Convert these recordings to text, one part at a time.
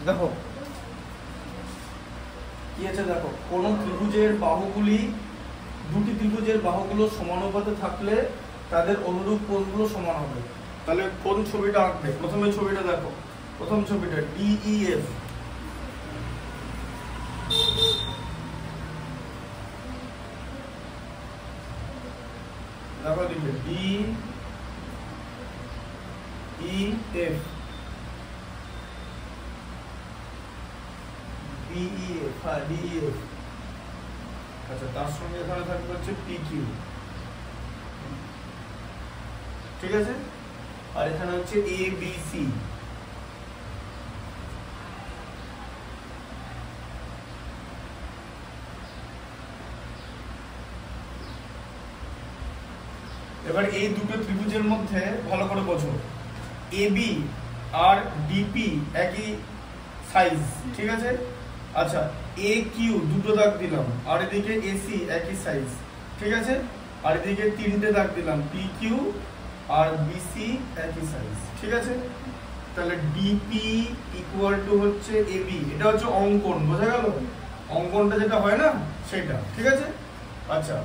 দেখো কি আছে, দেখো কোন ত্রিভুজের বাহুগুলি, দুটি ত্রিভুজের বাহুগুলো সমানুপাতে থাকলে তাদের অনুরূপ কোণগুলো সমান হবে। তাহলে কোন ছবিটা আঁকবে? প্রথমে ছবিটা দেখো, প্রথম ছবিটা DEF। দেখো দিকে DEF, হ্যাঁ DEF। আচ্ছা, তার সঙ্গে এখানে থাকবে হচ্ছে PQ, ঠিক আছে? আর এখানে হচ্ছে ABC। এবার এই দুটো ত্রিভুজের মধ্যে ভালো করে বোঝো, AB আর DP একই সাইজ, ঠিক আছে? আচ্ছা, AQ দুটো দাগ দিলাম, আর এদিকে AC একই সাইজ, ঠিক আছে? আর এদিকে তিনটে দাগ দিলাম, PQ আর BC একই সাইজ, ঠিক আছে? তাহলে DP ইকুয়াল টু হচ্ছে AB। এটা হচ্ছে অঙ্কন, বোঝা গেল? অঙ্কনটা যেটা হয় না সেটা, ঠিক আছে? আচ্ছা,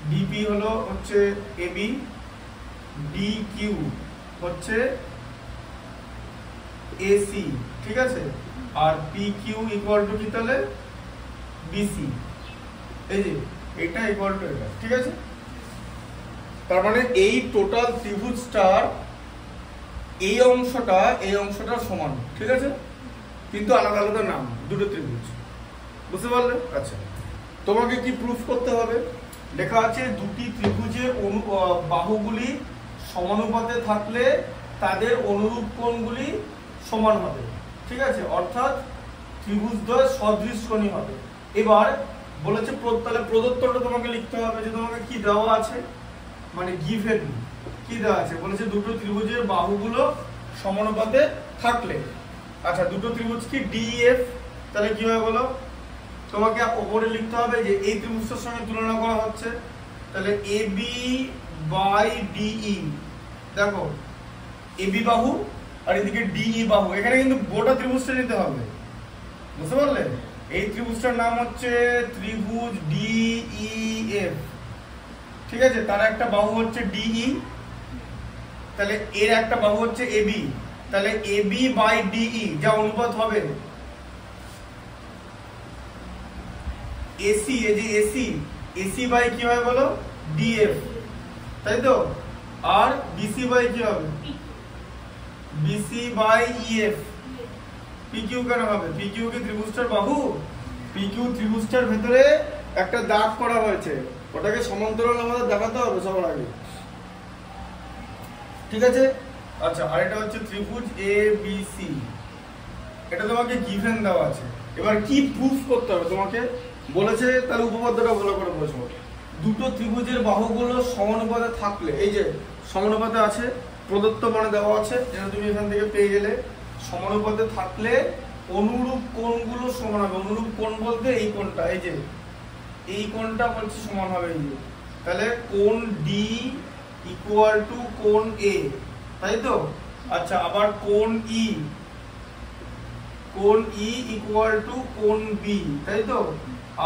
DP হলো হচ্ছে AB, DQ হচ্ছে AC, ঠিক আছে? আর PQ ইকুয়াল টু কি তাহলে? BC। এই যে এটা ইকুয়াল টু এটা, ঠিক আছে? তার মানে এই টোটাল ত্রিভুজটার এই অংশটা সমান, ঠিক আছে? কিন্তু আলাদা আলাদা নাম, দুটো ত্রিভুজ, বুঝতে পারলে? আচ্ছা, তোমাকে কি প্রুফ করতে হবে? লেখা আছে দুটি ত্রিভুজের বাহুগুলি সমানুপাতে থাকলে তাদের অনুরূপ কোণগুলি সমান হবে, ঠিক আছে? অর্থাৎ ত্রিভুজদ্বয় সদৃশকোণী হবে। এবার বলেছে তাহলে প্রদত্তটা তোমাকে লিখতে হবে, যে তোমাকে কি দেওয়া আছে, মানে গিভেন কি দেওয়া আছে, বলেছে দুটো ত্রিভুজের বাহুগুলো সমানুপাতে থাকলে। আচ্ছা, দুটো ত্রিভুজ কি DEF, তাহলে কি হবে বলো? তোমাকে উপরে লিখতে হবে যে এই ত্রিভুজটার সঙ্গে তুলনা করা হচ্ছে, তাহলে AB বাই DE। দেখো AB বাহু আর এদিকে DE বাহু, এখানে কিন্তু গোটা ত্রিভুজটা নিতে হবে, বুঝতে পারলে? এই ত্রিভুজটার নাম হচ্ছে ত্রিভুজ DEF, ঠিক আছে? তার একটা বাহু হচ্ছে DE, তাহলে এর একটা বাহু হচ্ছে AB, তাহলে AB বাই DE যা অনুপাত হবে, AC, এই যে AC বাই কি হয় বলো? DF, তাই তো? আর BC বাই কি হবে? BC by EF। PQ কেন হবে? PQ কি ত্রিভুজটার বাহু? PQ ত্রিভুজটার ভেতরে একটা দাগ করা হয়েছে, ওটাকে সমান্তরাল আমাদের দেখাতে হবে সবার আগে, ঠিক আছে? আচ্ছা, আর এটা হচ্ছে ত্রিভুজ ABC, এটা তোমাকে গিভেন দেওয়া আছে। এবার কি প্রুফ করতে হবে তোমাকে বলেছে, তাহলে উপপাদ্যটা ভালো করে বোঝো। দুটো ত্রিভুজের বাহুগুলো সমানুপাতে থাকলে, এই যে সমানুপাতে আছে, প্রদত্ত মানে দেওয়া আছে, যেটা তুমি এখান থেকে পেয়ে গেলে, সমানুপাতে থাকলে অনুরূপ কোণগুলো সমান হবে। অনুরূপ কোণ বলতে এই কোণটা, এই যে এই কোণটা বলছে সমান হবে, এই যে, তাহলে কোণ D ইকুয়াল টু কোণ A, তাই তো? আচ্ছা, আবার কোণ E ইকুয়াল টু কোণ B, তাই তো?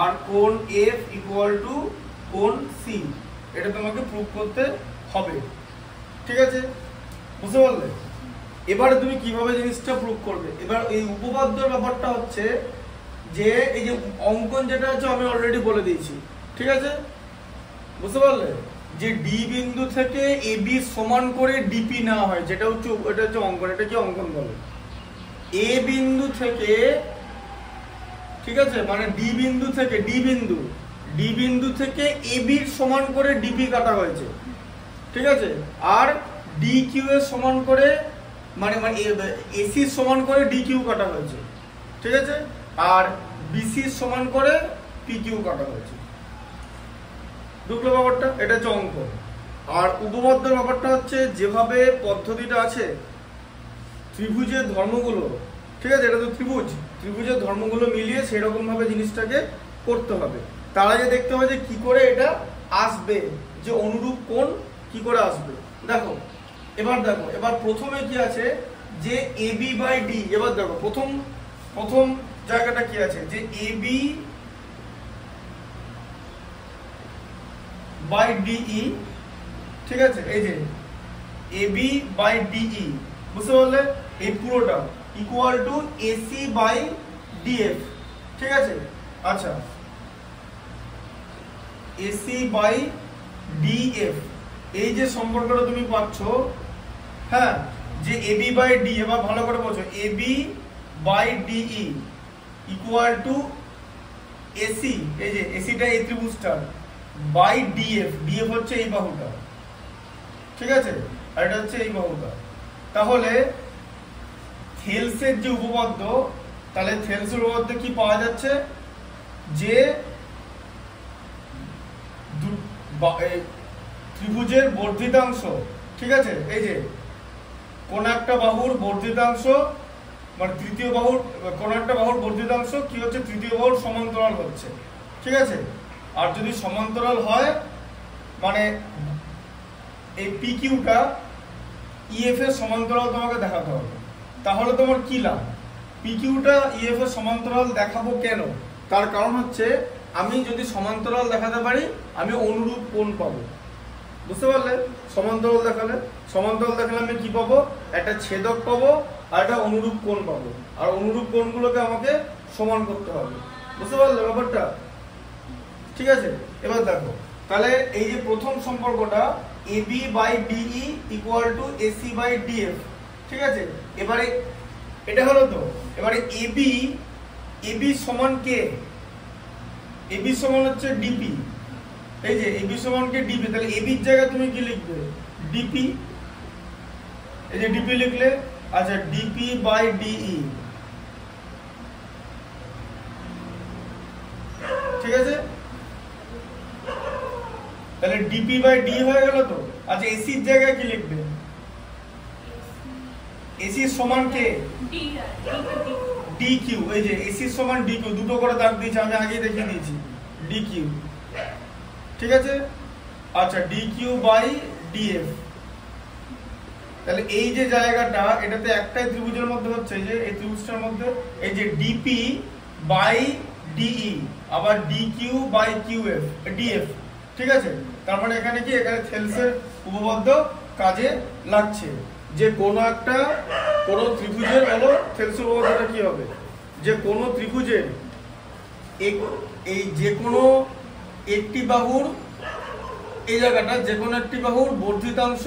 আর কোণ F ইকুয়াল টু কোণ C। এটা তোমাকে প্রুফ করতে হবে, ঠিক আছে? বুঝতে পারলে? এবারে তুমি কিভাবে জিনিসটা প্রুফ করবে? এবার এই উপপাদ্যের ব্যাপারটা হচ্ছে যে এই যে অঙ্কন যেটা আছে আমি অলরেডি বলে দিয়েছি, ঠিক আছে? বুঝতে পারলে? যে D বিন্দু থেকে AB সমান করে DP নেওয়া হয়, যেটা হচ্ছে এটা হচ্ছে অঙ্কন। এটা কি অঙ্কন বলে? A বিন্দু থেকে, ঠিক আছে, মানে D বিন্দু থেকে AB এর সমান করে DP কাটা হয়েছে, ঠিক আছে? আর DQ এর সমান করে মানে AC এর সমান করে DQ কাটা হয়েছে, ঠিক আছে? আর BC এর সমান করে PQ কাটা হয়েছে। ঢুকলো ব্যাপারটা? এটা হচ্ছে অঙ্কন। আর উপপাদ্যের ব্যাপারটা হচ্ছে যেভাবে পদ্ধতিটা আছে, ত্রিভুজের ধর্মগুলো, ঠিক আছে? এটা তো ত্রিভুজের ধর্মগুলো মিলিয়ে সেরকম ভাবে জিনিসটাকে করতে হবে। তার আগে দেখতে হবে যে কি করে এটা আসবে, যে অনুরূপ কোণ কি করে আসবে। দেখো এবার দেখো, এবার প্রথমে কি আছে যে AB বাই ডি। এবার দেখো প্রথম জায়গাটা কি আছে যে AB বাই ডিই, ঠিক আছে, এই যে AB বাই ডিই, বুঝতে পারলে? এই পুরোটা equal to AC by DF, ঠিক আছে। আচ্ছা, AC বাই DF, এই যে সম্পর্কটা তুমি পাচ্ছ, হ্যাঁ, যে AB বাই ডি, এবার ভালো করে বোঝো, AB by DE equal to AC, এই যে এসিটা এই ত্রিভুজটা, বাই DF, DF হচ্ছে এই বাহুটা, ঠিক আছে, আর এটা হচ্ছে এই বাহুটা। তাহলে থেলসের যে উপপাদ্য, তাহলে থেলসের উপপাদ্য কি পাওয়া যাচ্ছে যে ত্রিভুজের বর্ধিতাংশ, ঠিক আছে, এই যে কোন একটা বাহুর বর্ধিতাংশ মানে তৃতীয় বাহুর, কোন একটা বাহুর বর্ধিতাংশ কি হচ্ছে, তৃতীয় বাহুর সমান্তরাল হচ্ছে, ঠিক আছে। আর যদি সমান্তরাল হয় মানে এই PQটা EF এর সমান্তরাল তোমাকে দেখাতে হবে। তাহলে তোমার কি লাভ? PQটা EF এর সমান্তরাল দেখাবো কেন? তার কারণ হচ্ছে আমি যদি সমান্তরাল দেখাতে পারি আমি অনুরূপ কোণ পাবো, বুঝতে পারলে? সমান্তরাল দেখালে আমি কি পাবো? একটা ছেদক পাবো আর একটা অনুরূপ কোণ পাবো, আর অনুরূপ কোণগুলোকে আমাকে সমান করতে হবে, বুঝতে পারলে ব্যাপারটা? ঠিক আছে। এবার দেখো, তাহলে এই যে প্রথম সম্পর্কটা AB by DE equal to AC by DF, ঠিক আছে। এবারে এটা হলো তো, এবারে AB সমান কে? AB সমান হচ্ছে DP, এই যে AB সমান কে DP, তাহলে AB এর জায়গায় তুমি কি লিখবে? DP, এই যে DP লিখলে, আচ্ছা DP বাই DE, ঠিক আছে, তাহলে DP বাই D হয়ে গেল তো। আচ্ছা AC এর জায়গায় কি লিখবে? AC সমান কে? DQ, এই যে AC সমান DQ, দুটো করে দাগ দিয়েছি, আমি আগেই দেখিয়ে দিয়েছি, DQ, ঠিক আছে। আচ্ছা DQ বাই DF, তাহলে এই যে জায়গাটা এটাতে একটাই ত্রিভুজের মধ্যে হচ্ছে, এই যে এই ত্রিভুজটার মধ্যে এই যে DP বাই DE আবার DQ বাই QF DF, ঠিক আছে। তার মানে এখানে কি, এখানে থেলসের উপপাদ্য কাজে লাগছে, যে কোন ত্রিভুজের হলো থেলসের উপপাদ্যটা কি হবে, যে কোন ত্রিভুজের এই যে কোনো একটি বাহুর, এই জায়গাটা যে কোনো একটি বাহুর বর্ধিতাংশ,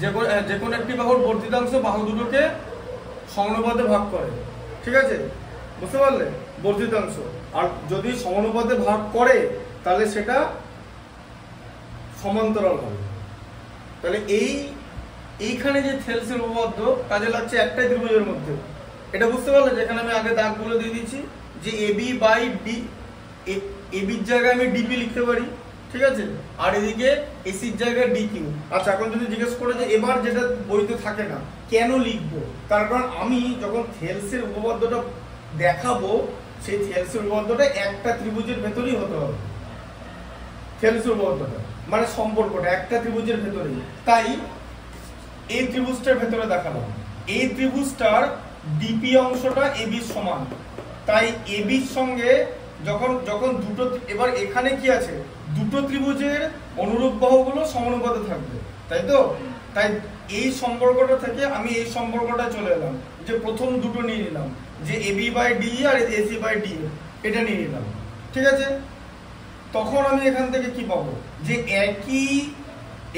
যে কোনো একটি বাহুর বর্ধিতাংশ বাহু দুটোকে সমানুপাতে ভাগ করে, ঠিক আছে, বুঝতে পারলে? বর্ধিতাংশ, আর যদি সমানুপাতে ভাগ করে তাহলে সেটা সমান্তরাল হবে। তাহলে এইখানে যে থেলসের উপপাদ্য কাজে লাগছে একটাই ত্রিভুজের মধ্যে, এটা বুঝতে পারলে? যেখানে আমি আগে দাগগুলো দিয়ে দিচ্ছি যে AB বাই ডি, AB এর জায়গায় আমি DP লিখতে পারি, ঠিক আছে, আর এদিকে AC এর জায়গায় DQ। আচ্ছা এখন যদি জিজ্ঞেস করে যে এবার যেটা বইতে থাকে না কেন লিখবো, তার কারণ আমি যখন থেলসের উপপাদ্যটা দেখাবো সেই থেলসের উপপাদ্যটা একটা ত্রিভুজের ভেতরেই হতে হবে, থেলসের উপপাদ্যটা মানে সম্পর্কটা একটা ত্রিভুজের ভেতরেই। তাই এই ত্রিভুজটার ভেতরে দেখালাম, এই ত্রিভুজটার DP অংশটা AB এর সমান, তাই AB এর সঙ্গে যখন দুটো, এবার এখানে কি আছে, দুটো ত্রিভুজের অনুরূপ বাহুগুলো সমানুপাতে থাকবে, তাই তো? তাই এই সম্পর্কটা থেকে আমি এই সম্পর্কটা চলে এলাম, যে প্রথম দুটো নিয়ে নিলাম, যে AB বাই DE আর AC বাই DF, এটা নিয়ে নিলাম, ঠিক আছে। তখন আমি এখান থেকে কি পাবো, যে একই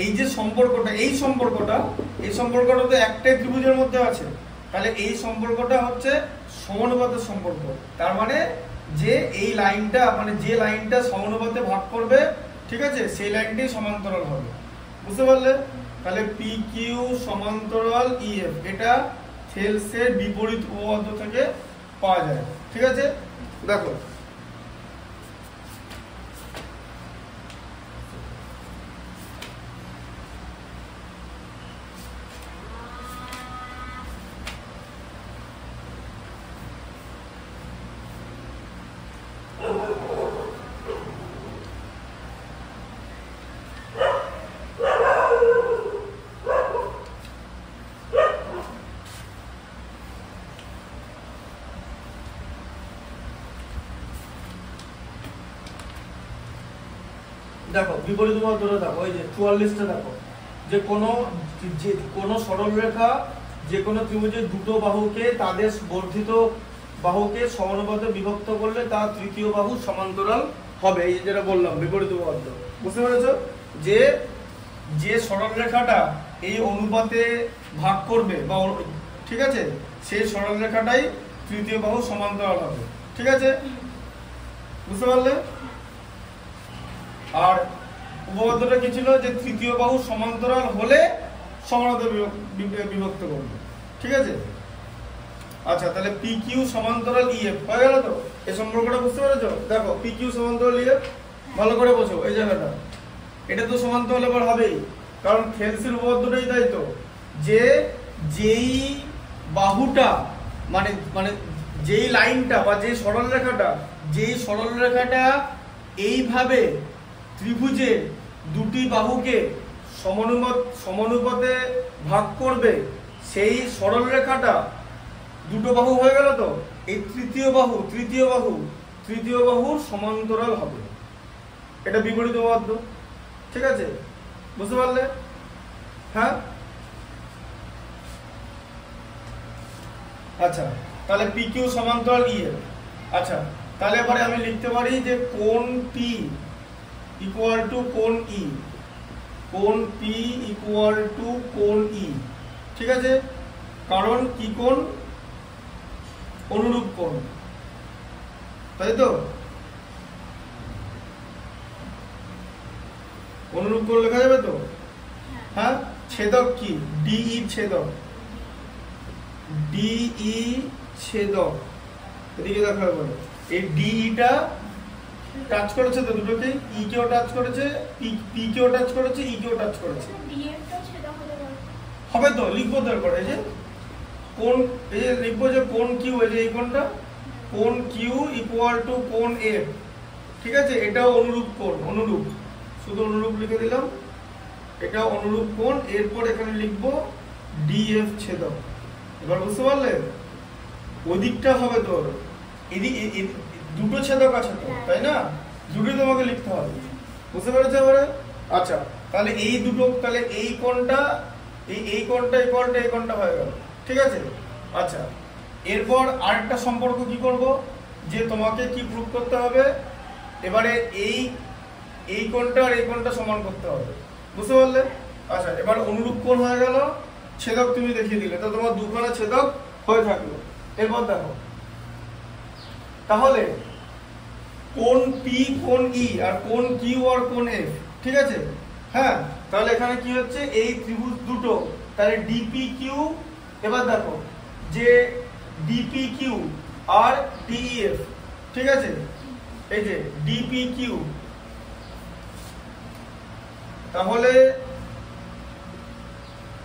এই যে সম্পর্কটা, এই সম্পর্কটা তো একটাই ত্রিভুজের মধ্যে আছে, তাহলে এই সম্পর্কটা হচ্ছে সমানুপাতের সম্পর্ক। তার মানে যে এই লাইনটা, মানে যে লাইনটা সমানুপাতে ভাগ করবে, ঠিক আছে, সেই লাইনটাই সমান্তরাল হবে, বুঝতে পারলে? তাহলে PQ সমান্তরাল EF, এটা থেলসের বিপরীত উপপাদ্য থেকে পাওয়া যায়, ঠিক আছে। দেখো দেখো বিপরীত উপপাদ্য ধরে দেখো, এই যে 44টা দেখো, যে কোনো সরলরেখা যে কোনো ত্রিভুজের দুটো বাহুকে তাদের বর্ধিত বাহুকে সমানুপাতে বিভক্ত করলে তার তৃতীয় বাহু সমান্তরাল হবে। এই যেটা বললাম বিপরীত উপপাদ্য, বুঝতে পেরেছো? যে সরলরেখাটা এই অনুপাতে ভাগ করবে বা ঠিক আছে, সেই সরলরেখাটাই তৃতীয় বাহু সমান্তরাল হবে। ঠিক আছে, বুঝতে পারলে? আর উপপাদ্যটা কি ছিল, যে তৃতীয় বাহু সমান্তরাল হলে সমানুপাতে বিভক্ত করবে। ঠিক আছে, আচ্ছা তাহলে PQ সমান্তরাল EF হয়ে গেল তো? এই সম্পর্কটা বুঝতে পেরেছো? দেখো PQ সমান্তরাল EF ভালো করে বোঝো এই জায়গাটা, এটা তো সমান্তরাল এবার হবেই, কারণ থেলসির উপপাদ্যটাই তাই তো, যে যেই বাহুটা মানে যেই লাইনটা বা যেই সরলরেখাটা এইভাবে ত্রিভুজে দুটি বাহুকে সমানুপাতে ভাগ করবে, সেই সরলরেখাটা দুটো বাহু হয়ে গেল তো, এই তৃতীয় বাহুর সমান্তরাল হবে। এটা বিপরীত উপপাদ্য। ঠিক আছে, বুঝতে পারলে? হ্যাঁ, আচ্ছা তাহলে PQ সমান্তরাল EF। আচ্ছা তাহলে এবারে আমি লিখতে পারি যে কোণ P ইকুয়াল টু কোণ E, কোণ P ইকুয়াল টু কোণ E। ঠিক আছে, কারণ কি কোণ? অনুরূপ কোণ, তাই তো? অনুরূপ কোণ লেখা যাবে তো? হ্যাঁ, ছেদক কি? DE ছেদক, DE ছেদক। এদিকে দেখো এবারে, এই DEটা টাচ করেছে তো দুটোকে, E কেও টাচ করেছে, P কেও টাচ করেছে, E কেও টাচ করেছে। হবে তো, লিখবো দরকার। এই যে কোণ, এই যে লিখবো যে কোণ Q, এই যে এই কোণটা কোণ Q ইকুয়াল টু কোণ F। ঠিক আছে, এটাও অনুরূপ কোণ, অনুরূপ, শুধু অনুরূপ লিখে দিলাম, এটা অনুরূপ কোণ। এরপর এখানে লিখবো DF ছেদক। এবার বুঝতে পারলে? ওদিকটা হবে তোর, এদিকে দুটো ছেদক আছে তো, তাই না? দুটোই তোমাকে লিখতে হবে, বুঝতে পেরেছো এবারে? আচ্ছা তাহলে এই দুটো, তাহলে এই কোণটা এই কোণটা হয়ে গেল। ঠিক আছে, আচ্ছা এরপর আরেকটা সম্পর্ক কি করব, যে তোমাকে কি প্রুফ করতে হবে, এবারে এই কোণটা আর এই কোণটা সমান করতে হবে, বুঝতে পারলে? আচ্ছা এবার অনুরূপ কোণ হয়ে গেল, ছেদক তুমি দেখিয়ে দিলে, তো তোমার দুখানা ছেদক হয়ে থাকলো। এরপর দেখো, তাহলে কোণ P কোণ E আর কোণ Q আর কোণ F। ঠিক আছে, হ্যাঁ তাহলে এখানে কি হচ্ছে, এই ত্রিভুজ দুটো, তাহলে DPQ, এবার দেখো যে DPQ আর DEF। ঠিক আছে, এই যে DPQ, তাহলে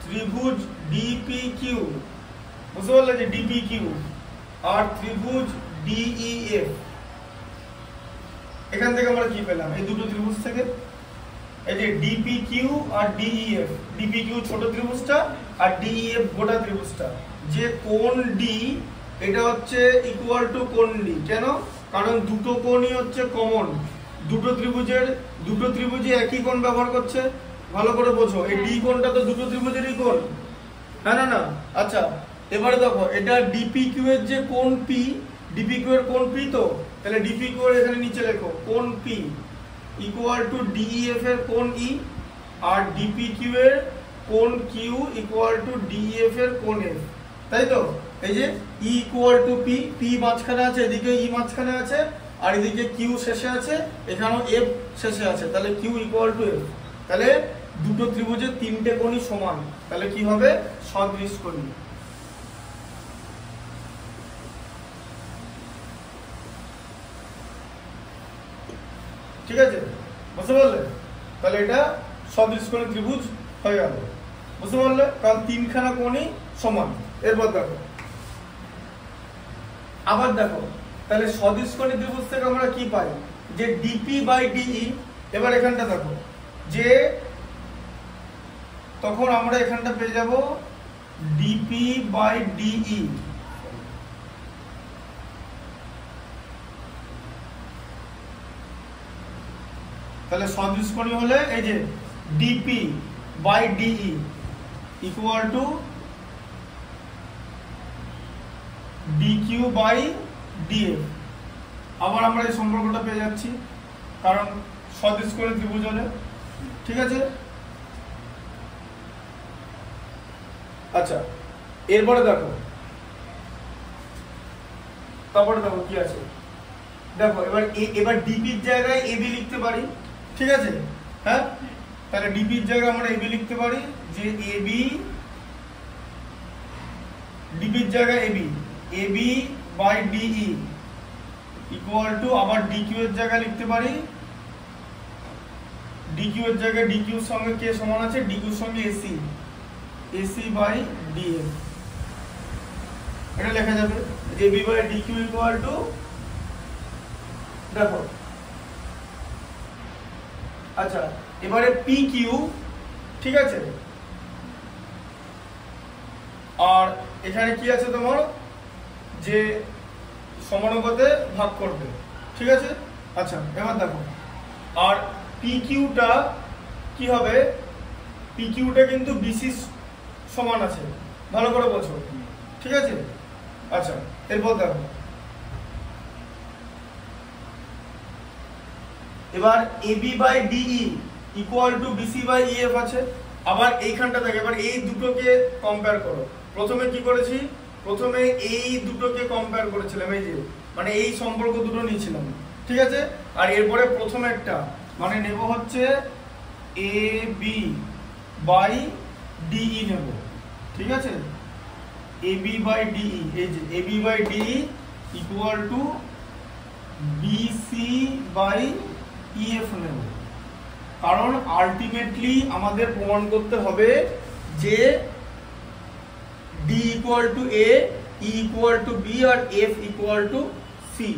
ত্রিভুজ DPQ, বুঝতে পারলে? যে DPQ আর ত্রিভুজ DEF, এখান থেকে আমরা কি পেলাম? এই দুটো ত্রিভুজ থেকে, এই যে DPQ আর DEF, DPQ ছোট ত্রিভুজটা আর DEF গোটা ত্রিভুজটা, যে কোণ D এটা হচ্ছে ইকুয়াল টু কোণ D। কেন? কারণ দুটো কোণই হচ্ছে কমন, দুটো ত্রিভুজে একই কোণ ব্যবহার করছে। ভালো করে বোঝো, এই D কোণটা তো দুটো ত্রিভুজেরই কোণ, হ্যাঁ না না? আচ্ছা এবারে দেখো, এটা DPQ এর যে কোণ P, DPQ এর কোণ P তো, তাহলে DPQ এর এখানে নিচে লেখো কোণ P ইকুয়াল টু DEF এর কোণ E, আর DPQ এর কোণ Q ইকুয়াল টু DEF এর কোণ F, তাই তো? এই যে E equal to P, P মাঝখানে আছে, এদিকে E মাঝখানে আছে, আর এদিকে Q শেষে আছে, এখানেও F শেষে আছে, তাহলে Q ইকুয়াল টু F। তাহলে দুটো ত্রিভুজের তিনটে কোণই সমান, তাহলে কি হবে? সদৃশকোণী। ঠিক আছে, বুঝতে পারলে? তাহলে এটা সদৃশকোণী ত্রিভুজ হয়ে গেল, বুঝতে পারলে? কারণ তিনখানা কোণই সমান। এরপর দেখো, আবার দেখো, তাহলে সদৃশকোণী ত্রিভুজ থেকে আমরা কি পাই, যে DP বাই DE। এবার এখানটা দেখো, যে তখন আমরা এখানটা পেয়ে যাব DP বাই DE। তাহলে সদৃশকোণী হলে এই যে DP by DE equal to DQ by DF. আবার আমরা এই সম্পর্কটা পেয়ে যাচ্ছি কারণ সদৃশকোণী ত্রিভুজ হলে। ঠিক আছে, আচ্ছা এরপরে দেখো, তারপরে দেখো কি আছে, দেখো এবার ডিপির জায়গায় এবি লিখতে পারি। ঠিক আছে, হ্যাঁ, তাহলে ডিপির জায়গায় আমরা এবি লিখতে পারি যে এবি, ডিপির জায়গায় AB by DE equal to, আবার ডিকিউ এর জায়গায় লিখতে পারি, ডিকিউ এর জায়গায় ডিকিউর সঙ্গে কে সমান আছে, ডিকিউর সঙ্গে এসি বাই ডিএফ। এটা লেখা যাবে যে AB by DQ equal to, দেখো আচ্ছা এবারে পি কিউ। ঠিক আছে, আর এখানে কি আছে তোমার যে সমানুপাতে ভাগ করবে। ঠিক আছে, আচ্ছা এবার দেখো, আর পি কিউটা কি হবে, পি কিউটা কিন্তু বিসি সমান আছে, ভালো করে বোঝো। ঠিক আছে, আচ্ছা এরপর দেখো, এবার AB by DE equal to BC by EF আছে। আবার এইখানটা দেখো, এবার এই দুটোকে কম্পেয়ার করো। প্রথমে কি করেছি, প্রথমে এই দুটোকে কম্পেয়ার করেছিলাম, এই যে মানে এই সম্পর্ক দুটো নিয়েছিলাম। ঠিক আছে, আর এরপরে প্রথমে একটা মানে নেব হচ্ছে এ বি বাই ডিই নেব। ঠিক আছে, এবি বাই ডিই, এই যে AB by DE equal to BC by EF নেব। কারণ আলটিমেটলি আমাদের প্রমাণ করতে হবে যে D equal to A, E equal to B আর এফ ইকুয়াল টু সি।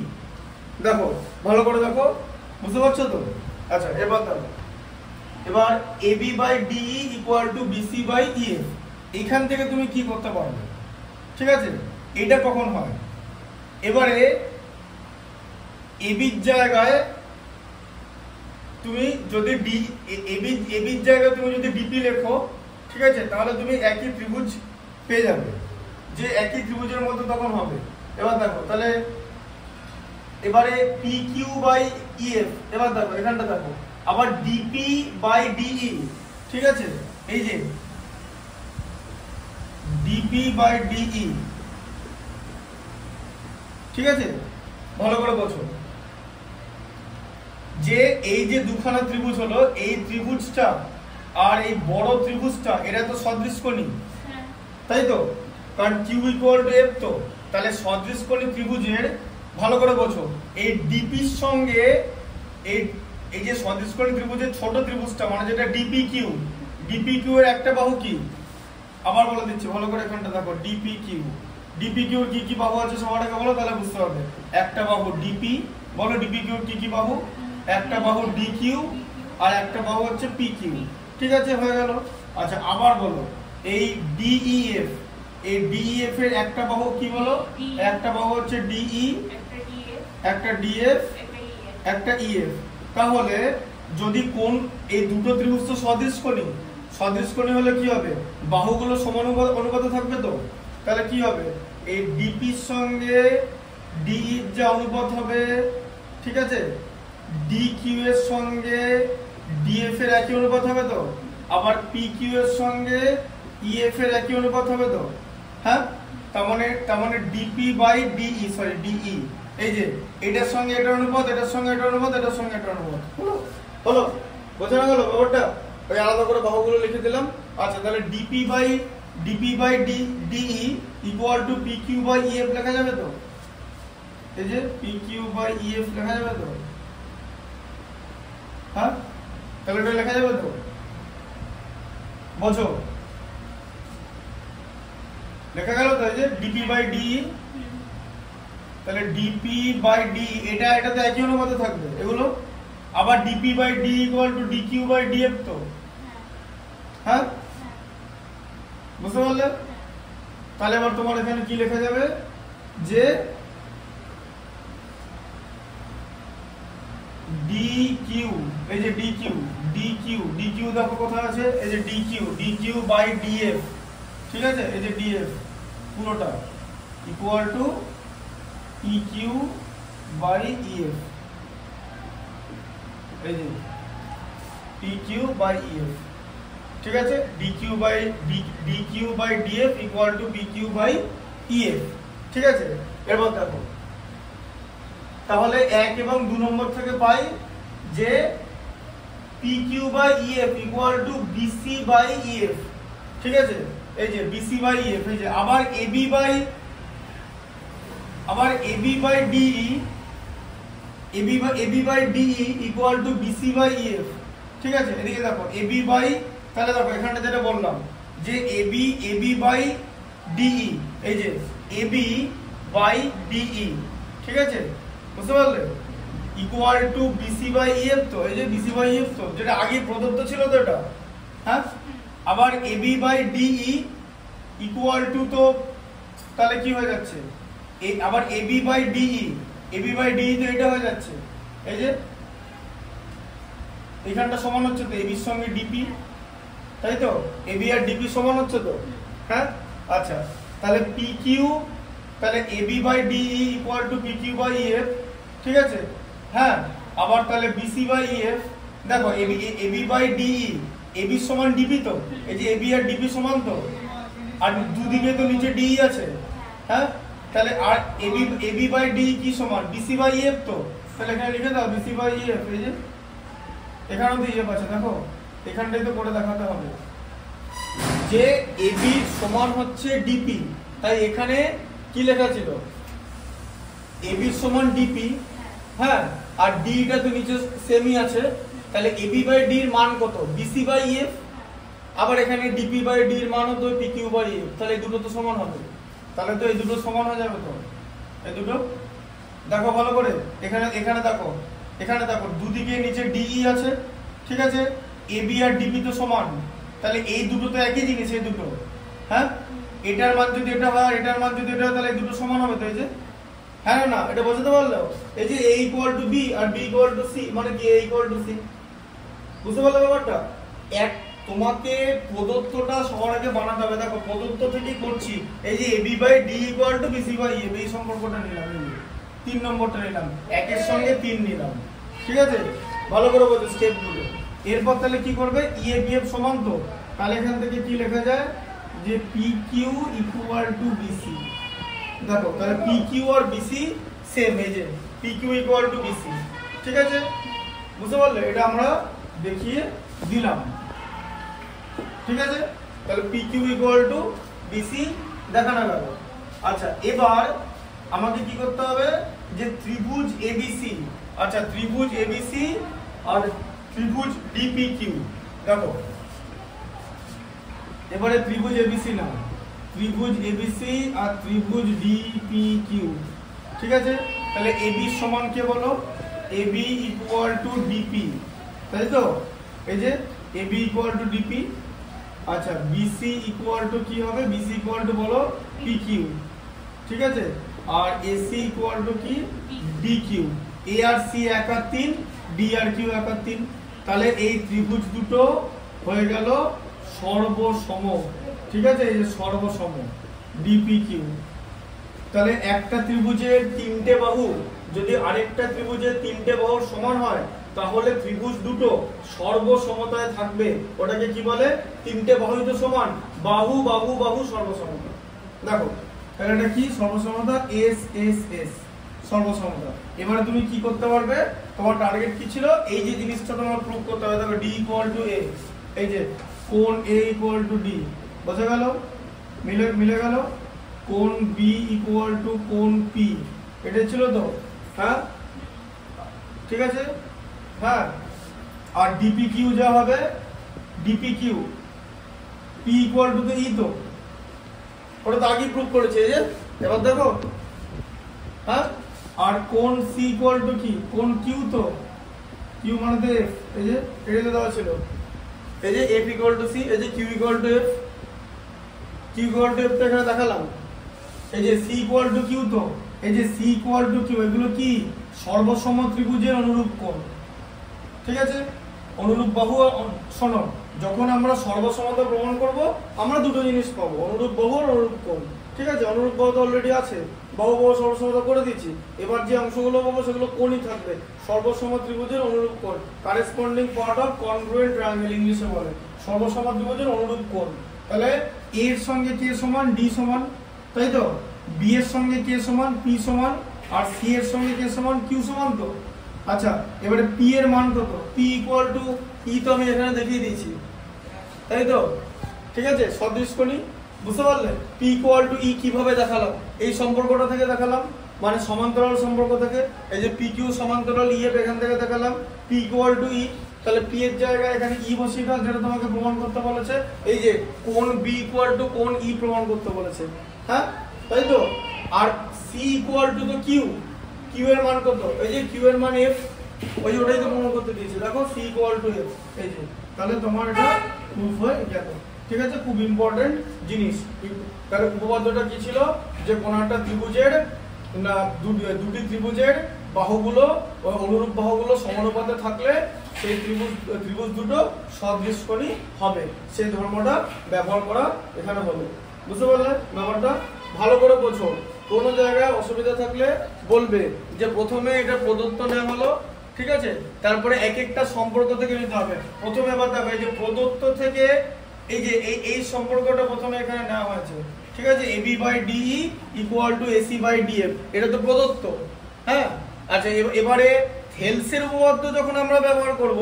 দেখো ভালো করে দেখো, বুঝতে পারছো তো? আচ্ছা এবার দেখো, এবার AB by DE equal to BC by EF, এখান থেকে তুমি কি করতে পারবে? ঠিক আছে, এটা কখন হয়, এবারে এবির জায়গায় তুমি যদি ডি, এবির জায়গায় তুমি যদি ডিপি লেখো, ঠিক আছে, তাহলে তুমি একই ত্রিভুজ পেয়ে যাবে, যে একই ত্রিভুজের মধ্যে তখন হবে। এবার দেখো তাহলে এবারে পি কিউ বাই ইএফ, এবার দেখো এখানটা দেখো, আবার ডিপি বাই ডিই। ঠিক আছে, এই যে ডিপি বাই ডিই। ঠিক আছে, ভালো করে বোঝো যে এই যে দুখানা ত্রিভুজ হলো, এই ত্রিভুজটা আর এই বড় ত্রিভুজটা এরা তো সদৃশকোণী, তাই তো? কারণ কিউ ইকুয়াল টু এফ, তো তাহলে সদৃশকোণী ত্রিভুজের, ভালো করে বোঝো, এই ডিপির সঙ্গে এই যে সদৃশকোণী ত্রিভুজের ছোট ত্রিভুজটা মানে যেটা ডিপি কিউ, ডিপি কিউ এর একটা বাহু কি, আবার বলে দিচ্ছি ভালো করে, এখানটা দেখো ডিপি কিউ, ডিপি কিউর কি কি বাহু আছে সবার আগে বলো, তাহলে বুঝতে হবে। একটা বাহু ডিপি, বলো ডিপি কিউর কি কি বাহু, একটা বাহু ডি কিউ আর একটা বাহু হচ্ছে পি কিউ। ঠিক আছে, হয়ে গেল। আচ্ছা আবার বলো এই ডিইএফ, এই ডিইএফ এর একটা বাহু কি বলো, একটা বাহু হচ্ছে ডিই, একটা ডিএফ, একটা ইএফ। তাহলে যদি কোন এই দুটো ত্রিভুজ তো সদৃশকোণী, সদৃশকোণী হলে কি হবে, বাহুগুলো সমান অনুপাতে থাকবে, তো তাহলে কি হবে, এই ডিপির সঙ্গে ডিই এর যে অনুপাত হবে, ঠিক আছে, ডি কিউ এর সঙ্গে ডিএফ এর একই অনুপাত হবে, তো আবার পি কিউ এর সঙ্গে ইএফ এর একই অনুপাত হবে, তো হ্যাঁ, তার মানে DP by DE, sorry DE, এই যে এটার সঙ্গে এটার অনুপাত, এটার সঙ্গে এটার অনুপাত, এটার সঙ্গে এটার অনুপাত। হলো, বোঝা গেল ব্যাপারটা? ওই আলাদা করে বাহুগুলো লিখে দিলাম। আচ্ছা তাহলে DP by DE equal to P Q by EF লেখা যাবে, তো এই যে পি কিউ বাই ইএফ লেখা যাবে, তো হ্যাঁ, তাহলে এটা লেখা যাবে, তো বোঝো, লেখা গেল তো, এই যে ডিপি বাই ডিই, তাহলে ডিপি বাই ডি এটাতে একই অনুপাতে থাকবে এগুলো, আবার DP by D equal to D Q by DF, তো হ্যাঁ, বুঝতে পারলে? তাহলে এবার তোমার এখানে কি লেখা যাবে, যে ডি কিউ, এই যে D Q, D Q, D Q দেখো কোথায় আছে, এই যে D Q, D Q by DF, ঠিক আছে, এই যে ডিএফ পুরোটা equal to P Q by EF, এই যে পি কিউ বাই ইএফ, ঠিক আছে, D Q by DF equal to P Q by EF, ঠিক আছে। এবার দেখো তাহলে 1 এবং 2 নম্বর থেকে পাই যে P Q by EF equal to BC by EF, ঠিক আছে, এই যে বিসি বাই ইএফ, এই যে আবার AB by DE, AB by DE equal to BC by EF, ঠিক আছে। এদিকে দেখো এবি বাই, তাহলে দেখো এখানটা যেটা বললাম যে এবি বাই ডিই, এই যে এবি বাই ডিই, ঠিক আছে, বুঝতে পারলে, equal to BC by EF, তো এই যে বিসি বাই ইএফ তো যেটা আগে প্রদত্ত ছিল তো এটা, হ্যাঁ, আবার AB by DE equal to, তো তাহলে কি হয়ে যাচ্ছে, আবার এবি বাই ডিই তো এটা হয়ে যাচ্ছে, এই যে এখানটা সমান হচ্ছে তো এবির সঙ্গে ডিপি, তাই তো, এবি আর ডিপি সমান হচ্ছে তো, হ্যাঁ, আচ্ছা, তাহলে পি কিউ, তাহলে AB by DE equal to P Q by EF, ঠিক আছে, হ্যাঁ, আবার তাহলে বিসি বাই ইএফ, দেখো এবি বাই ডিই, এবি সমান ডিপি তো, এই যে এবি আর ডিপি সমান তো, আর দুদিকে তো নিচে ডিই আছে, হ্যাঁ, তাহলে আর এবি বাই ডিই কি সমান বিসি বাই ইএফ, তো তাহলে এখানে লিখে দাও বিসি বাই ইএফ, এই যে এখানেও তো ইএফ আছে, দেখো এখানটাই তো করে দেখাতে হবে যে এবি সমান হচ্ছে ডিপি, তাই এখানে কি লেখা ছিল এবি সমান ডিপি, হ্যাঁ, আর ডিটা তো নিচে সেমই আছে, তাহলে এবি বাই ডি এর মান কত, বিসি বাই ইএফ, আবার এখানে ডিপি বাই ডি এর মান তো পি কিউ বাই ইএফ, তাহলে এই দুটো তো সমান হবে, তাহলে তো এই দুটো সমান হয়ে যাবে, তো এই দুটো দেখো ভালো করে, এখানে দেখো দুদিকে নিচে ডিই আছে, ঠিক আছে, এবি আর ডিপি তো সমান, তাহলে এই দুটো তো একই জিনিস, এই দুটো, হ্যাঁ, এটার মান যদি এটা হয় আর এটার মান যদি এটা হয় তাহলে এই দুটো সমান হবে তো, এই যে, হ্যাঁ না, এটা বুঝতে পারলো, এই যে a ইকুয়াল টু বি আর b ইকুয়াল টু সি, মানে কি a ইকুয়াল টু সি, বুঝতে পারলে ব্যাপারটা। এক তোমাকে প্রদত্তটা সবার আগে বানাতে হবে, দেখো প্রদত্ত থেকেই করছি, এই যে ab by d equal to bc by a, এই সম্পর্কটা নিলাম, এই 3 নম্বরটা নিলাম, 1 এর সঙ্গে 3 নিলাম, ঠিক আছে, ভালো করে বোঝো স্টেপগুলো। এরপর তাহলে কি করবে, a b f সমান তো, তাহলে এখান থেকে কি লেখা যায় যে pq ইকুয়াল টু bc, দেখো তাহলে pq আর bc সেম, এই যে pq ইকুয়াল টু bc, ঠিক আছে, বুঝতে পারলে, এটা আমরা দেখিয়ে দিলাম, ঠিক আছে, তাহলে pq ইকুয়াল টু bc দেখানো গেল। আচ্ছা, এবার আমাকে কি করতে হবে যে ত্রিভুজ abc, আচ্ছা ত্রিভুজ abc আর ত্রিভুজ dpq, দেখো এবারে ত্রিভুজ abc না, ত্রিভুজ abc আর ত্রিভুজ dpq, ঠিক আছে, তাহলে ab সমান কে বলো, ab ইকুয়াল টু dp, তাই তো, এই যে ab ইকুয়াল টু dp, আচ্ছা bc ইকুয়াল টু কি হবে, bc ইকুয়াল টু বলো pq, ঠিক আছে, আর ac ইকুয়াল টু কি dq, a আর c এক আর 3, d আর q এক আর 3, তাহলে এই ত্রিভুজ দুটো হয়ে গেল সর্বসম, ঠিক আছে, এই যে সর্বসম dpq, তাহলে একটা ত্রিভুজের 3টে বাহু যদি আরেকটা ত্রিভুজের 3টে বাহুর সমান হয় তাহলে ত্রিভুজ দুটো সর্বসমতায় থাকবে, ওটাকে কি বলে, 3টে বাহু তো সমান, বাহু বাহু বাহু সর্বসমতা, দেখো তাহলে এটা কি সর্বসমতা, এস এস এস সর্বসমতা। এবারে তুমি কি করতে পারবে, তোমার টার্গেট কি ছিল, এই যে জিনিসটা তোমার প্রুভ করতে হবে, দেখো d ইকুয়াল টু a, এই যে কোণ a ইকুয়াল টু d, বোঝা গেল, মিলে গেল, কোণ b ইকুয়াল টু কোণ p, এটা ছিল তো, হ্যাঁ, ঠিক আছে, হ্যাঁ, আর dpq যা হবে, dpq p ইকুয়াল টু তো e, তো ওটা তো আগেই প্রুভ করেছে, এই যে এবার দেখো, হ্যাঁ, আর কোণ c ইকুয়াল টু কি, কোণ q, তো q মানে তো f, এই যে এটা দেওয়া ছিল, এই যে f ইকুয়াল টু c, এই যে q equal to f, q equal to f তো এখানে দেখালাম, এই যে c ইকুয়াল টু q, তো এই যে c ইকুয়াল টু q, এগুলো কি সর্বসম ত্রিভুজের অনুরূপ কোণ, ঠিক আছে। অনুরূপ বাহু শোনো, যখন আমরা সর্বসমতা প্রমাণ করব আমরা দুটো জিনিস পাবো, অনুরূপ বাহু আর অনুরূপ কোণ। ঠিক আছে, অনুরূপ বাহু তো অলরেডি আছে, বাহু বাহু সর্বসমতা করে দিচ্ছি। এবার যে অংশগুলো পাবো সেগুলো কোণই থাকবে, সর্বসম ত্রিভুজের অনুরূপ কোণ, corresponding part of congruent triangle ইংলিশে বলে, সর্বসম ত্রিভুজের অনুরূপ কোণ। তাহলে এ এর সঙ্গে কে সমান, ডি সমান, তাই তো, বি এর সঙ্গে কে সমান, পি সমান, আর সি এর সঙ্গে কে সমান, কিউ সমান। তো আচ্ছা, এবারে পি এর মান কত, পি ইকুয়াল টু ই, তো আমি এখানে দেখিয়ে দিয়েছি, তাই তো, ঠিক আছে, সদৃশকোণী, বুঝতে পারলে? পি ইকুয়াল টু ই কিভাবে দেখালাম, এই সম্পর্কটা থেকে দেখালাম, মানে সমান্তরাল সম্পর্ক থেকে, এই যে পি কিউ সমান্তরাল ই এফ, এখান থেকে দেখালাম পি ইকুয়াল টু ই। তাহলে পি এর জায়গায় এখানে ই বসিয়ে দাও, যেটা তোমাকে প্রমাণ করতে বলেছে, এই যে কোণ বি ইকুয়াল টু কোণ ই প্রমাণ করতে বলেছে, হ্যাঁ, তাই তো। আর সি ইকুয়াল টু তো কিউ, কিউ এর মান কত, এই যে কিউ এর মান এফ, ওই যে ওটাই তো প্রমাণ করতে দিয়েছি, দেখো সি ইকুয়াল টু এফ, এই যে, তাহলে তোমার এটা প্রুফ হয়ে গেল। ঠিক আছে, খুব ইম্পর্টেন্ট জিনিস। তাহলে উপপাদ্যটা কি ছিল, যে কোন একটা ত্রিভুজের না দুটি ত্রিভুজের বাহুগুলো, অনুরূপ বাহুগুলো সমানুপাতে থাকলে সেই ত্রিভুজ দুটো সদৃশকোণী হবে, সেই ধর্মটা ব্যবহার করা এখানে হবে। বুঝতে পারলে ব্যাপারটা? ভালো করে বোঝো, কোনো জায়গায় অসুবিধা থাকলে বলবে, যে প্রথমে এটা প্রদত্ত নেওয়া হলো, ঠিক আছে, তারপরে এক একটা সম্পর্ক থেকে নিতে হবে। প্রথমে এবার দেখো, এই যে প্রদত্ত থেকে এই যে এই সম্পর্কটা প্রথমে এখানে নেওয়া হয়েছে, ঠিক আছে, AB by DE equal to AC by DF, এটা তো প্রদত্ত, হ্যাঁ। আচ্ছা, এবারে থেলসের উপপাদ্য যখন আমরা ব্যবহার করব,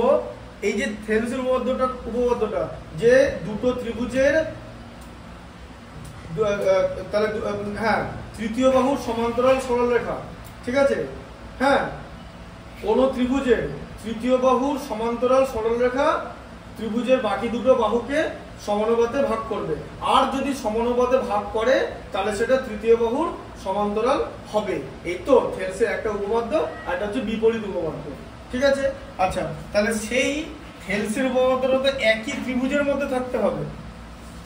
এই যে থেলসের উপপাদ্যটা যে দুটো ত্রিভুজের, তাহলে হ্যাঁ, তৃতীয় বাহুর সমান্তরাল সরলরেখা, ঠিক আছে, হ্যাঁ, কোন ত্রিভুজের তৃতীয় বাহুর সমান্তরাল সরলরেখা ত্রিভুজের বাকি দুটো বাহুকে সমানুপাতে ভাগ করবে, আর যদি সমানুপাতে ভাগ করে তাহলে সেটা তৃতীয় বাহুর সমান্তরাল হবে। এই তো থেলসের একটা উপপাদ্য, আর এটা হচ্ছে বিপরীত উপপাদ্য, ঠিক আছে। আচ্ছা, তাহলে সেই থেলসের উপপাদ্যটা তো একই ত্রিভুজের মধ্যে থাকতে হবে।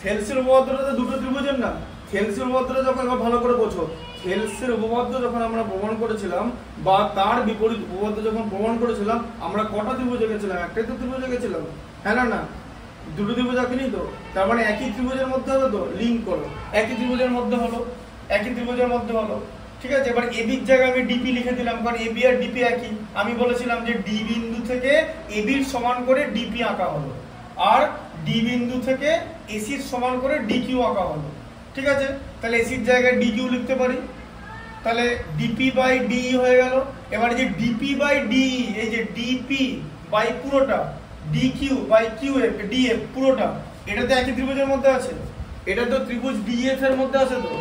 থেলসের উপপাদ্যটা তো দুটো ত্রিভুজের না। থেলসের উপপাদ্যটা যখন ভালো করে বোঝো, থেলসের উপপাদ্য যখন আমরা প্রমাণ করেছিলাম, বা তার বিপরীত উপপাদ্য যখন প্রমাণ করেছিলাম, আমরা কটা ত্রিভুজে গেছিলাম? একটাই তো ত্রিভুজে গেছিলাম, হ্যাঁ না? না, দুটো ত্রিভুজ আঁকিনি তো, তার মানে একই ত্রিভুজের মধ্যে হবে। তো লিঙ্ক করো, একই ত্রিভুজের মধ্যে হলো, একই ত্রিভুজের মধ্যে হলো, ঠিক আছে। এবার এবির জায়গায় আমি ডিপি লিখে দিলাম, কারণ এবি আর ডিপি একই। আমি বলেছিলাম যে ডি বিন্দু থেকে এবির সমান করে ডিপি আঁকা হলো, আর ডি বিন্দু থেকে এসির সমান করে ডিকিউ আঁকা হলো, ঠিক আছে। তাহলে এসির জায়গায় ডিকিউ লিখতে পারি, তাহলে ডিপি বাই ডিই হয়ে গেল। এবার যে ডিপি বাই ডিই, এই যে ডিপি বাই পুরোটা, ডিকিউ বাই কিউএফ ডিএফ পুরোটা, এটা তো একই ত্রিভুজের মধ্যে আছে, এটা তো ত্রিভুজ ডিএফ এর মধ্যে আছে। তো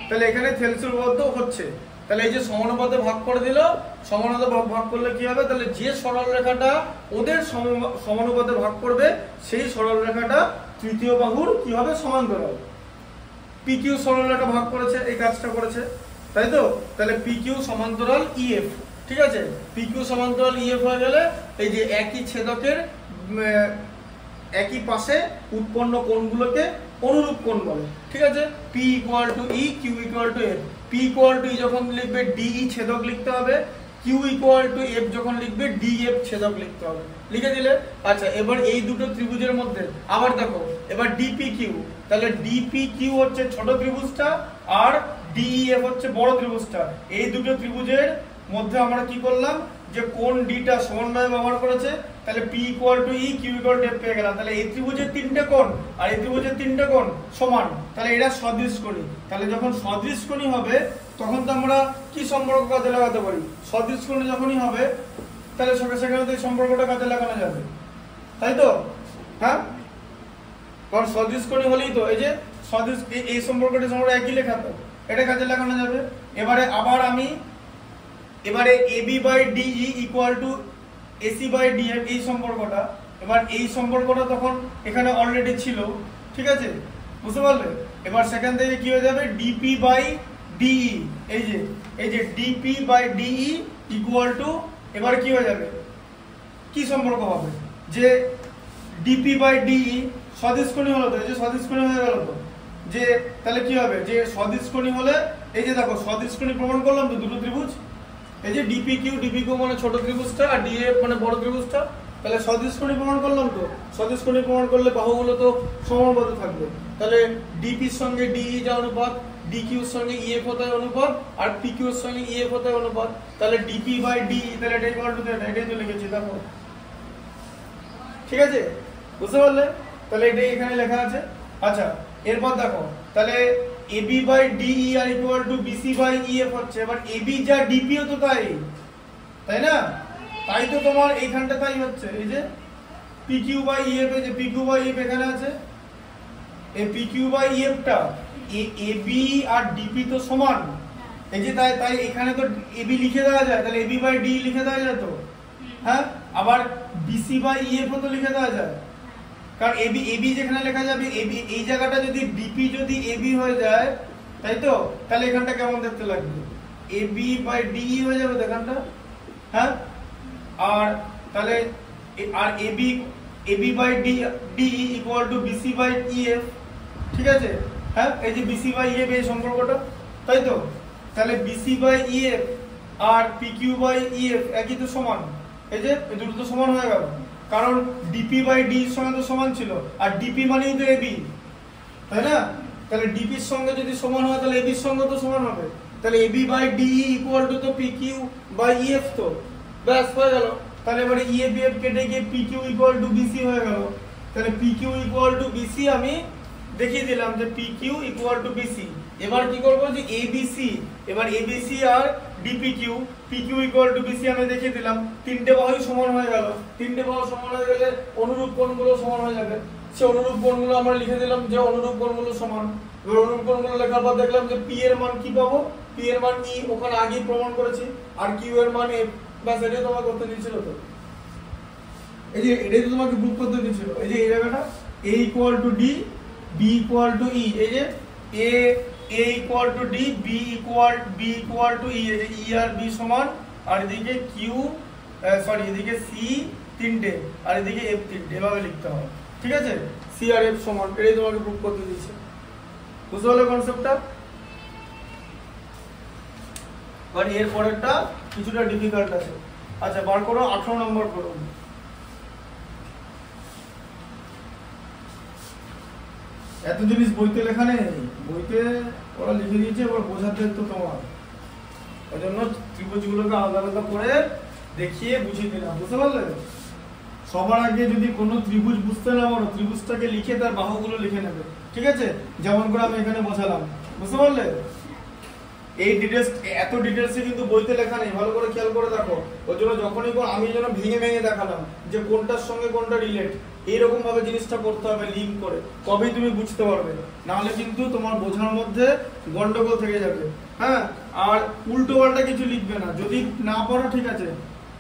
তাহলে এখানে থেলসের উপপাদ্য হচ্ছে। তাহলে এই যে সমানুপাতে ভাগ করে দিল, সমানুপাতে ভাগ করলে কি হবে? তাহলে যে সরলরেখাটা ওদের সমানুপাতে ভাগ করবে, সেই সরলরেখাটা তৃতীয় বাহুর কি হবে? সমান্তরাল। পিকিউ সরলরেখা ভাগ করেছে, এই কাজটা করেছে, তাই তো। তাহলে পিকিউ সমান্তরাল ইএফ, ঠিক আছে। পিকিউ সমান্তরাল ইএফ হয়ে গেলে এই যে একই ছেদকের একই পাশে উৎপন্ন কোণগুলোকে অনুরূপ কোণ বলে, ঠিক আছে। P equal to E, Q equal to F. P equal to E যখন লিখবে ডিই ছেদক লিখতে হবে, কিউ ইকুয়াল টু এফ যখন লিখবে ডিএফ ছেদক লিখতে হবে, লিখে দিলে। আচ্ছা, এবার এই দুটো ত্রিভুজের মধ্যে আবার দেখো, এবার ডিপি কিউ, তাহলে ডিপি কিউ হচ্ছে ছোট ত্রিভুজটা, আর ডিএফ হচ্ছে বড় ত্রিভুজটা। এই দুটো ত্রিভুজের মধ্যে আমরা কি করলাম, যে কোণ ডিটা সমন্বয় ব্যবহার করেছে, তাহলে P equal to E, Q equal to F পেয়ে গেলাম। তাহলে এই ত্রিভুজের তিনটে কোণ আর এই ত্রিভুজের তিনটে কোণ সমান, তাহলে এরা সদৃশকোণী। তাহলে যখন সদৃশকোণী হবে তখন তো আমরা কি সম্পর্ক কাজে লাগাতে পারি? সদৃশকোণী যখনই হবে তাহলে সেখানে তো এই সম্পর্কটা কাজে লাগানো যাবে, তাই তো, হ্যাঁ। কারণ সদৃশকোণী হলেই তো এই যে সদৃশ, এই সম্পর্কটা একই লেখা, তো এটা কাজে লাগানো যাবে। এবারে আবার আমি AB by DE equal to AC by DF, এই সম্পর্কটা, এবার এই সম্পর্কটা তখন এখানে অলরেডি ছিল, ঠিক আছে, বুঝতে পারলে। এবার সেখান থেকে কি হয়ে যাবে? ডিপি বাই ডিই, এই যে DP by DE equal to, এবার কি হয়ে যাবে? কি সম্পর্ক হবে? যে ডিপি বাই ডিই সদৃশকোণী হলো, তো এই যে সদৃশকোণী হয়ে গেল। তো যে তাহলে কি হবে? যে সদৃশকোণী হলে এই যে দেখো, সদৃশকোণী প্রমাণ করলাম তো দুটো ত্রিভুজ, এই যে ডিপি কিউ মানে ছোট ত্রিভুজটা আর ডিএফ মানে বড় ত্রিভুজটা, তাহলে সদিশকোণী প্রমাণ করলাম তো, সদিশকোণী প্রমাণ করলে বাহুগুলো তো সমানুপাতে থাকবে, তাহলে ডিপির সঙ্গে ডিই যা অনুপাত, ডিকিউর সঙ্গে ইএফ হতে অনুপাত, আর পিকিউর সঙ্গে ইএফ হতে অনুপাত, তাহলে ডিপি বাই ডি, তাহলে এটা ইকুয়াল টু এটা, এটাই তো লিখেছি দেখো, ঠিক আছে, বুঝতে পারলে? তাহলে এটাই এখানে লেখা আছে। আচ্ছা এরপর দেখো, তাহলে এবি বাই ডিই আর equal to BC by EF হচ্ছে, এবার এবি যা ডিপিও তো তাই না, তাই তো তোমার এইখানটা তাই হচ্ছে, এই যে পিকিউ বাই ইএফ, এই যে পিকিউ বাই ইএফ এখানে আছে, এই পিকিউ বাই ইএফটা এবি আর ডিপি তো সমান, এই যে তাই এখানে তো এবি লিখে দেওয়া যায়, তাহলে এবি বাই ডি লিখে দেওয়া যায় তো, হ্যাঁ, আবার বিসি বাই ইএফ তো লিখে দেওয়া যায়, কারণ এবি যেখানে লেখা যাবে, এবি এই জায়গাটা যদি ডিপি যদি এবি হয়ে যায়, তাই তো, তাহলে এখানটা কেমন দেখতে লাগবে, এবি বাই ডিই হয়ে যাবে এখানটা, হ্যাঁ, আর তাহলে আর AB by D equal to BC by EF, ঠিক আছে, হ্যাঁ, এই যে বিসি বাই ইএফ এই সম্পর্কটা, তাই তো, তাহলে বিসি বাই ইএফ আর পিকিউ বাই ইএফ একই তো সমান, এই যে দুটো তো সমান হয়ে গেল, কারণ ডিপি বাই ডি এর সঙ্গে তো সমান ছিল, আর ডিপি মানেই তো এবি, তাই না, তাহলে ডিপির সঙ্গে যদি সমান হয় তাহলে এবির সঙ্গে তো সমান হবে, তাহলে AB by D equal to তো পিকিউ বাই ইএফ, তো ব্যাস হয়ে গেল, তাহলে এবারে ইএফ ইএফ কেটে গিয়ে পিকিউ ইকুয়াল টু বিসি হয়ে গেল, তাহলে পিকিউ ইকুয়াল টু বিসি আমি দেখিয়ে দিলাম যে পিকিউ ইকুয়াল টু বিসি, এবার কি করব যে এবিসি, এবার এবিসি আর DPQ, PQ equal to BC আমি দেখিয়ে দিলাম, তিনটে বাহুই সমান হয়ে গেল, তিনটে বাহু সমান হয়ে গেলে অনুরূপ কোণগুলো সমান হয়ে যাবে, সে অনুরূপ কোণগুলো আমরা লিখে দিলাম যে অনুরূপ কোণগুলো সমান, এবার অনুরূপ কোণগুলো লেখার পর দেখলাম যে পি এর মান কি পাবো, পি এর মান ই ওখানে আগেই প্রমাণ করেছি, আর কিউ এর মান এফ, বাস এটাই তোমাকে করতে দিয়েছিল তো, এই যে এটাই তো তোমাকে প্রুফ করতে দিয়েছিল, এই যে এই জায়গাটা a equal to D, b equal to E, এই যে a equal to D, b equal to E, এই যে ই আর বি সমান, আর এদিকে কিউ সরি এদিকে সি তিনটে আর এদিকে এফ তিনটে, এভাবে লিখতে হবে, ঠিক আছে, সি আর এফ সমান, এটাই তোমাকে প্রুফ করতে দিয়েছে, বুঝতে পারলে কনসেপ্টটা? আর এর পরেরটা কিছুটা ডিফিকাল্ট আছে। আচ্ছা বার করো 18 নম্বর করো। এত জিনিস বইতে লেখা নেই, বইতে ওরা লিখে দিয়েছে, এবার বোঝাতে তো তোমার, ওই জন্য ত্রিভুজগুলোকে আলাদা আলাদা করে দেখিয়ে বুঝিয়ে দিলাম, বুঝতে পারলে? সবার আগে যদি কোনো ত্রিভুজ বুঝতে না পারো, ত্রিভুজটাকে লিখে তার বাহুগুলো লিখে নেবে, ঠিক আছে, যেমন করে আমি এখানে বোঝালাম, বুঝতে পারলে? এই ডিটেলস, এত ডিটেলসে কিন্তু বইতে লেখা নেই, ভালো করে খেয়াল করে দেখো, ওই জন্য যখনই আমি যেন ভেঙে ভেঙে দেখালাম যে কোনটার সঙ্গে কোনটা রিলেট, এইরকম ভাবে জিনিসটা করতে হবে, লিঙ্ক করে, তবেই তুমি বুঝতে পারবে, নাহলে কিন্তু তোমার বোঝার মধ্যে গন্ডগোল থেকে যাবে, হ্যাঁ, আর উল্টো পাল্টা কিছু লিখবে না, যদি না পারো ঠিক আছে।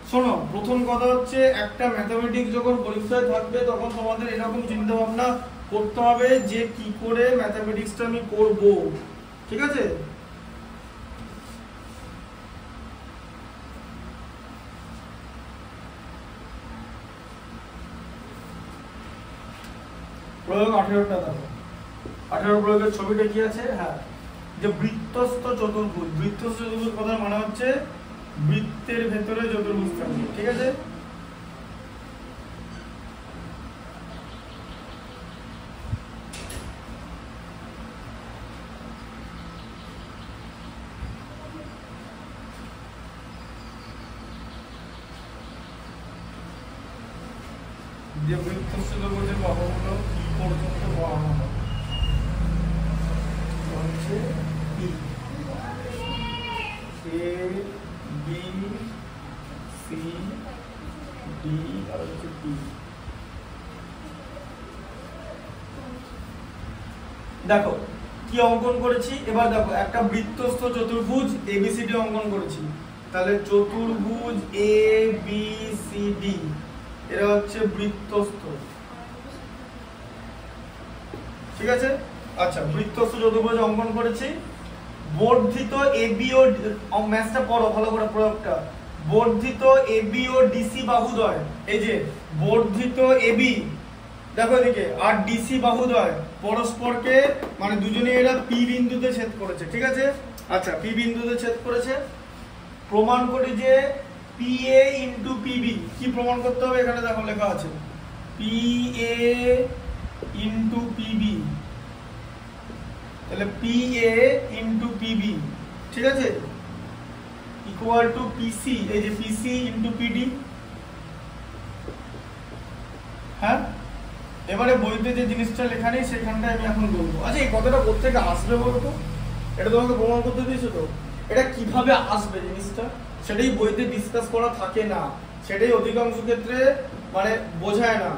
শোনো, প্রথম কথা হচ্ছে একটা ম্যাথমেটিক্স যখন পরীক্ষায় থাকবে তখন তোমাদের এরকম চিন্তা ভাবনা করতে হবে যে কি করে ম্যাথমেটিক্সটা আমি করব, ঠিক আছে? প্রয়োগ 18টা দেখো, 18 প্রয়োগের ছবিটা কি আছে, হ্যাঁ, যে বৃত্তস্থ চতুর্ভুজ, বৃত্তস্থ চতুর্ভুজ কথার মানে হচ্ছে বৃত্তের ভেতরে চতুর্ভুজ থাকবে, ঠিক আছে? যে বৃত্তস্থ চতুর্ভুজের বাহুগুলো কি পর্যন্ত বাড়ানো হবে, হচ্ছে E, A, B, C, D আর হচ্ছে P। দেখো কি অঙ্কন করেছি, এবার দেখো একটা বৃত্তস্থ চতুর্ভুজ ABCD অঙ্কন করেছি, তাহলে চতুর্ভুজ ABCD এরা হচ্ছে বৃত্তস্থ, ঠিক আছে? আচ্ছা, বৃত্তস্থ চতুর্ভুজ অঙ্কন করেছি, বর্ধিত এবি ও ম্যাথটা পড়ো ভালো করে, প্রয়োগটা, বর্ধিত এবি ও ডিসি বাহুদ্বয়, এই যে বর্ধিত এবি দেখো এদিকে আর ডিসি বাহুদ্বয় পরস্পরকে মানে দুজনে এরা পি বিন্দুতে ছেদ করেছে, ঠিক আছে? আচ্ছা, পি বিন্দুতে ছেদ করেছে, প্রমাণ করি যে PA ইন্টু PB, কি প্রমাণ করতে হবে এখানে দেখো লেখা আছে PA ইন্টু PB, তাহলে PA ইন্টু PB, ঠিক আছে, ইকুয়াল টু PC, এই যে PC ইন্টু PD। হ্যাঁ, এবারে বইতে যে জিনিসটা লেখা নেই সেখানটায় আমি এখন বলবো। আচ্ছা, এই কথাটা কোথেকে আসবে বলতো? এটা তোমাকে প্রমাণ করতে দিয়েছো তো, এটা কিভাবে আসবে জিনিসটা সেটাই বইতে ডিসকাস করা থাকে না, সেটাই অধিকাংশ ক্ষেত্রে মানে বোঝায় না।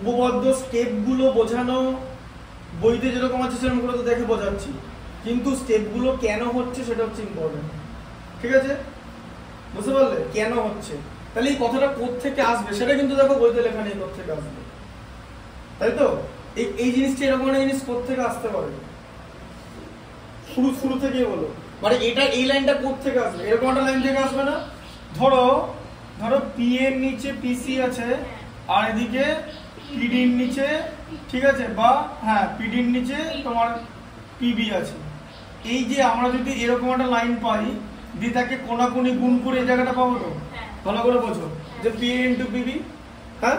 উপপাদ্য স্টেপগুলো বোঝানো বইতে যেরকম আছে সেরকম করে তো দেখে বোঝাচ্ছি, কিন্তু স্টেপগুলো কেন হচ্ছে সেটা হচ্ছে ইম্পর্টেন্ট, ঠিক আছে? বুঝতে পারলে কেন হচ্ছে? তাহলে এই কথাটা কোত্থেকে আসবে সেটা কিন্তু দেখো বইতে লেখা নেই কোত্থেকে আসবে, তাই তো? এই জিনিসটা এরকম একটা জিনিস কোত্থেকে আসতে পারে, শুরু থেকেই বলো, মানে এটা এই লাইনটা কোত্থেকে আসবে? এরকম একটা লাইন থেকে আসবে না? ধরো পি এর নিচে পিসি আছে আর এদিকে পিডির নিচে, ঠিক আছে, বা হ্যাঁ পিডির নিচে তোমার পিবি আছে। এই যে আমরা যদি এরকম একটা লাইন পাই দিয়ে তাকে কোনাকুনি গুণ করে এই জায়গাটা পাবো তো, ভালো করে বোঝো যে পি ইন্টু পিবি। হ্যাঁ,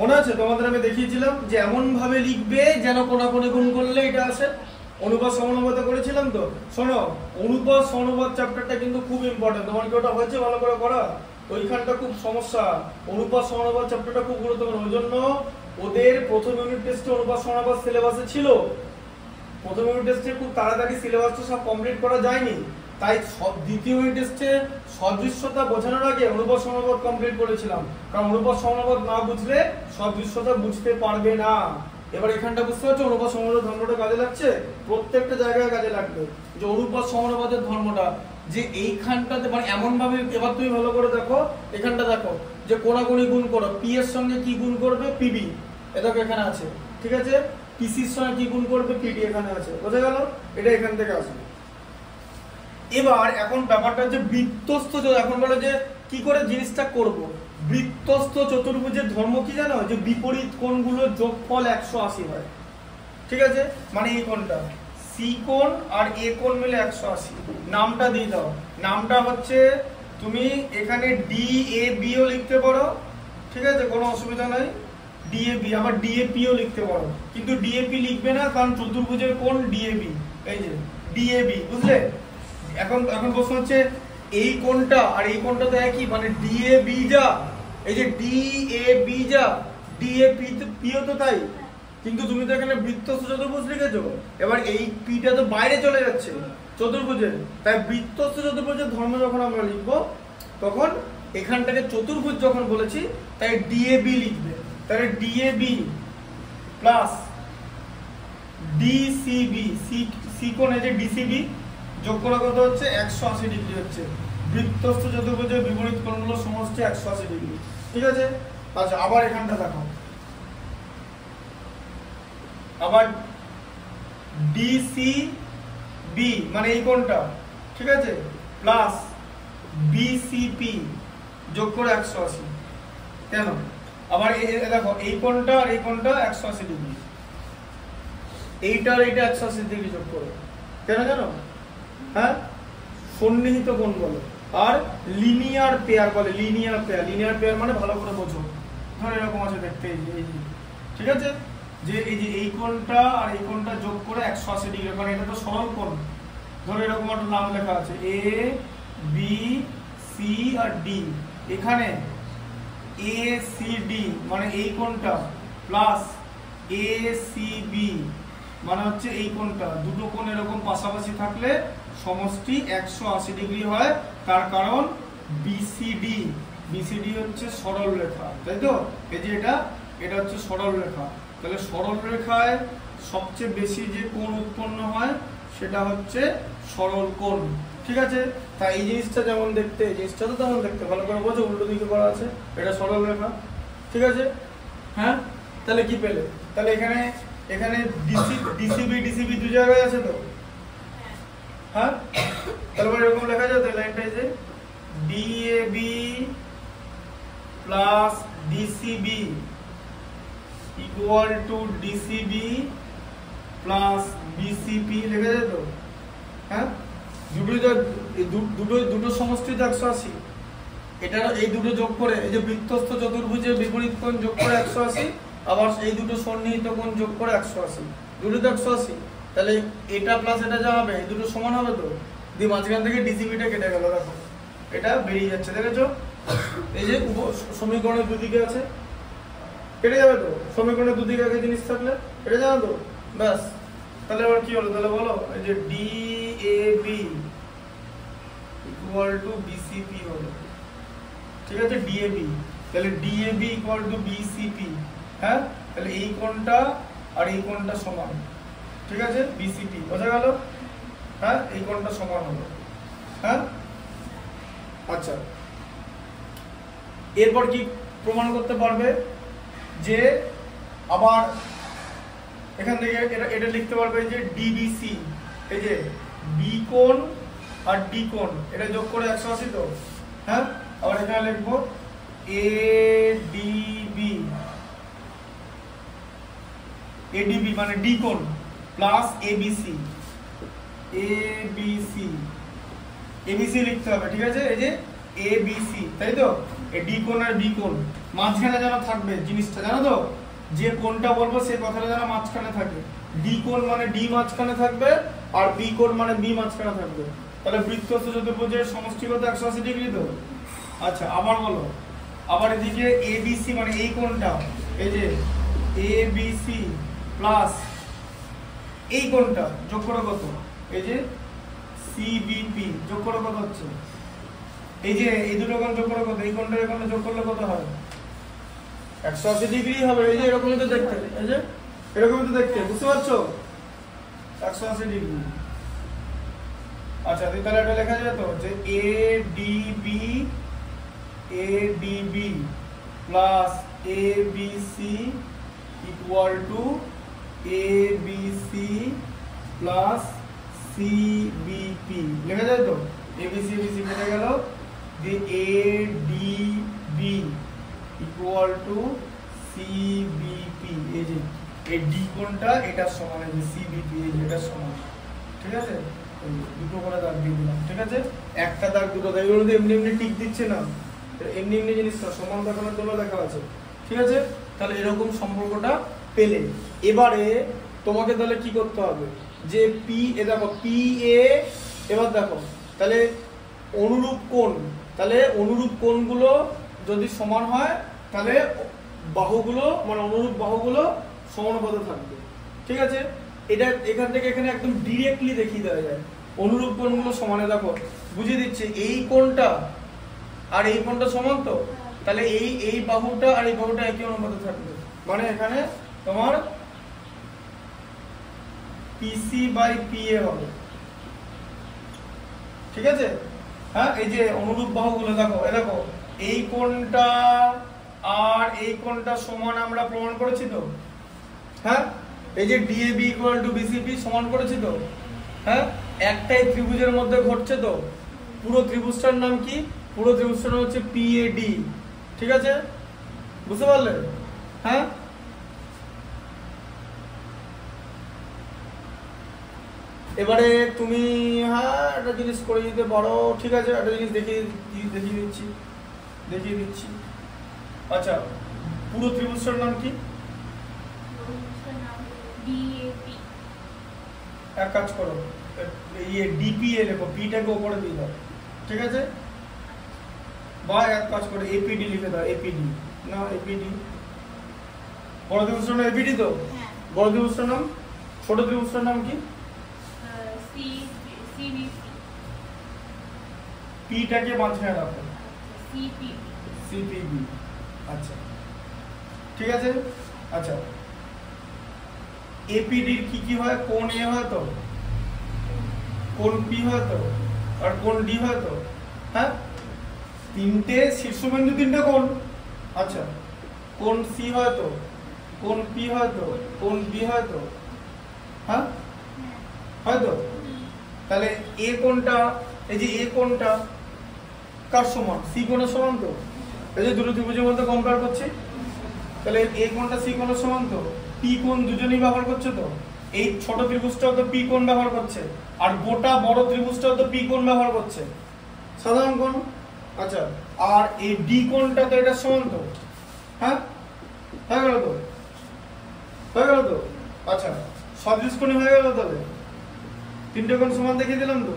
মনে আছে তোমাদের আমি দেখিয়েছিলাম যে এমন ভাবে লিখবে যেন কোনাকুনি গুণ করলে এটা আসে। অনুপাত সমানুপাত করেছিলাম তো। শোনো, অনুপাত সমানুপাত চ্যাপ্টারটা কিন্তু খুব ইম্পর্টেন্ট। তোমার কি ওটা হয়েছে ভালো করে করা? ওইখানটা খুব সমস্যা। অনুপাত সমানুপাত চ্যাপ্টারটা খুব গুরুত্বপূর্ণ। ওই জন্য ওদের প্রথম ইউনিট টেস্টে অনুপাত সমানুপাত সিলেবাসে ছিল। প্রথম ইউনিট টেস্টে খুব তাড়াতাড়ি সিলেবাসটা সব কমপ্লিট করা যায়নি, তাই দ্বিতীয় ইউনিট টেস্টে সদৃশ্যতা বোঝানোর আগে অনুপাত সমানুপাত কমপ্লিট করেছিলাম, কারণ অনুপাত সমানুপাত না বুঝলে সদৃশ্যতা বুঝতে পারবে না। এবার এখানটা বুঝতে পারছো অনুপাত সমানুপাতের ধর্মটা কাজে লাগছে? প্রত্যেকটা জায়গায় কাজে লাগবে যে অনুপাত সমানুপাতের ধর্মটা যে এইখানটাতে মানে এমন ভাবে। এবার তুমি ভালো করে দেখো, এখানটা দেখো যে কোনাকুনি গুণ করো, পি এর সঙ্গে কি গুণ করবে? পিবি, এ দেখো এখানে আছে, ঠিক আছে। পিসির সঙ্গে কি গুণ করবে? পিডি এখানে আছে। বোঝা গেল? এটা এখান থেকে আসবে। এবার এখন ব্যাপারটা হচ্ছে বৃত্তস্থ। এখন বলে যে কি করে জিনিসটা করব। বৃত্তস্থ চতুর্ভুজের ধর্ম কি জানো? যে বিপরীত কোণগুলোর যোগফল 180 হয়, ঠিক আছে। মানে এই কোণটা সি কোণ আর এ কোণ মিলে 180। নামটা দিয়ে দাও, নামটা হচ্ছে তুমি এখানে ডি এ বিও লিখতে পারো, ঠিক আছে, কোনো অসুবিধা নাই। ডিএবি, আবার ডিএপিও লিখতে পারো, কিন্তু ডিএপি লিখবে না কারণ চতুর্ভুজের কোণ ডিএবি। এই যে ডিএবি, বুঝলে? এখন প্রশ্ন হচ্ছে এই কোণটা আর এই কোণটা তো একই, মানে ডিএবি যা, এই যে ডিএবি যা, ডিএপি পিও তো তাই, কিন্তু তুমি তো এখানে বৃত্তস্থ চতুর্ভুজ লিখেছো। এবার এই পিটা তো বাইরে চলে যাচ্ছে চতুর্ভুজের, তাই বৃত্তস্থ চতুর্ভুজের ধর্ম যখন আমরা লিখবো তখন এখানটাকে চতুর্ভুজ যখন বলেছি তাই ডিএবি লিখবে। তাহলে ডিএবি প্লাস ডিসিবি, সি কোণ এই যে ডিসিবি যোগ করা কত হচ্ছে? 180 ডিগ্রি হচ্ছে। বৃত্তস্থ চতুর্ভুজের বিপরীত কোণগুলো সমষ্টি 180 ডিগ্রি, ঠিক আছে। আচ্ছা, আবার এখানটা দেখো, আবার ডিসিবি মানে এই কোণটা, ঠিক আছে, প্লাস বিসিপি যোগ করে 180। কেন? আবার দেখো এই কোণটা আর এই কোণটা 180 ডিগ্রি, এইটা আর এইটা 180 ডিগ্রি যোগ করো। কেন জানো? হ্যাঁ, সন্নিহিত কোণ বলে আর লিনিয়ার পেয়ার বলে। লিনিয়ার পেয়ার মানে ভালো করে বোঝো। ধর এরকম আছে দেখতে, এই যে ঠিক আছে, যে এই যে এই কোণটা আর এই কোণটা যোগ করে 180 ডিগ্রি, কারণ এটা তো সরল কোণ। ধরো এরকম একটা নাম লেখা আছে A B C R D, এখানে এ সি ডি মানে এই কোণটা প্লাস এ সি বি মানে হচ্ছে এই কোণটা। দুটো কোণ এরকম পাশাপাশি থাকলে সমষ্টি 180 ডিগ্রি হয়। তার কারণ বিসিডি হচ্ছে সরল রেখা, তাই তো? এই যে এটা হচ্ছে সরল রেখা। তাহলে সরল রেখায় সবচেয়ে বেশি যে কোণ উৎপন্ন হয় সেটা হচ্ছে সরল কোণ, ঠিক আছে। তাই এই জিনিসটা যেমন দেখতে, এই জিনিসটা তো তেমন দেখতে, ভালো করে বোঝো, উল্টো দিকে করা আছে, এটা সরল রেখা, ঠিক আছে। হ্যাঁ, তাহলে কি পেলে? তাহলে এখানে ডিসিবি দু জায়গায় আছে তো। হ্যাঁ, তাহলে এরকম লেখা যাবে লাইনটা যে DAB plus DCB equal to DCB plus BCP লেখা যায় তো। হ্যাঁ, দুটোই তো এই দুটো সমষ্টি তো 180, এটা এই দুটো যোগ করে এই যে বৃত্তস্থ চতুর্ভুজের বিপরীত কোণ যোগ করে 180, আবার এই দুটো সন্নিহিত কোণ যোগ করে 180, দুটো তো 180, তাহলে এটা প্লাস এটা যা হবে এই দুটো সমান হবে তো, দিয়ে মাঝখান থেকে ডিসিবিটা কেটে গেল, দেখো এটা বেরিয়ে যাচ্ছে, দেখেছো? এই যে সমীকরণের দুদিকে আছে, কেটে যাবে তো, সমীকরণের দুদিকে একই জিনিস থাকলে কেটে যাবে তো, ব্যাস। তাহলে এবার কি হলো, তাহলে বলো, এই যে DAB ইকুয়াল টু BCP হলো, ঠিক আছে? DAB, তাহলে DAB ইকুয়াল টু BCP, হ্যাঁ? তাহলে এই কোণটা আর এই কোণটা সমান, ঠিক আছে? BCP বোঝা গেল, হ্যাঁ? এই কোণটা সমান হলো, হ্যাঁ? আচ্ছা, এরপর কি প্রমাণ করতে পারবে যে আবার এখান থেকে এটা লিখতে পারবে যে DBC, এই যে B কোণ আর D কোণ এটা যোগ করে 180 তো, হ্যাঁ? আবার এখানে লিখবো ADB মানে D কোণ প্লাস ABC লিখতে হবে, ঠিক আছে? এই যে ABC, তাই তো? এই D কোণ আর B কোণ মাঝখানে যেন থাকবে জিনিসটা, জানো তো? যে কোণটা বলবো সেই কথাটা যেন মাঝখানে থাকে। D কোণ মানে D মাঝখানে থাকবে, আর B কোণ মানে B মাঝখানে থাকবে। তাহলে বৃত্তস্থ চতুর্ভুজের সমষ্টিগত 180 ডিগ্রি তো। আচ্ছা, আবার বলো, আবার এদিকে ABC মানে এই কোণটা, এই যে ABC প্লাস এই কোণটা যোগ করে কত, এই যে CBP যোগ করে কত হচ্ছে, এই যে এই দুটো কোণ যোগ করে কত, এই কোণটা এই কোণটা যোগ করলে কত হয়, 180 ডিগ্রি হবে। এই যে এরকমই তো দেখতে, এই যে এরকমই তো দেখতে, বুঝতে পারছো? 180 ডিগ্রি। আচ্ছা, তাহলে এটা লেখা যায় তো যে ADB plus ABC equal to ABC plus CBP লেখা যায় তো, ABC কেটে গেল, যে ADB ইকুয়াল টু CBP, এই যে এই D কোণটা এটার সমান, এই যে CBP এই যে এটার সমান, ঠিক আছে? দুটো করে দাগ দিয়ে দিলাম, ঠিক আছে? একটা দাগ দুটো দাগ, এগুলো তো এমনি এমনি টিক দিচ্ছে না, এমনি এমনি জিনিসটা সমান দেখানোর জন্য লেখা আছে, ঠিক আছে? তাহলে এরকম সম্পর্কটা পেলে এবারে তোমাকে তাহলে কি করতে হবে, যে P এ দেখো PA, এবার দেখো তাহলে অনুরূপ কোণ, তাহলে অনুরূপ কোণগুলো যদি সমান হয় তাহলে বাহুগুলো মানে অনুরূপ বাহুগুলো সমানুপাতে থাকবে, ঠিক আছে? এটা এখান থেকে এখানে একদম ডিরেক্টলি দেখিয়ে দেওয়া যায়, অনুরূপ কোণগুলো সমানে, দেখো বুঝিয়ে দিচ্ছে, এই কোণটা আর এই কোণটা সমান তো, তাহলে এই বাহুটা আর এই বাহুটা একই অনুপাতে থাকবে, মানে এখানে তোমার PC/PA হবে, ঠিক আছে? হ্যাঁ, এই যে অনুরূপ বাহুগুলো দেখো, দেখো এই কোণটা আর এই কোণটা সমান আমরা প্রমাণ করেছি তো, হ্যাঁ? এই যে DAB ইকুয়াল টু BCP সমান করেছি তো, হ্যাঁ? একটাই ত্রিভুজের মধ্যে ঘটছে তো, পুরো ত্রিভুজটার নাম কি? পুরো ত্রিভুজটার নাম হচ্ছে PAD, ঠিক আছে? বুঝতে পারলে? হ্যাঁ, এবারে তুমি একটা জিনিস করে দিতে পারো, ঠিক আছে? একটা জিনিস দেখিয়ে দিচ্ছি। আচ্ছা, পুরো ত্রিভুজটার নাম কি? এক কাজ করো, DPA লেখো, পিটাকে উপরে দিয়ে দাও, ঠিক আছে? বা এক কাজ করো APD লিখে দাও, APD না APD, বড় ত্রিভুজটার নাম APD তো, বড় ত্রিভুজটার নাম, ছোট ত্রিভুজটার নাম কি? পিটাকে মাঝখানে রাখো, CPB। আচ্ছা, ঠিক আছে? আচ্ছা, APD কি কি হয়? কোণ A হয় তো, কোণ P হয় তো, আর কোণ D হয় তো, হ্যাঁ? তিনটে শীর্ষবিন্দু, তিনটে কোণ। আচ্ছা, কোণ C হয় তো, কোণ P হয় তো, কোণ B হয় তো, হ্যাঁ হয় তো? তাহলে A কোণটা, এই যে A কোণটা কার সমান? C কোণের সমান তো, এই যে দুটো ত্রিভুজের মধ্যে কম্পেয়ার করছি, তাহলে A কোণটা C কোণের সমান তো, P কোণ দুজনেই ব্যবহার করছে তো, এই ছোট ত্রিভুজটাও তো পি কোণ ব্যবহার করছে, আর গোটা বড় ত্রিভুজটাও তো পি কোণ ব্যবহার করছে, সাধারণ কোণ। আচ্ছা, আর এই ডি কোণটা তো এটা সমান তো, হ্যাঁ হয়ে গেল তো, হয়ে গেল তো। আচ্ছা, সদৃশ কোণই হয়ে গেল তাহলে, তিনটে কোণ সমান দেখিয়ে দিলাম তো,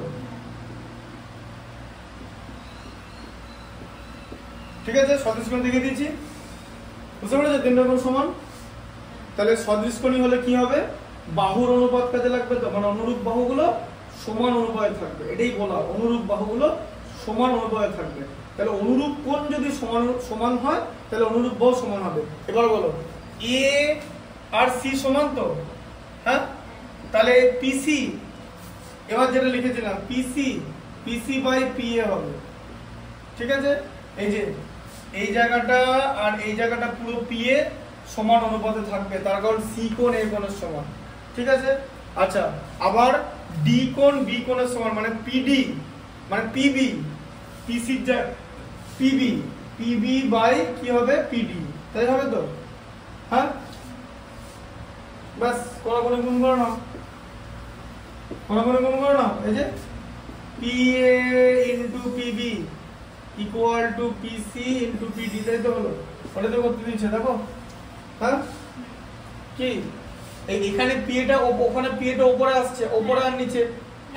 ঠিক আছে। সদৃশ কোণ দেখিয়ে দিয়েছি, বুঝতে পেরেছো, তিনটে কোণ সমান। তাহলে সদৃশ কোণী হলে কি হবে, বাহুর অনুপাত কাজে লাগবে তো, মানে অনুরূপ বাহুগুলো সমান অনুপাতে থাকবে, এটাই বলা, অনুরূপ বাহুগুলো সমান অনুপাতে থাকবে। তাহলে অনুরূপ কোণ যদি সমান সমান হয় তাহলে অনুরূপ বাহু সমান হবে। এবার বলো এ আর সি সমান তো, হ্যাঁ, তাহলে পিসি, এবার যেটা লিখেছিলাম পিসি, পিসি বাই পিএ হবে, ঠিক আছে। এই যে এই জায়গাটা আর এই জায়গাটা পুরো পিএ সমান অনুপাতে থাকবে, তার কারণ সি কোণ এ কোণের সমান, ঠিক আছে। আচ্ছা, আবার ডি কোণ বি কোণের সমান, মানে পিডি মানে পিবি, পিসির যা পিবি, পিবি বাই কি হবে পিডি, তাই হবে তো, হ্যাঁ। বাস কোনাকুনি গুণ করে নাও, কোনাকুনি গুণ করে নাও। এই যে PA into PB equal to PC into PD, তাই তো হলো, ওটা তো করতে দিচ্ছে, দেখো, হ্যাঁ। কি এখানে পিএটা ওখানে পিএটা উপরে আসছে, উপরে আর নিচে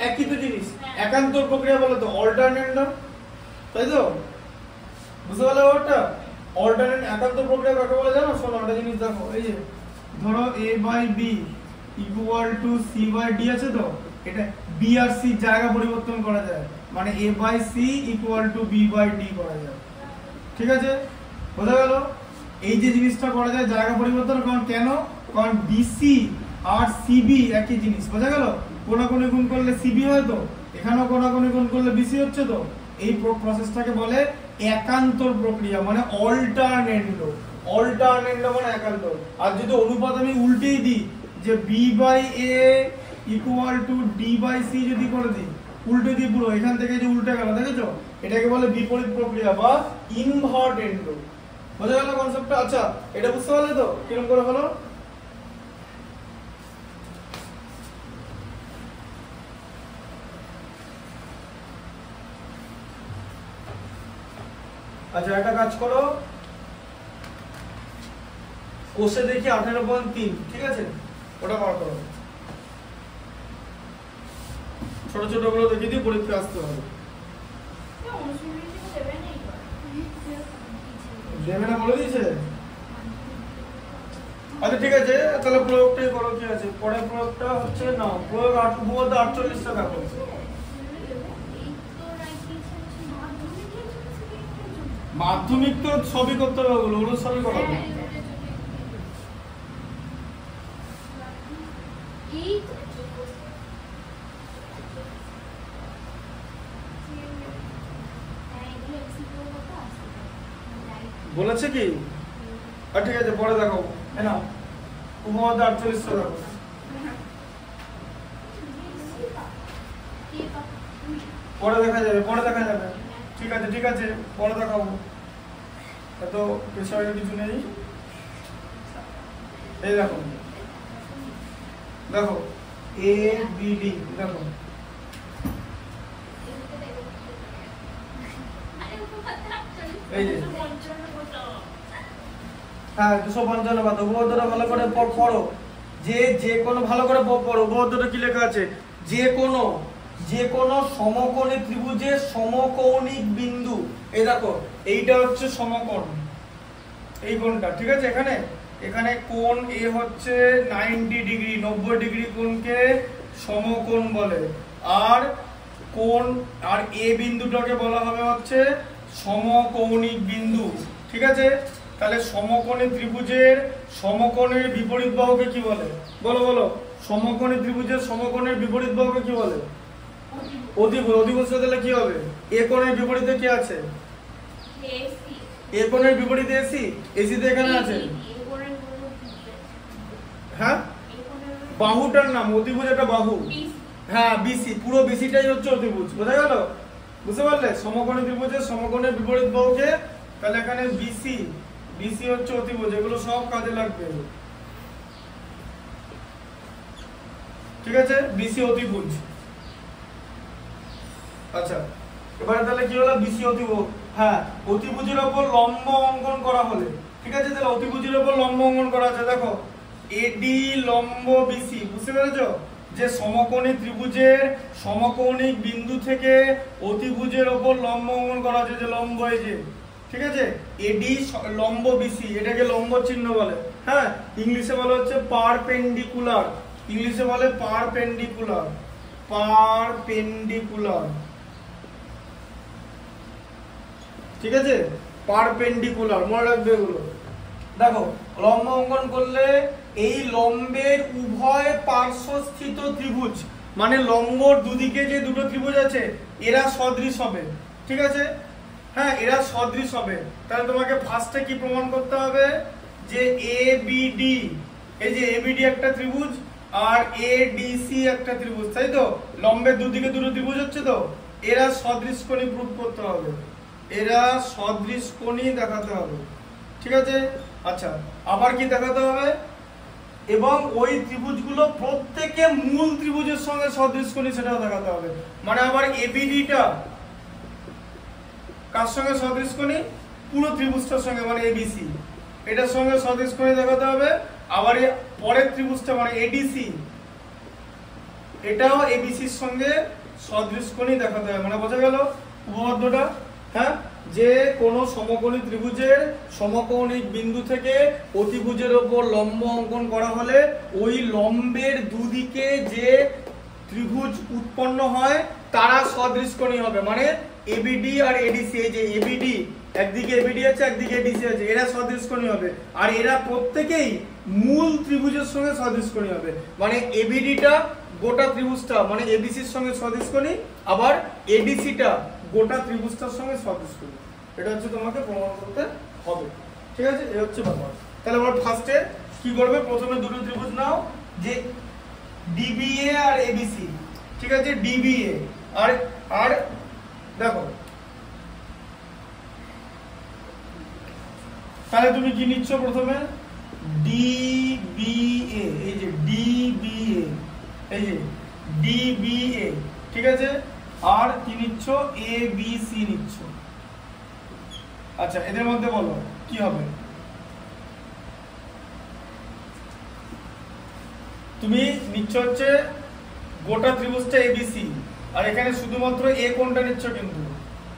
একই তো জিনিস, একান্তর প্রক্রিয়া বলে তো, অল্টারনেটর, তাই তো, বুঝতে পারলে ওটা অল্টারনেট একান্তর প্রক্রিয়া কাকে বলে জানো? শোনো একটা জিনিস দেখো, এই যে ধরো a by b equal to c by d আছে তো, এটা b আর c জায়গা পরিবর্তন করা যায়, মানে a by c equal to b by d করা যায়, ঠিক আছে, বোঝা গেল। এই যে জিনিসটা করা যায় জায়গা পরিবর্তন, কারণ কেন, কারণ bc আর cb একই জিনিস, বোঝা গেল। কোনাকুনি গুণ করলে cb হয় তো, এখানেও কোনাকুনি গুণ করলে bc হচ্ছে তো, এই প্রসেসটাকে বলে একান্তর প্রক্রিয়া, মানে অল্টারনেন্ডো, অল্টারনেন্ডো মানে একান্তর। আর যদি অনুপাত আমি উল্টেই দিই, যে b by a equal to d by c যদি করে দিই, উল্টে দিই পুরো, এখান থেকে যে উল্টে গেল, দেখেছো, এটাকে বলে বিপরীত প্রক্রিয়া বা ইনভার্টেন্ডো, বোঝা গেল কনসেপ্টটা। আচ্ছা, এটা বুঝতে পারলে তো কিরকম করে হলো। আচ্ছা, একটা কাজ করো, কোষে দেখি 18.3, ঠিক আছে, ওটা বার করো, ছোট ছোট গুলো দেখি দিয়ে পরীক্ষা আসতে হবে, দেবে না বলে দিয়েছে। আচ্ছা ঠিক আছে, তাহলে প্রয়োগটাই করো, কি আছে, পরের প্রয়োগটা হচ্ছে না, প্রয়োগ 48 টাকা করছে, মাধ্যমিক তো সবই করতে হবে, ওগুলো সবই করা হবে। বলেছে কি, আর ঠিক আছে পরে দেখো, হ্যাঁ না, উপমাত্রা 48 টাকা পরে দেখা যাবে, পরে দেখা যাবে, ঠিক আছে ঠিক আছে, পরে দেখাবো, এত পেশার কিছু নেই। এই দেখো, দেখো এ বি ডি, দেখো এই যে, হ্যাঁ 255 বাদ, উপপাদ্যটা ভালো করে পড়ো, যে কোনো ভালো করে পড়ো, উপপাদ্যটা কি লেখা আছে, যে কোনো সমকোণী ত্রিভুজের সমকৌণিক বিন্দু, এই দেখো এইটা হচ্ছে সমকোণ, এই কোণটা, ঠিক আছে, এখানে কোণ এ হচ্ছে 90 ডিগ্রি, 90 ডিগ্রি কোণকে সমকোণ বলে, আর কোণ আর এ বিন্দুটাকে বলা হবে হচ্ছে সমকৌণিক বিন্দু, ঠিক আছে। তাহলে সমকোণী ত্রিভুজের সমকোণের বিপরীত বাহুকে কি বলে, বলো বলো, সমকোণী ত্রিভুজের সমকোণের বিপরীত বাহুকে কি বলে, অধিভুজ। অধিভুজ তাহলে কি হবে, এ কোণের বিপরীতে কি আছে, এ কোণের বিপরীতে এসি, এসি তো এখানে আছে, হ্যাঁ, বাহুটার নাম অধিভুজ, একটা বাহু, হ্যাঁ বিসি, পুরো বিসিটাই হচ্ছে অধিভুজ, বোঝা গেল, বুঝতে পারলে, সমকোণী ত্রিভুজের সমকোণের বিপরীত বাহুকে, তাহলে এখানে বিসি, বিসি হচ্ছে অধিভুজ, এগুলো সব কাজে লাগবে। ঠিক আছে, বিসি অতিভুজ। আচ্ছা এবারে তাহলে কি হলো, বিসি অতিভুজ, হ্যাঁ অতিভুজের উপর লম্ব অঙ্কন করা হলে, ঠিক আছে, তাহলে অতিভুজের উপর লম্ব অঙ্কন করা আছে, দেখো এডি লম্ব বিসি, বুঝতে পেরেছো, যে সমকোণী ত্রিভুজের সমকৌণিক বিন্দু থেকে অতিভুজের উপর লম্ব অঙ্কন করা আছে, যে লম্ব এই যে, ঠিক আছে, এডি লম্ব বিসি, এটাকে লম্ব চিহ্ন বলে, হ্যাঁ ইংলিশে বলা হচ্ছে পারপেন্ডিকুলার, ইংলিশে বলে পারপেন্ডিকুলার, পারপেন্ডিকুলার, ঠিক আছে, পারপেন্ডিকুলার, মনে রাখবে এগুলো। দেখো লম্ব অঙ্কন করলে এই লম্বের উভয় পার্শ্বস্থিত ত্রিভুজ, মানে লম্বর দুদিকে যে দুটো ত্রিভুজ আছে এরা সদৃশ হবে, ঠিক আছে, হ্যাঁ এরা সদৃশ হবে। তাহলে তোমাকে ফার্স্টে কি প্রমাণ করতে হবে, যে এবিডি, এই যে এবিডি একটা ত্রিভুজ আর এডিসি একটা ত্রিভুজ, তাই তো, লম্বের দুদিকে দুটো ত্রিভুজ হচ্ছে, তো এরা সদৃশকোণী প্রুফ করতে হবে, এরা সদৃশকোণী দেখাতে হবে, ঠিক আছে। আচ্ছা আবার কি দেখাতে হবে, এবং ওই ত্রিভুজগুলো প্রত্যেকে মূল ত্রিভুজের সঙ্গে সদৃশকোণী সেটাও দেখাতে হবে, মানে আবার এবিডিটা কার সঙ্গে সদৃশকোণী, পুরো ত্রিভুজটার সঙ্গে, মানে এবিসি এটার সঙ্গে সদৃশকোণী দেখাতে হবে, আবার এই পরের ত্রিভুজটা মানে এডিসি এটাও এবিসির সঙ্গে সদৃশকোণী দেখাতে হবে, মানে বোঝা গেল উপপাদ্যটা, হ্যাঁ, যে কোন সমকোণী ত্রিভুজের সমকৌণিক বিন্দু থেকে অতিভুজের উপর লম্ব অঙ্কন করা হলে ওই লম্বের দুদিকে যে ত্রিভুজ উৎপন্ন হয় তারা সদৃশকোণী হবে, মানে এবিডি আর এডিসি, এই যে এবিডি একদিকে এবিডি আছে একদিকে এডিসি আছে, এরা সদৃশকোণী হবে, আর এরা প্রত্যেকেই মূল ত্রিভুজের সঙ্গে সদৃশকোণী হবে, মানে এবিডিটা গোটা ত্রিভুজটা মানে এবিসির সঙ্গে সদৃশকোণী, আবার এডিসিটা গোটা ত্রিভুজটার সঙ্গে সদৃশকোণী, এটা হচ্ছে তোমাকে প্রমাণ করতে হবে, ঠিক আছে, এই হচ্ছে ব্যাপার। তাহলে আমরা ফার্স্টে কি করবে, প্রথমে দুটো ত্রিভুজ নাও, যে ডিবিএ আর এবিসি, ঠিক আছে, ডিবিএ আর আর দেখো তাহলে তুমি কি নিচ্ছ, প্রথমে ডিবিএ, এই যে ডিবিএ, এই যে ডিবিএ, ঠিক আছে, আর কি নিচ্ছ, এবিসি নিচ্ছ। আচ্ছা এদের মধ্যে বলো কি হবে, তুমি নিচ্ছ হচ্ছে গোটা ত্রিভুজটা এবিসি, আর এখানে শুধুমাত্র এ কোণটা নিচ্ছ, কিন্তু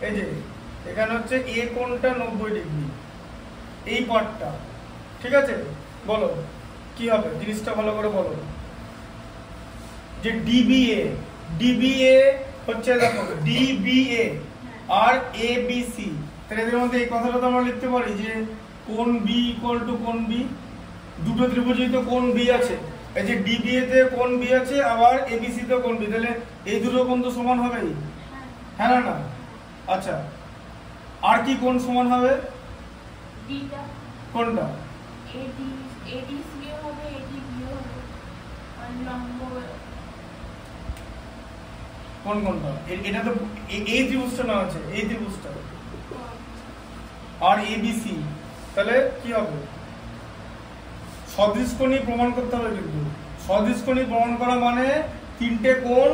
এই যে এখানে হচ্ছে এ কোণটা 90 ডিগ্রি, এই পার্টটা, ঠিক আছে, বলো কি হবে জিনিসটা ভালো করে বলো, যে ডিবিএ, ডিবিএ হচ্ছে দেখো ডিবিএ আর এবিসি, তাহলে এদের মধ্যে এই কথাটা তো আমরা লিখতে পারি যে কোণ বি ইকুয়াল টু কোণ বি, দুটো ত্রিভুজেই তো কোণ বি আছে, এই যে ডিবিএ তে কোণ বি আছে আবার এবিসি তে কোণ বি, তাহলে এই দুটো কোণ তো সমান হবেই, হ্যাঁ না না। আচ্ছা আর কি কোণ সমান হবে, বিটা, কোনটা, এডি, এডিসি হবে, এডিবি হবে, আর লম্ব কোন কোনটা, এটা তো এই ত্রিভুজটা না আছে, এই ত্রিভুজটা আর এবিসি, তাহলে কি হবে, সদৃশকোণী প্রমাণ করতে হবে, কিন্তু সদৃশকোণী প্রমাণ করা মানে তিনটে কোণ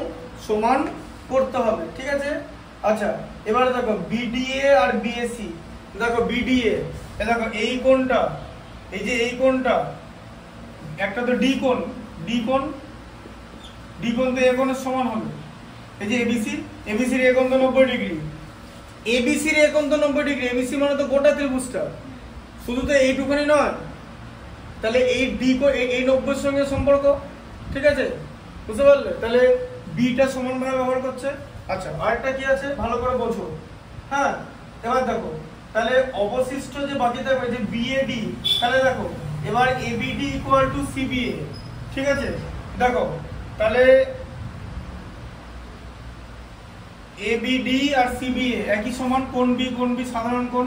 সমান করতে হবে, ঠিক আছে। আচ্ছা এবারে দেখো বিডিএ আর বিএসি, দেখো বিডিএ, দেখো এই কোণটা, এই যে এই কোণটা একটা তো ডি কোণ, ডি কোণ, ডি কোণ তো এ কোণের সমান হবে, এই যে এবিসি, এবিসির এ কোণ তো 90 ডিগ্রি, এবিসির এ কোণ তো 90 ডিগ্রি, এবিসি মানে তো গোটা ত্রিভুজটা, শুধু তো এইটুকুনি নয়, তাহলে এই ডি কোণ এই 90 এর সঙ্গে সম্পর্ক, ঠিক আছে, বুঝতে পারলে, তাহলে বিটা সমানভাবে ব্যবহার করছে। আচ্ছা আরেকটা কি আছে ভালো করে বোঝো, হ্যাঁ এবার দেখো তাহলে অবশিষ্ট যে বাকি থাকবে যে বিএডি, তাহলে দেখো এবার এবিডি ইকুয়াল টু সিবিএ, ঠিক আছে, দেখো তাহলে এবিডি আর সিবিএ একই সমান, কোণ বি সাধারণ কোণ,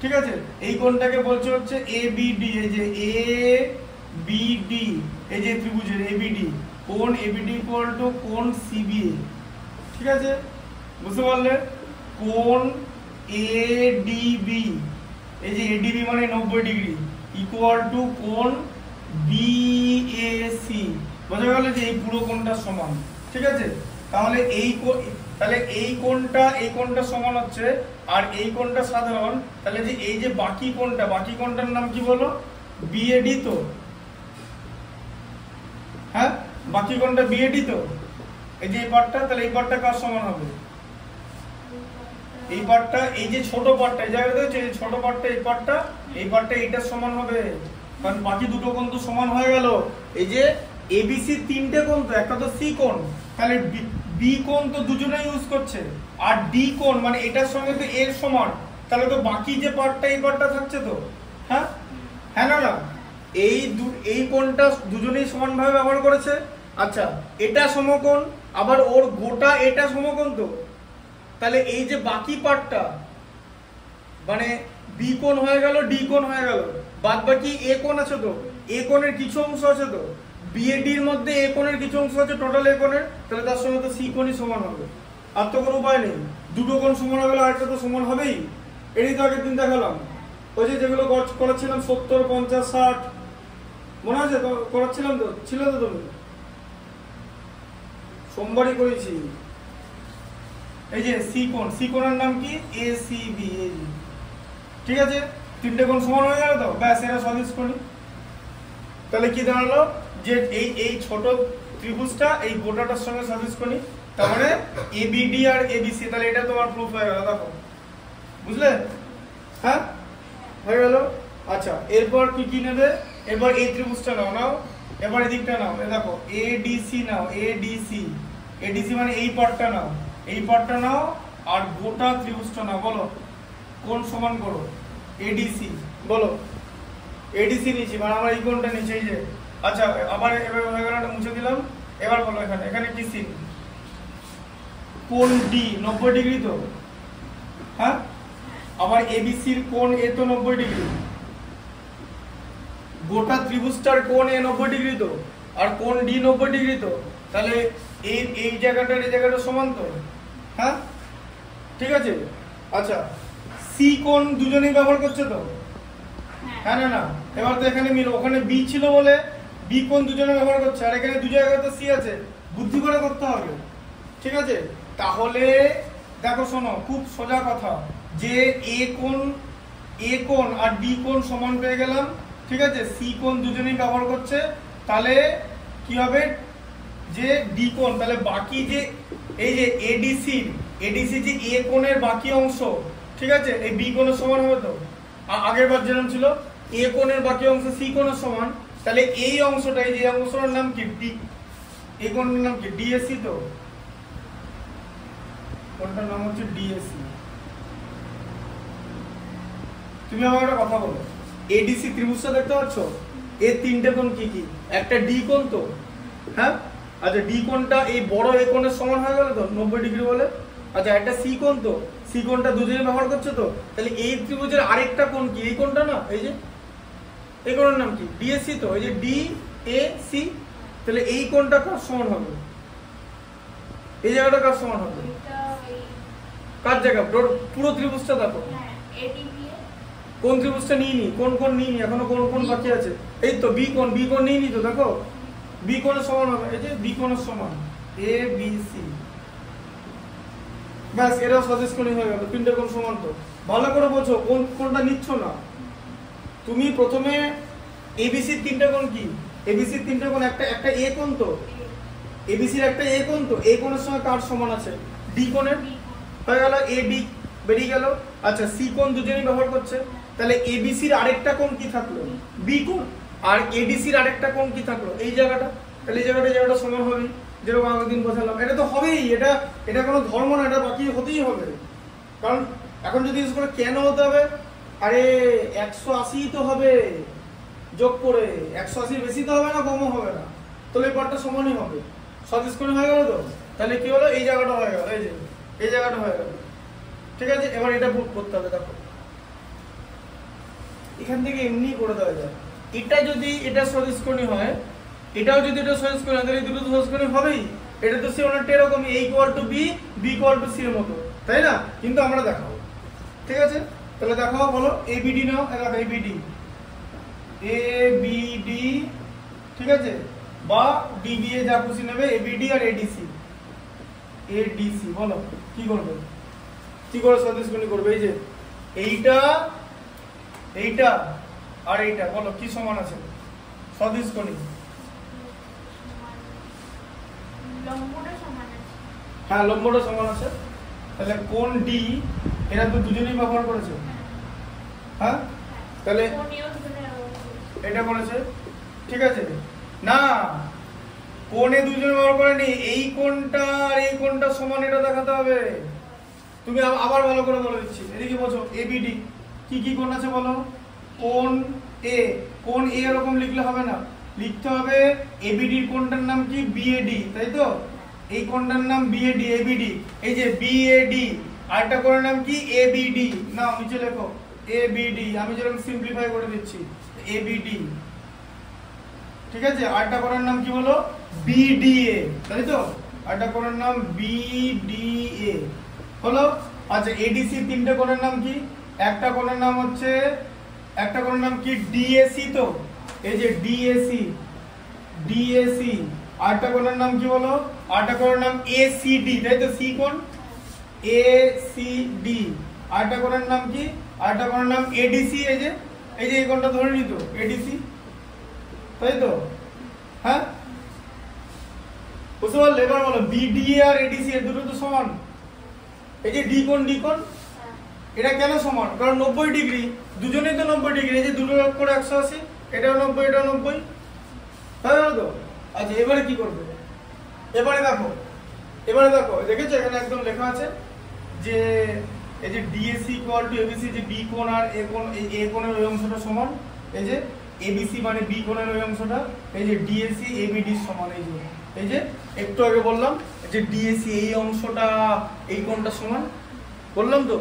ঠিক আছে, এই কোণটাকে বলছে হচ্ছে এবিডি, এই যে এবিডি, এই যে ত্রিভুজের এবিডি, কোণ এবিডি ইকুয়াল টু কোণ সিবিএ, ঠিক আছে, বুঝতে পারলে, কোণ এডিবি, এই যে এডিবি মানে 90 ডিগ্রি ইকুয়াল টু কোণ বিএসি, বোঝা গেল যে এই পুরো কোণটা সমান, ঠিক আছে। তাহলে এই কোণটা সমান হচ্ছে, আর এই কোণটা সাধারণ, তাহলে যে এই যে বাকি কোণটার নাম কি বলো? বিএডি তো, হ্যাঁ বাকি কোণটা বিএডি তো, এই যে এই পার্টটা, তাহলে এই পার্টটা কার সমান হবে? এই পার্টটা, এই যে ছোট পার্টটা, এই জায়গাটা হচ্ছে এই ছোট পার্টটা, এই পার্টটা এইটার সমান হবে, কারণ বাকি দুটো কোণ তো সমান হয়ে গেল। এই যে এবিসি তিনটে কোণ তো, একটা তো সি কোণ, তাহলে বি কোণ তো দুজনেই ইউজ করছে, আর ডি কোণ মানে এটার সঙ্গে তো এর সমান, তাহলে তো বাকি যে পার্টটা এই পার্টটা থাকছে তো, হ্যাঁ হ্যাঁ না, এই কোণটা দুজনেই সমানভাবে ব্যবহার করেছে। আচ্ছা এটা সমকোণ, আবার ওর গোটা এটা সমকোণ তো, তাহলে এই যে বাকি পার্টটা মানে বি কোণ হয়ে গেল, ডি কোণ হয়ে গেল, বাদ বাকি এ কোণ আছে তো, এ কোণের কিছু অংশ আছে তো, বিএডির মধ্যে এ কোণের কিছু অংশ আছে টোটাল এ কোণের, তাহলে তার সঙ্গে তো সি কোণই সমান হবে। আর তো কোনো উপায় নেই, দুটো কোণ সমান হয়ে গেলে আরেকটা তো সমান হবেই। এরই তো আগের দিন দেখালাম, ওই যে যেগুলো করাচ্ছিলাম 70, 50, 60, মনে আছে করাচ্ছিলাম তো, ছিল তো তুমি? সোমবারই করেছি। এই যে সি কোণের নাম কি? এসিবি, এই যে ঠিক আছে, তিনটে কোণ সমান হয়ে গেল তো, ব্যাস এরা সদিশ করি। তাহলে কি দাঁড়ালো যে এই ছোট ত্রিভুজটা এই গোটাটার সঙ্গে সদিশ করি, তার মানে এবিডি আর এবিসি, তাহলে এটা তোমার প্রুফ হয়ে গেল। দেখো বুঝলে? হ্যাঁ হয়ে গেল। আচ্ছা এরপর কি নেবে? এবার এই ত্রিভুজটা নাও, এবার এদিকটা নাও, দেখো এডিসি নাও, এডিসি মানে এই পার্টটা নাও, আর গোটা ত্রিভুজটা নাও। বলো কোণ সমান করো, এডিসি, বলো এডিসি নিয়েছি মানে আমরা এই কোণটা নিয়েছি, এই যে। আচ্ছা আবার এবার হয়ে গেল, মুছে দিলাম। এবার বলো এখানে কি সিন? কোণ ডি 90 ডিগ্রি তো, হ্যাঁ আবার এবিসির কোণ এ তো 90 ডিগ্রি, গোটা ত্রিভুজটার কোণ এ 90 ডিগ্রি তো, আর কোণ ডি 90 ডিগ্রি তো, তাহলে এই জায়গাটা সমান তো, হ্যাঁ ঠিক আছে। আচ্ছা সি কোণ দুজনেই ব্যবহার করছে তো, হ্যাঁ না, এবার তো এখানে মিল, ওখানে বি ছিল বলে বি কোণ দুজনে ব্যবহার করছে, আর এখানে দু জায়গায় তো সি আছে, বুদ্ধি করে করতে হবে, ঠিক আছে। তাহলে দেখো শোনো, খুব সোজা কথা, যে এ কোণ আর ডি কোণ সমান পেয়ে গেলাম, ঠিক আছে। সি কোণ দুজনেই ব্যবহার করছে, তাহলে কি হবে? যে ডি কোণ, তাহলে বাকি যে এই যে এডিসি যে এ কোণের বাকি অংশ, ঠিক আছে, এই বি কোণের সমান হবে তো। আগের বার যেরকম ছিল এ কোণের বাকি অংশ সি কোণের সমান, তাহলে এই অংশটা, এই যে অংশটার নাম কি? ডি। এ কোণের নাম কি? ডিএসি তো, কোণটার নাম হচ্ছে ডিএসি। তুমি আমাকে একটা কথা বলো, এডিসি ত্রিভুজটা দেখতে পাচ্ছ, এর তিনটে কোণ কি কি? একটা ডি কোণ তো, হ্যাঁ আচ্ছা ডি কোণটা এই বড় এ কোণের সমান হয়ে গেল তো 90 ডিগ্রি বলে। আচ্ছা একটা সি কোণ তো, সি কোণটা দুজনে ব্যবহার করছে তো, তাহলে এই ত্রিভুজের আরেকটা কোণ কি? এই কোণটা না, এই যে এই কোণের নাম কি? ডিএসি তো, এই যে ডি এ সি, তাহলে এই কোণটা কার সমান হবে? এই জায়গাটা কার সমান হবে? কার জায়গা? পুরো ত্রিভুজটা দেখো, কোন ত্রিভুজটা নিয়ে কোন নিয়ে এখনো কোন বাকি আছে? এই তো বি কোণ নিয়ে তো, দেখো বি কোণের সমান হবে, এই যে বি কোণের সমান এ বি সি, ব্যাস এরা সদৃশ কোণই হয়ে গেল, তিনটে কোণ সমান তো। ভালো করে বোঝো, কোনটা নিচ্ছ না তুমি। প্রথমে এবিসির তিনটে কোণ কি? এবিসির তিনটে কোণ, একটা এ কোণ তো, এবিসির একটা এ কোণ তো, এ কোণের সঙ্গে কার সমান আছে? ডি কোণের, হয়ে গেল এ ডি, বেরিয়ে গেল। আচ্ছা সি কোণ দুজনেই ব্যবহার করছে, তাহলে এবিসির আরেকটা কোণ কি থাকলো? বি কোণ, আর এডিসির আরেকটা কোণ কি থাকলো? এই জায়গাটা, তাহলে এই জায়গাটা সমান হবে, যেরকম আগের দিন বোঝালাম। এটা তো হবেই, এটা কোনো ধর্ম না, এটা বাকি হতেই হবে। কারণ এখন যদি কেন হতে হবে, আরে 180 তো হবে যোগ করে, 180 বেশি তো হবে না, কমও হবে না, তাহলে এই পার্টটা সমানই হবে, সদৃশ কোণ হয়ে গেল তো। তাহলে কি হলো? এই জায়গাটা হয়ে গেল, এই যে এই জায়গাটা হয়ে গেল, ঠিক আছে। এবার এটা প্রুফ করতে হবে। দেখো এখান থেকে এমনি করে দেওয়া যায়, এটা যদি এটা সদৃশ কোণই হয়, এটাও যদি এটা সদৃশ কোণ হয়, তাহলে দুটো সদৃশ কোণই হবেই। এটা তো সে অনেকটা এরকম A equal to B, B equal to C এর মতো, তাই না? কিন্তু আমরা দেখাবো, ঠিক আছে। তাহলে দেখাও, বলো এবিডি নাও, দেখো এবিডি, ঠিক আছে। বা ডিবিএ যা খুশি নেবে, এবিডি আর এডিসি। এডিসি বলো কি করবে, কি করে সদস্যগুণী করবে? এই যে এইটা এইটা আর এইটা বলো কি সমান আছে সদস্যগুণী? লম্বটা সমান আছে। হ্যাঁ লম্বটা সমান আছে। তাহলে কোণ ডি এরা তো দুজনেই ব্যবহার করেছে। হ্যাঁ তাহলে কোণীয় দুজনে ব্যবহার করেছে। এটা করেছে, ঠিক আছে না? কোণে দুজনে ব্যবহার করেনি, এই কোণটা আর এই কোণটা সমান এটা দেখাতে হবে। তুমি আবার ভালো করে বলে দিচ্ছি, এদিকে বোঝো। এবিডি কি কি কোণ আছে বলো? কোণ এ, কোণ এ এরকম লিখলে হবে না, লিখতে হবে এবিডির কোণটার নাম কি? বিএডি, তাই তো? এই কোণটার নাম বিএডি, এবিডি। এই যে বিএডি, আরেকটা কোণের নাম কি? এবিডি। না নিচে লেখো এবিডি, আমি যেরকম সিম্পলিফাই করে দিচ্ছি এবিডি, ঠিক আছে? আরেকটা কোণের নাম কি বলো? বিডিএ, তাই তো? আরেকটা কোণের নাম বিডিএ হলো। আচ্ছা এডিসি তিনটে কোণের নাম কি? একটা কোণের নাম হচ্ছে, একটা কোণের নাম কি? ডিএসি, তো এই যে ডিএসি, ডিএসি। আরেকটা কোণের নাম কি বলো? আরেকটা কোণের নাম এসিডি, তাই তো? সি কোণ এসিডি। আরেকটা কোণের নাম কি? আরেকটা কোণের নাম এডিসি। এই যে এই কোণটা ধরে নিত এডিসি, তাই তো? হ্যাঁ বুঝতে পারলে? এবার বলো বিডিএ আর এডিসি এর দুটো তো সমান। এই যে ডি কোণ, ডি কোণ এটা কেন সমান? কারণ 90 ডিগ্রি, দুজনেই তো 90 ডিগ্রি। এই যে দুটো যোগ করে 180, এটাও 90 এটাও 90, তাই না তো? আচ্ছা এবারে কি করবে? এবারে দেখো, দেখেছো এখানে একদম লেখা আছে যে এই যে ডিএসি ইকুয়াল টু এবিসি, যে বি কোণ আর এ কোণ, এই এ কোণের ওই অংশটা সমান, এই যে এবিসি মানে বি কোণের ওই অংশটা, এই যে ডিএসি এবিডি সমান। এই যে একটু আগে বললাম যে ডিএসি এই অংশটা এই কোণটা সমান, বললাম তো?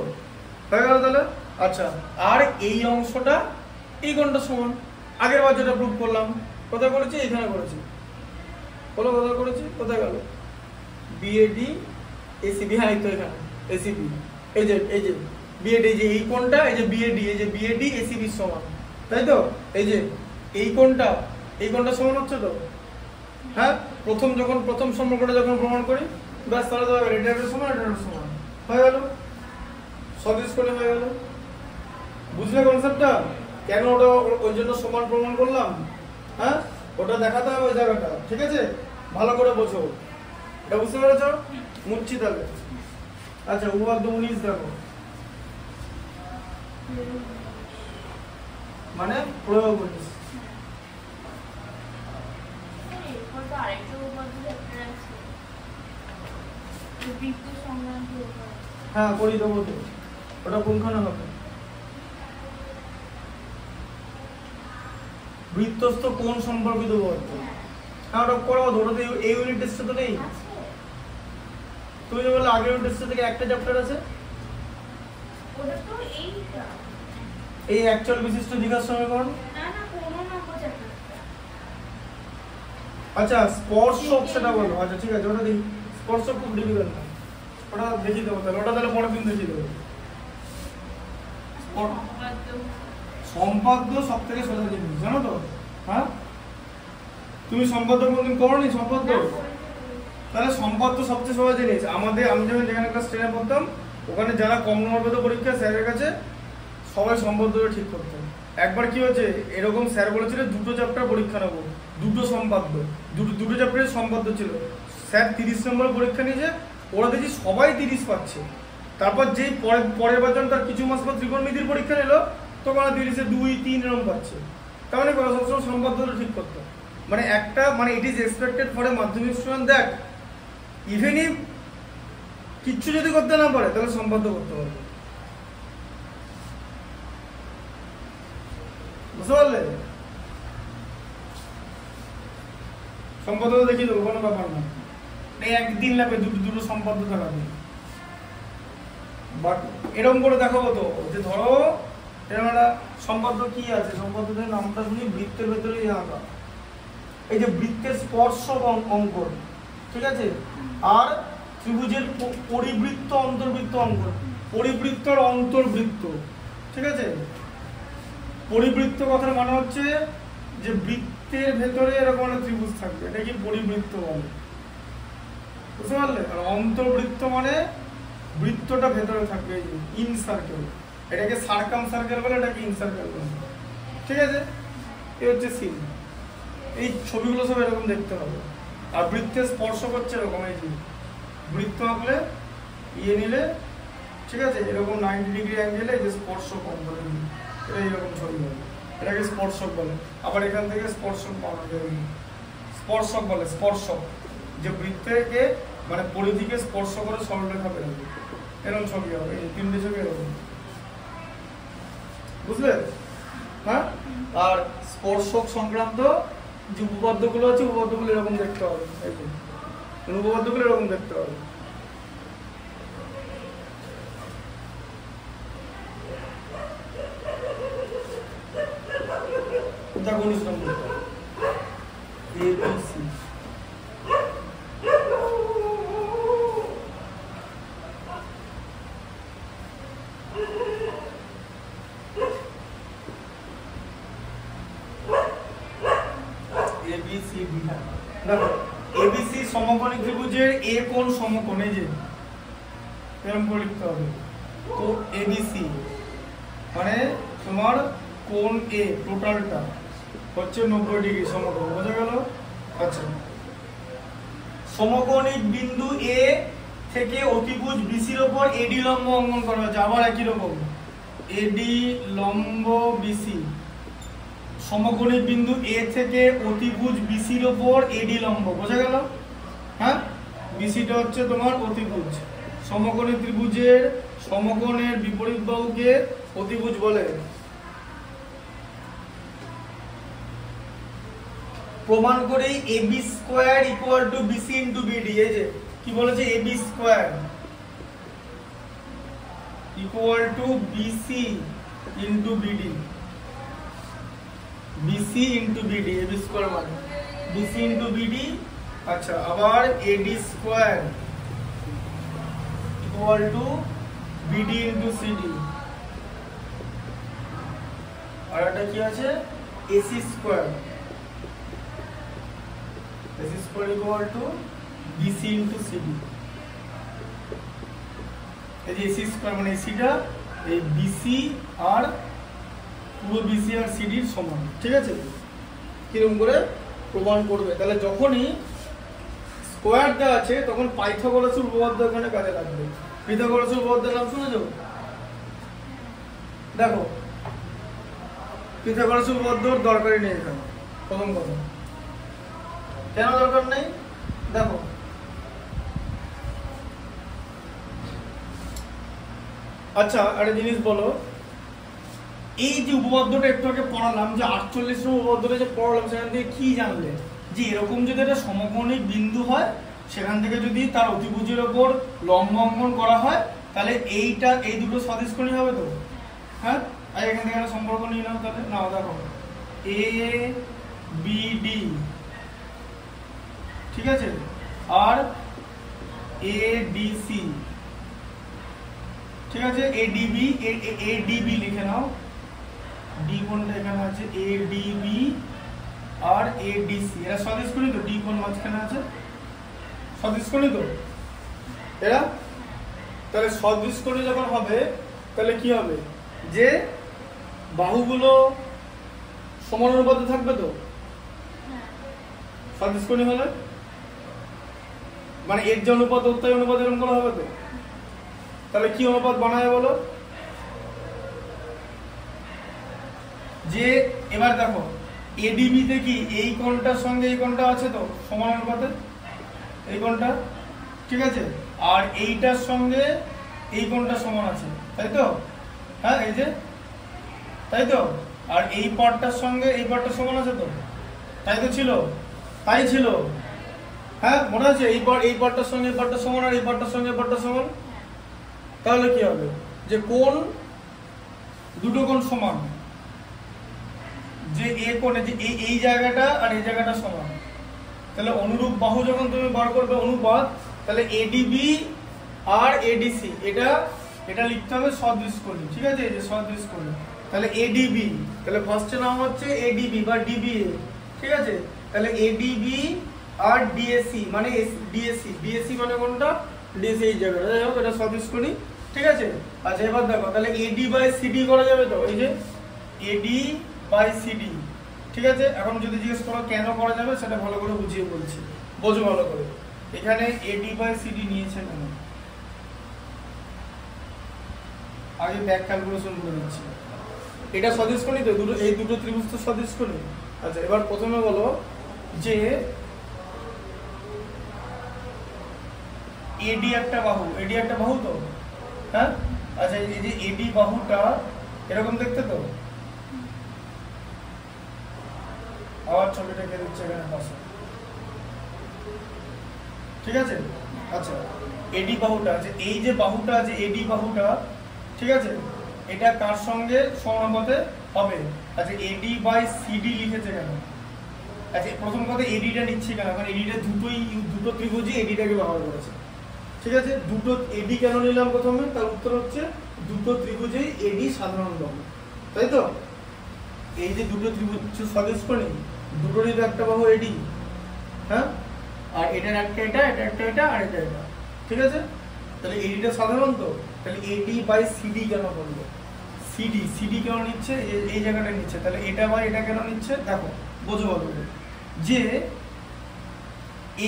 হয়ে গেল তাহলে? আচ্ছা আর এই অংশটা এই কোণটা সমান। আগের বার যেটা প্রুফ করলাম, কোথায় করেছি? এখানে করেছি। বলো কোথায় করেছি? কোথায় গেল? বিএডি এসিবি, হ্যাঁ এই তো এখানে এসিবি। এই যে বিএডি, এই যে এই কোণটা, এই যে বিএডি, এই যে বিএডি এসিবি সমান, তাই তো? এই যে এই কোণটা সমান হচ্ছে তো? হ্যাঁ প্রথম সম্পর্কটা যখন প্রমাণ করি, ব্যাস তাহলে তো এটা সমান, এটা সমান হয়ে গেল, সদৃশকোণী হয়ে গেল। বুঝলে কনসেপ্টটা? কেন ওটা ওই জন্য সমান প্রমাণ করলাম? হ্যাঁ ওটা দেখাতে হবে ওই জায়গাটা, ঠিক আছে? ভালো করে বোঝো, এটা বুঝতে পেরেছ? মুচ্ছি তাহলে। আচ্ছা উপপাদ্য 19 দেখো, মানে প্রয়োগ করিস। এরপর তো আরেকটা উপপাদ্য চ্যাপ্টার আছে, বৃত্ত সংক্রান্ত উপপাদ্য। হ্যাঁ করি দেবো তো, ওটা কোনখানে হবে? বৃত্তস্থ কোণ সম্পর্কিত উপপাদ্য। হ্যাঁ ওটা করবো তো, ওটা তো এই ইউনিট টেস্টে তো নেই। তুমি যে বললে আগের ইউনিট টেস্ট থেকে একটা চ্যাপ্টার আছে, ওটা তো এইটা, এই অ্যাকচুয়াল বিশিষ্ট দ্বিঘাত সমীকরণ। না না কোন নম্বর চ্যাপ্টারটা? আচ্ছা স্পর্শক সেটা বলো। আচ্ছা ঠিক আছে, ওটা দেখি। স্পর্শক খুব ডিফিকাল্ট না, ওটা দেখিয়ে দেবো তাহলে। ওটা তাহলে পরের দিন দেখিয়ে দেবো। সম্পাদ্য সব থেকে সোজা জিনিস, জানো তো? হ্যাঁ তুমি সম্পাদ্য কোনদিন করোনি? সম্পাদ্য, তাহলে সম্পাদ্য সবচেয়ে সোজা জিনিস। আমি যখন যেখানে ক্লাস 10 পড়তাম, ওখানে যারা কম নম্বর পেত পরীক্ষা, স্যারের কাছে সবাই সম্পাদ্যটা ঠিক করতেন। একবার কি হয়েছে, এরকম স্যার বলেছিল দুটো চ্যাপ্টার পরীক্ষা নেবো, দুটো সম্পাদ্য, দুটো চ্যাপ্টারের সম্পাদ্য ছিল। স্যার 30 নম্বরের পরীক্ষা নিয়েছে, ওরা দেখি সবাই 30 পাচ্ছে। তারপর যেই পরের বার তার কিছু মাস পর ত্রিকোণমিতির পরীক্ষা নিল, তখন 30-এ 2-3 এরকম পাচ্ছে। তার মানে সবসময় সম্পাদ্যটা ঠিক করতো। মানে একটা মানে it is expected for a মাধ্যমিক স্টুডেন্ট দ্যাট ইভেন ইফ কিচ্ছু যদি করতে না পারে, তাহলে সম্পাদ্য করতে পারবে। বুঝতে পারলে? সম্পাদ্য দেখিয়ে দেবো, কোনো ব্যাপার না। একদিন লাগবে দুটো সম্পাদ্য দেখাবে। বাট এরকম করে দেখাবো তো, যে ধরো এরকম একটা সম্পাদ্য কি আছে, সম্পাদ্যের নামটা শুনি বৃত্তের ভেতরে আঁকা। এই যে বৃত্তের স্পর্শক অঙ্কন, ঠিক আছে? আর ত্রিভুজের পরিবৃত্ত অন্তর্বৃত্ত অঙ্কন, পরিবৃত্তর অন্তর্বৃত্ত, ঠিক আছে? পরিবৃত্ত কথার মানে হচ্ছে যে বৃত্ত বৃত্তের ভেতরে এরকম একটা ত্রিভুজ থাকবে, এটা কি পরিবৃত্ত বলে, বুঝতে পারলে? আর অন্তর্বৃত্ত মানে বৃত্তটা ভেতরে থাকবে, এই যে ইন সার্কেল, এটাকে সার্কাম সার্কেল বলে, এটাকে ইন সার্কেল বলে, ঠিক আছে? এই হচ্ছে সিন। এই ছবিগুলো সব এরকম দেখতে হবে। আর বৃত্তে স্পর্শ করছে এরকম, এই যে বৃত্ত আঁকলে ইয়ে নিলে, ঠিক আছে, এরকম 90 ডিগ্রি অ্যাঙ্গেলে এই যে স্পর্শ কম করে নিই, এটা এইরকম ছবি হবে, এটাকে স্পর্শক বলে। আবার এখান থেকে স্পর্শক পাওয়া যাবে, স্পর্শক বলে, স্পর্শক, যে বৃত্তকে মানে পরিধিকে স্পর্শ করে সরলরেখা বেরোবে, এরকম ছবি হবে। এই তিনটে ছবি এরকম, বুঝলে? হ্যাঁ। আর স্পর্শক সংক্রান্ত যে উপপাদ্যগুলো আছে, উপপাদ্যগুলো এরকম দেখতে হবে, এই যে উপপাদ্যগুলো এরকম দেখতে হবে। দেখো 19 নম্বর ABC, দেখো ABC সমকোণী ত্রিভুজের এ কোণ সমকোণ, এই যে এরকম করে লিখতে হবে। তো ABC মানে তোমার কোণ A টোটালটা হচ্ছে 90 ডিগ্রি সমকোণ, বোঝা গেল? আচ্ছা, সমকোণিক বিন্দু A থেকে অতিভুজ BC এর উপর AD লম্ব অঙ্কন করা হয়েছে, আবার একই রকম AD লম্ব BC। সমকোণিক বিন্দু A থেকে অতিভুজ BC এর উপর AD লম্ব, বোঝা গেল? হ্যাঁ, BC টা হচ্ছে তোমার অতিভুজ। সমকোণী ত্রিভুজের সমকোণের বিপরীত বাহুকে অতিভুজ বলে। প্রমাণ করেই AB square equal to BC into BD, এই যে কি বলেছে, AB square equal to BC into BD, BC into BD, AB square মানে BC ইনটু BD। আচ্ছা, আবার AD square equal two BD into CD, আর এটা কি আছে, AC square, AC square equal to BC into CD। এই যে AC square মানে AC টা এই BC আর পুরো BC আর CD এর সমান, ঠিক আছে? কিরকম করে প্রমাণ করবে? তাহলে যখনই স্কয়ার দেওয়া আছে তখন পাইথাগোরাসের উপপাদ্য এখানে কাজে লাগবে। পিথাগোরাসের উপপাদ্যের নাম শুনেছো? দেখো, পিথাগোরাসের উপপাদ্যর দরকারই নেই এখানে, প্রথম কথা। কেন দরকার নেই? দেখো, আচ্ছা একটা জিনিস বলো, এই যে উপপাদ্যটা একটু আগে পড়ালাম, যে 48 নম্বর উপপাদ্যটা যে পড়ালাম, সেখান থেকে কি জানলে? যে এরকম যদি একটা সমকোণিক বিন্দু হয়, সেখান থেকে যদি তার অতিভুজের ওপর লম্ব অঙ্কন করা হয়, তাহলে এইটা এই দুটো সদিশকোণী হবে তো? হ্যাঁ, আর এখান থেকে একটা সম্পর্ক নিয়ে নাও তাহলে। নাও দেখো, ABD, ঠিক আছে, আর ADC, ঠিক আছে, ADB লিখে নাও, D কোণটা এখানে আছে, ADB আর ADC, এরা সদিশকোণী তো? D কোণ মাঝখানে আছে, সদিশকোণী তো এরা? তাহলে সদিশকোণী যখন হবে, তাহলে কি হবে, যে বাহুগুলো সমানুপাতে থাকবে তো? সদিশকোণী হলে মানে এর যে অনুপাত ওর তাই অনুপাত এরকম করে হবে তো? তাহলে কি অনুপাত বানায় বলো? যে এবার দেখো, ADB তে কি এই কোণটার সঙ্গে এই কোণটা আছে তো সমান অনুপাতে, এই কোণটা, ঠিক আছে, আর এইটার সঙ্গে এই কোণটা সমান আছে, তাই তো? হ্যাঁ, এই যে, তাই তো? আর এই পার্টটার সঙ্গে এই পার্টটা সমান আছে তো, তাই তো ছিল? তাই ছিল, হ্যাঁ, মনে আছে? এই পার্টটার সঙ্গে এই পার্টটা সমান, আর এই পার্টটার সঙ্গে এই পার্টটা সমান। তাহলে কি হবে, যে কোণ, দুটো কোণ সমান, যে এ কোণে যে এই জায়গাটা আর এই জায়গাটা সমান, তাহলে অনুরূপ বাহু যখন তুমি বার করবে অনুপাত, তাহলে ADB আর ADC এটা লিখতে হবে সদৃশকোণী, ঠিক আছে, এই যে সদৃশকোণী। তাহলে ADB, তাহলে ফার্স্টে নাম হচ্ছে ADB বা DBA, ঠিক আছে, তাহলে এডিবি আর ডিএসি মানে ডিএসি মানে কোনটা, ডিএসি এই জায়গাটা, যাই হোক এটা সদস্কনি, ঠিক আছে। আচ্ছা এবার দেখো তাহলে এডি বাই সিডি করা যাবে তো, এই যে এডি বাই সিডি, ঠিক আছে। এখন যদি জিজ্ঞেস করো কেন করা যাবে সেটা ভালো করে বুঝিয়ে বলছি, বোঝো ভালো করে। এখানে এডি বাই সিডি নিয়েছে কেন, আগে ব্যাক ক্যালকুলেশন করে দিচ্ছি। এটা সদস্কনি তো, দুটো এই দুটো ত্রিভুজ তো সদস্কনি। আচ্ছা এবার প্রথমে বলো যে এডি একটা বাহু তো, হ্যাঁ। আচ্ছা এই যে এডি বাহুটা এরকম দেখতে তো, আবার ছবিটা কে দিচ্ছে এখানে পাশে, ঠিক আছে। আচ্ছা এডি বাহুটা আছে, এই যে বাহুটা আছে এডি বাহুটা, ঠিক আছে, এটা কার সঙ্গে সমানুপাতে হবে। আচ্ছা এডি বাই সিডি লিখেছে কেন, আচ্ছা প্রথম কথা এডিটা নিচ্ছে কেন, কারণ এডিটা দুটো ত্রিভুজই এডিটাকে ব্যবহার করেছে, ঠিক আছে। দুটো এডি কেন নিলাম প্রথমে, তার উত্তর হচ্ছে দুটো ত্রিভুজেই এডি সাধারণ বাহু, তাই তো। এই যে দুটো ত্রিভুজ সদস্কনি, দুটোরই তো একটা বাহু এডি, হ্যাঁ, আর এটার একটা এটা, এটা একটা এটা, আর এটা এটা, ঠিক আছে। তাহলে এডিটা সাধারণ তো, তাহলে এডি বাই সিডি কেন বলবো, সিডি কেন নিচ্ছে, এই জায়গাটা নিচ্ছে, তাহলে এটা বাই এটা কেন নিচ্ছে, দেখো বোঝো ভালো যে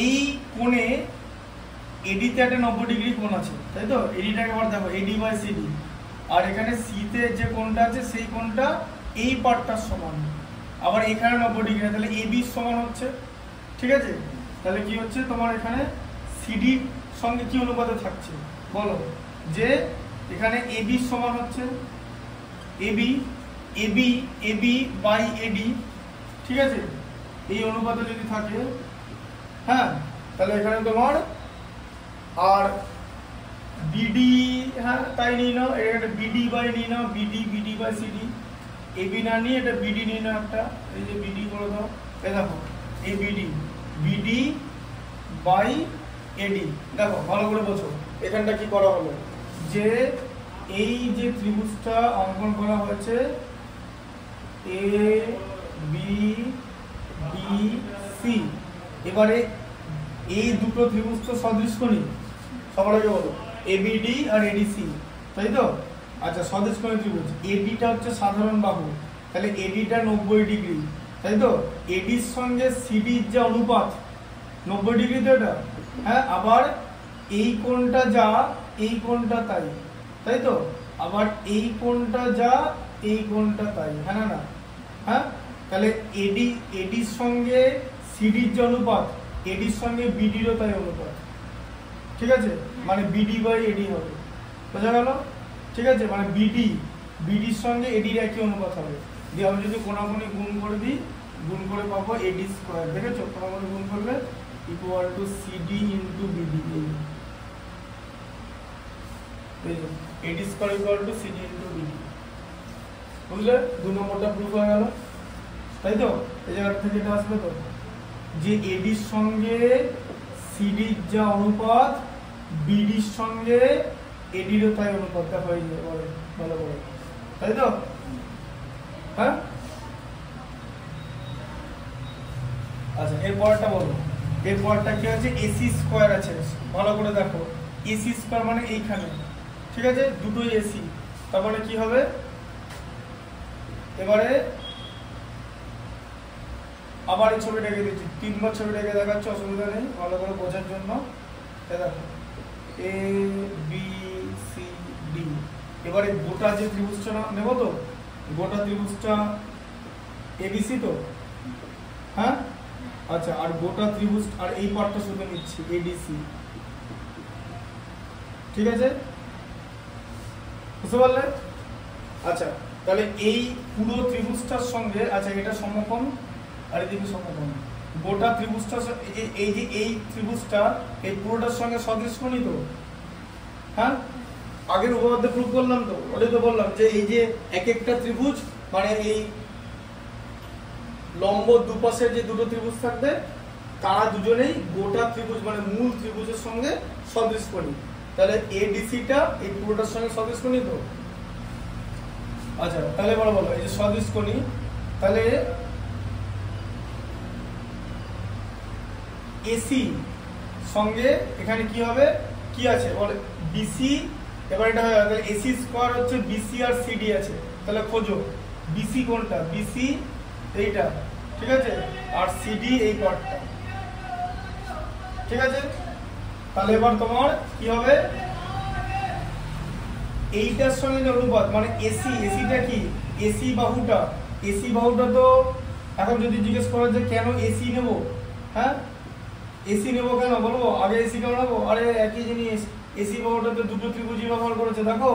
এই কোণে এডিতে একটা 90 ডিগ্রি কোণ আছে, তাই তো। এডিটাকে আবার দেখো এডি বাই সিডি, আর এখানে সিতে যে কোণটা আছে সেই কোণটা এই পার্টটার সমান, আবার এখানে 90 ডিগ্রি, তাহলে এবি সমান হচ্ছে, ঠিক আছে। তাহলে কি হচ্ছে তোমার এখানে সিডির সঙ্গে কি অনুপাতে থাকছে বলো, যে এখানে এবি সমান হচ্ছে এবি বাই এডি, ঠিক আছে, এই অনুপাতে যদি থাকে, হ্যাঁ, তাহলে এখানে তোমার আর বিডি, হ্যাঁ তাই নিয়ে নাও, এটা বিডি বাই নিয়ে নাও, বিডি বাই সিডি, এবি না নিয়ে এটা বিডি নিয়ে নাও একটা, এই যে বিডি করে দাও, এই দেখো এই বিডি বাই এডি, দেখো ভালো করে বোঝো এখানটা কি করা হলো, যে এই যে ত্রিভুজটা অঙ্কন করা হয়েছে এ বি ডি সি, এবারে এই দুটো ত্রিভুজ তো সদৃশকোণী, সবার আগে বলো এবিডি আর এডিসি, তাই তো। আচ্ছা সদৃশকোণী ত্রিভুজ, এডিটা হচ্ছে সাধারণ বাহু, তাহলে এডিটা 90 ডিগ্রি, তাই তো। এডির সঙ্গে সিডির যে অনুপাত 90 ডিগ্রি তো এটা, হ্যাঁ, আবার এই কোণটা যা এই কোণটা তাই, তাই তো। আবার এই কোণটা যা এই কোণটা তাই, হ্যাঁ না, হ্যাঁ। তাহলে এডির সঙ্গে সিডির যে অনুপাত, এডির সঙ্গে বিডিরও তাই অনুপাত, ঠিক আছে, মানে বিডি বাই এডি হবে, বোঝা গেল, ঠিক আছে। মানে বিডির সঙ্গে এডির একই অনুপাত হবে, দিয়ে আমি যদি কোণাকুণি গুণ করে দিই, গুণ করে পাবো এডি স্কোয়ার, দেখেছো, কোণাকুণি গুণ করলে equal to CD into BD, eddy square equal to CD into BD, বুঝলে, 2 নম্বরটা প্রুফ হয়ে গেল, তাই তো। এই জায়গা থেকে এটা আসবে তো, যে এডির সঙ্গে সিডির যা অনুপাত, বিডির সঙ্গে এডিরও তাই অনুপাতটা হয়ে যাবে, ভালো করে, তাই তো, হ্যাঁ। আচ্ছা এরপরটা বলো, এরপরটা কি আছে, এসি স্কোয়ার আছে, ভালো করে দেখো, এসি স্কোয়ার মানে এইখানে, ঠিক আছে, দুটোই এসি, তার মানে কি হবে, এবারে আবার এই ছবিটাকে দিচ্ছি, 3বার ছবিটাকে দেখাচ্ছি, অসুবিধা নেই, ভালো করে বোঝার জন্য। দেখো এ বি সি ডি, এবারে গোটা যে ত্রিভুজটা নেব তো, গোটা ত্রিভুজটা এবিসি তো, হ্যাঁ। আচ্ছা আর গোটা ত্রিভুজ আর এই পার্টটা শুধু নিচ্ছি এডিসি, ঠিক আছে, বুঝতে পারলে। আচ্ছা তাহলে এই পুরো ত্রিভুজটার সঙ্গে, আচ্ছা এটা সমকোণ আর এদিকে সমকোণ, গোটা ত্রিভুজটা এই যে এই ত্রিভুজটা এই পুরোটার সঙ্গে সদৃশকোণী তো, হ্যাঁ। আগের উপপাদ্যে প্রুফ করলাম তো, ওটাই তো বললাম যে এই যে এক একটা ত্রিভুজ মানে এই লম্ব দুপাশের যে দুটো ত্রিভুজ থাকবে তারা দুজনেই গোটা ত্রিভুজ মানে মূল ত্রিভুজের সঙ্গে সদৃশকোণী, তাহলে এডিসিটা এই পুরোটার সঙ্গে সদৃশকোণী তো। আচ্ছা তাহলে বলো এই যে সদৃশকোণী, তাহলে এসি সঙ্গে এখানে কি হবে, কি আছে বলে বিসি, এবার এটা হয়ে গেল এসি স্কয়ার হচ্ছে বিসি আর সিডি আছে, তাহলে খোঁজো বিসি কোনটা, বিসি এইটা, ঠিক আছে, আর সিডি এই পার্টটা, ঠিক আছে। তাহলে এবার তোমার কি হবে, এইটার সঙ্গে যে অনুপাত মানে এসিটা কি, এসি বাহুটা তো এখন যদি জিজ্ঞেস করা যে কেন এসি নেব, হ্যাঁ এসি নেব কেন বলবো, আগে এসি কেন নেবো, আরে একই জিনিস, এসি বাহুটা তো দুটো ত্রিভুজই ব্যবহার করেছে, দেখো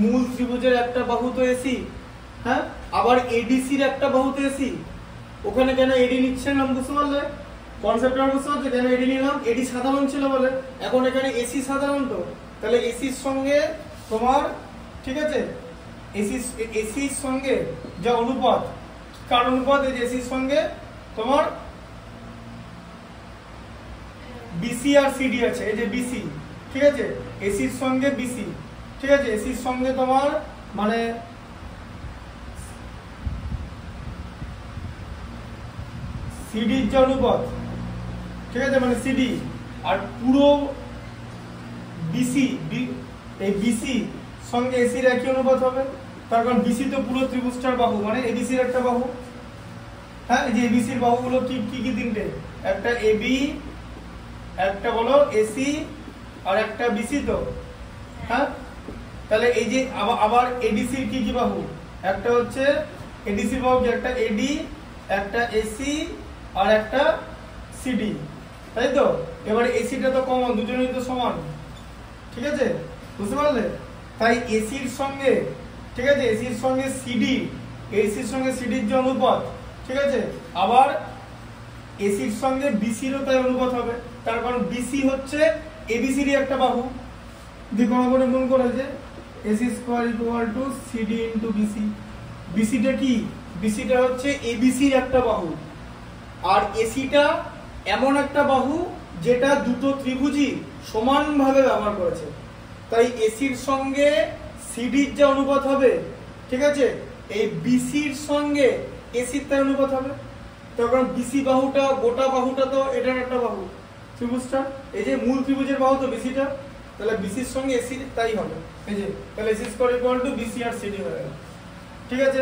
মূল ত্রিভুজের একটা বাহু তো এসি, হ্যাঁ আবার এডিসির একটা বাহু তো এসি, ওখানে কেন এডি নিচ্ছিলাম বুঝতে পারলে, কনসেপ্টটা বুঝতে পারছো, কেন এডি নিলাম, এডি সাধারণ ছিল বলে, এখন এখানে এসি সাধারণ, তো তাহলে এসির সঙ্গে তোমার, ঠিক আছে, এসির সঙ্গে যা অনুপাত, কার অনুপাত, এই এসির সঙ্গে তোমার বিসি আর সিডি আছে, এই যে বিসি, ঠিক আছে, এসির সঙ্গে বিসি, ঠিক আছে, এসির সঙ্গে তোমার মানে সিডির যে অনুপাত, ঠিক আছে, মানে সিডি আর পুরো বিসি, এই বিসি সঙ্গে এসির একই অনুপাত হবে, তার কারণ বিসি তো পুরো ত্রিভুজটার বাহু, মানে এবিসির একটা বাহু, হ্যাঁ এই যে এবিসির বাহুগুলো কি কি তিনটে, একটা এবি, একটা হলো এসি আর একটা বিসি, তো হ্যাঁ তাহলে এই যে আবার এডিসির কি কি বাহু, একটা হচ্ছে এডিসির বাহু কি, একটা এডি, একটা এসি আর একটা সিডি, তাই তো। এবারে এসিটা তো কমন, দুজনেই তো সমান, ঠিক আছে, বুঝতে পারলে, তাই এসির সঙ্গে, ঠিক আছে, এসির সঙ্গে সিডি, এসির সঙ্গে সিডির যে অনুপাত, ঠিক আছে, আবার এসির সঙ্গে বিসিরও তাই অনুপাত হবে, তার কারণ বিসি হচ্ছে এবিসির একটা বাহু, দ্বিগুণ গুণ করে যে AC square equal to CD into BC, বিসিটা কি, বিসিটা হচ্ছে এবিসির একটা বাহু, আর এসিটা এমন একটা বাহু যেটা দুটো ত্রিভুজই সমানভাবে ব্যবহার করেছে, তাই এসির সঙ্গে সিডির যে অনুপাত হবে, ঠিক আছে, এই বিসির সঙ্গে এসির তাই অনুপাত হবে, তার কারণ বিসি বাহুটা, গোটা বাহুটা তো এটার একটা বাহু ত্রিভুজটা, এই যে মূল ত্রিভুজের বাহু তো বিসিটা, তাহলে বিসির সঙ্গে এসির তাই হবে, এই যে তাহলে AC square equal to BC আর সিডি হয়ে গেল, ঠিক আছে।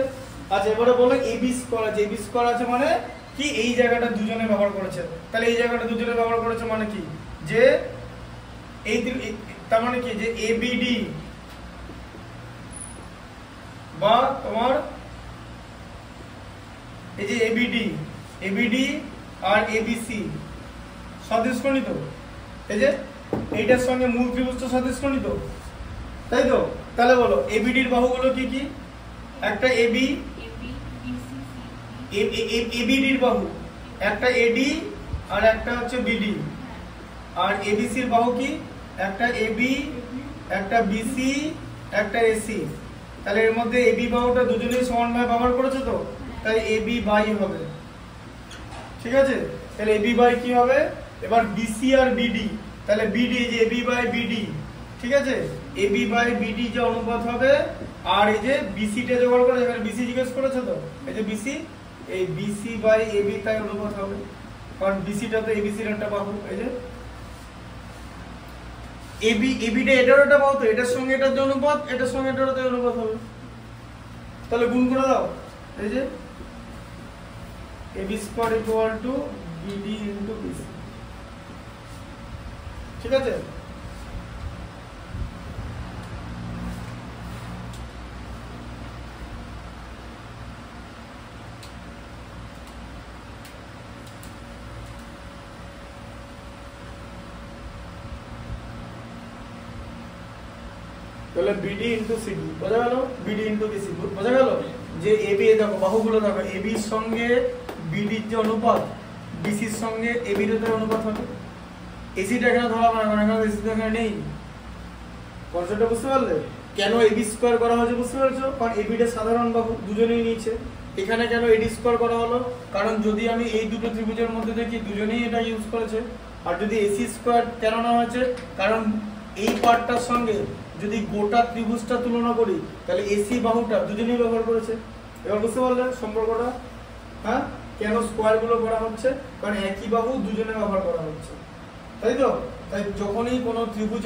আচ্ছা এবারে বলো এবি স্কয়ার আছে, এবি স্কয়ার আছে মানে কি, এই জায়গাটা দুজনে ব্যবহার করেছে, তাহলে এই জায়গাটা দুজনে ব্যবহার করেছে মানে কি, যে এই তার মানে কি, যে এবিডি বা তোমার এই যে এবিডি আর এবিসি সদৃশকোণী তো, এই যে এইটার সঙ্গে মূল ত্রিভুজটা সদৃশকোণী তো, তাই তো। তাহলে বলো এবিডির বাহুগুলো কি কি, একটা এবি, এবিডির বাহু একটা এডি আর একটা হচ্ছে বিডি, আর এবিসির বাহু কি, একটা এবি, একটা বিসি, একটা এসি, তাহলে এর মধ্যে এবি বাহুটা দুজনেই সমানভাবে ব্যবহার করেছে তো, তাই এবি বাই হবে, ঠিক আছে, তাহলে এবি বাই কি হবে, এবার বিসি আর বিডি, তাহলে বিডি যে এবি বাই বিডি, ঠিক আছে, এবি বাই বিডি যে অনুপাত হবে, আর এই যে বিসিটা জোগাড় করে, এখানে বিসি জিজ্ঞেস করেছে তো, এই যে বিসি, এই বিসি বাই এবি তাই অনুপাত হবে, কারণ বিসিটা তো এবিসির একটা বাহু, এই যে এবিটা এটার একটা বাহু, তো এটার সঙ্গে এটার যে অনুপাত, এটার সঙ্গে এটার যে অনুপাত হবে, তাহলে গুণ করে দাও, এই যে AB square equal to BD into BC, ঠিক আছে। তাহলে বিডি ইনটু সিডি বোঝা গেল, বিডি ইনটু বিসি বোঝা গেল, যে এবি দেখো বাহুগুলো দেখো, এবির সঙ্গে বিডির যে অনুপাত, বিসির সঙ্গে এবির যে অনুপাত হবে, এসিটা এখানে ধরা হবে না, কারণ এসি তো এখানে নেই, কনসেপ্টটা বুঝতে পারলে, কেন এবি স্কয়ার করা হয়েছে বুঝতে পারছো, কারণ এবিটা সাধারণ বাহু দুজনেই নিয়েছে, এখানে কেন এডি স্কয়ার করা হলো, কারণ যদি আমি এই দুটো ত্রিভুজের মধ্যে দেখি দুজনেই এটা ইউজ করেছে, আর যদি এসি স্কয়ার কেন না হয়েছে, কারণ এই পার্টটার সঙ্গে যদি গোটা ত্রিভুজটা তুলনা করি, তাহলে এসি বাহুটা দুজনেই ব্যবহার করেছে, এবার বুঝতে পারলে সম্পর্কটা, হ্যাঁ কেন স্কোয়ার গুলো করা হচ্ছে? কারণ একই বাহু দুজনে ব্যবহার করা হচ্ছে, তাই তো? তাই যখনই কোনো ত্রিভুজ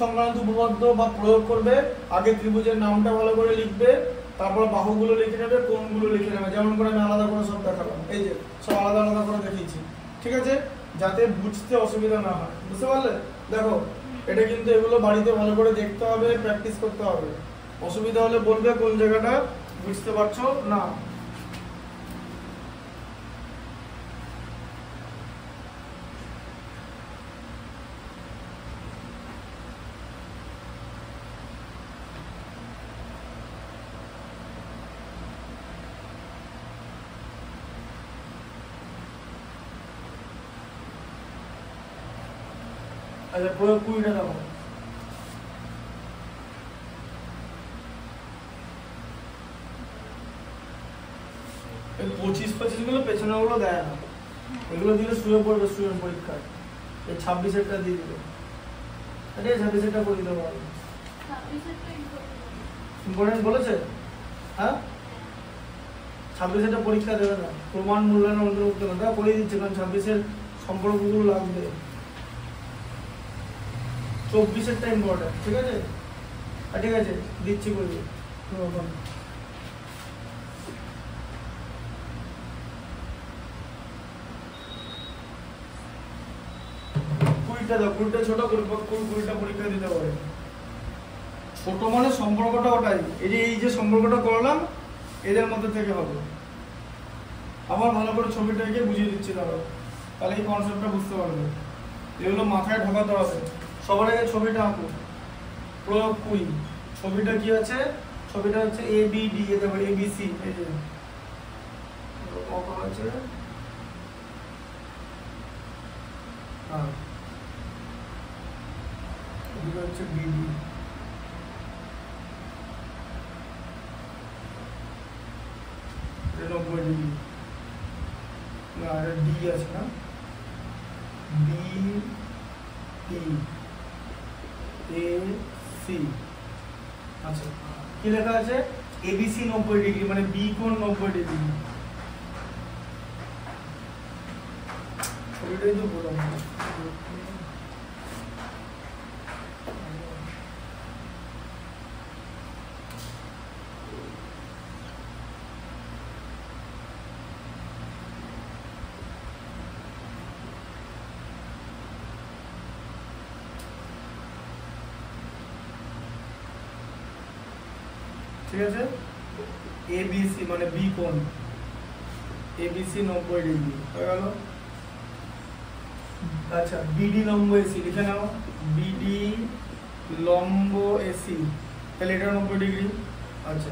সংক্রান্ত উপপাদ্য বা প্রয়োগ করবে, আগে ত্রিভুজের নামটা ভালো করে লিখবে, তারপর বাহুগুলো লিখে নেবে, কোণগুলো লিখে নেবে। যেমন করে আমি আলাদা করে সব দেখালাম, এই যে সব আলাদা আলাদা করে দেখিয়েছি, ঠিক আছে? যাতে বুঝতে অসুবিধা না হয়, বুঝতে পারলে? দেখো এটা কিন্তু এগুলো বাড়িতে ভালো করে দেখতে হবে, প্র্যাকটিস করতে হবে। অসুবিধা হলে বলবে কোন জায়গাটা বুঝতে পারছো না। আচ্ছা, প্রয়োগ 20টা দেখো। এই 25 গুলো পেছনে গুলো দেয় না, এগুলো দিলে শুয়ে পড়বে স্টুডেন্ট পরীক্ষায়। এই 26-এরটা দিয়ে দিবে, আরে 26-এরটা করে দিতে পারবে। ইম্পর্টেন্ট বলেছে? হ্যাঁ, 26-এরটা পরীক্ষা দেবে না, প্রমাণ মূল্যায়ন অন্তর্ভুক্ত না, তা করে দিচ্ছে, কারণ 26-এর সম্পর্কগুলো লাগবে। 24-এরটা ইম্পর্টেন্ট, ঠিক আছে? ঠিক আছে, দিচ্ছি করবি। ছোট 20টা পরীক্ষা দিতে পারে। ছোট মানে সম্পর্কটা ওটাই, এই যে সম্পর্কটা করলাম এদের মধ্যে থেকে হবে। আবার ভালো করে ছবিটা এঁকে বুঝিয়ে দিচ্ছি, দাঁড়াও, তাহলে এই কনসেপ্টটা বুঝতে পারবে। এগুলো মাথায় ঢোকাতে হবে। সবার আগে ছবিটা আঁকো। প্রয়োগ 20, ছবিটা কি আছে? ছবিটা হচ্ছে ABD, দেখো ABC, এই যে কখন আছে, হ্যাঁ এটা হচ্ছে BD, এটা 90 ডিগ্রি না, এটা D আছে না, BEAC। আচ্ছা, কি লেখা আছে? ABC 90 ডিগ্রি, মানে B কোণ 90 ডিগ্রি। ছবিটাই তো বললাম। ঠিক আছে, ABC মানে B কোণ, ABC 90 ডিগ্রি হয়ে গেল। আচ্ছা, BD লম্ব AC লিখে নাও, BD লম্ব AC, তাহলে এটা 90 ডিগ্রি। আচ্ছা,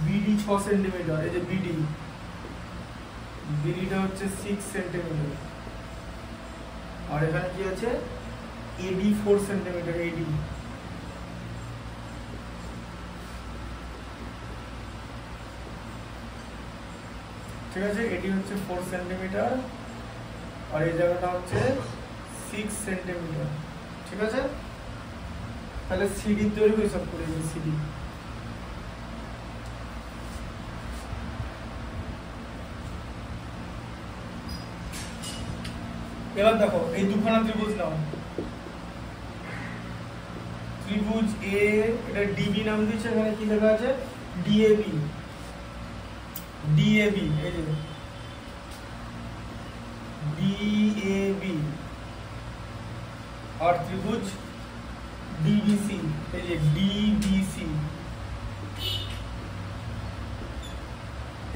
BD 6 সেন্টিমিটার, এই যে BDটা হচ্ছে 6 সেন্টিমিটার, আর এখানে কি আছে? AD 4 centimetre, AD। ঠিক আছে, এটি হচ্ছে 4 সেন্টিমিটার, আর এই জায়গাটা হচ্ছে 6 সেন্টিমিটার। ঠিক আছে, তাহলে সিডি দৈর্ঘ্য হিসাব করে দিই। সিডি এবার দেখো, এই দুখানা ত্রিভুজ নাও। ত্রিভুজ এ, এটা ডিবি নাম দিয়েছে, এখানে কি লেখা আছে? ডিএবি। ডিএবি, এই যে ডিএবি। আর ত্রিভুজ ডিবিসি, এই যে ডিবিসি।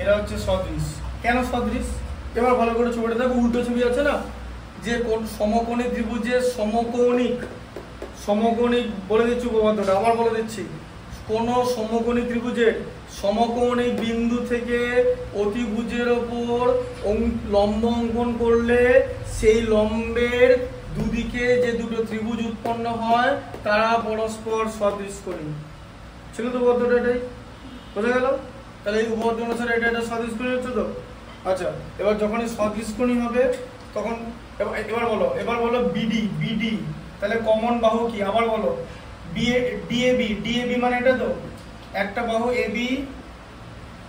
এরা হচ্ছে সদৃশ। কেন সদৃশ? এবার ভালো করে ছবিটা দেখো, উল্টো ছবি আছে না, যে কোন সমকোণী ত্রিভুজের সমকোণী বলে দিচ্ছি উপপাদ্যটা, আবার বলে দিচ্ছি। কোন সমকোণী ত্রিভুজের সমকোণী বিন্দু থেকে অতিভুজের ওপর লম্ব অঙ্কন করলে সেই লম্বের দুদিকে যে দুটো ত্রিভুজ উৎপন্ন হয় তারা পরস্পর সদৃশকোণী। ছিল তো উপপাদ্যটা? এটাই বোঝা গেল? তাহলে এই উপপাদ্য অনুসারে এটা সদৃশকোণী হচ্ছে তো। আচ্ছা, এবার যখনই সদৃশকোণী হবে তখন এবার বলো বিডি, তাহলে কমন বাহু কি? আবার বলো ডিএবি মানে এটা তো একটা বাহু এবি,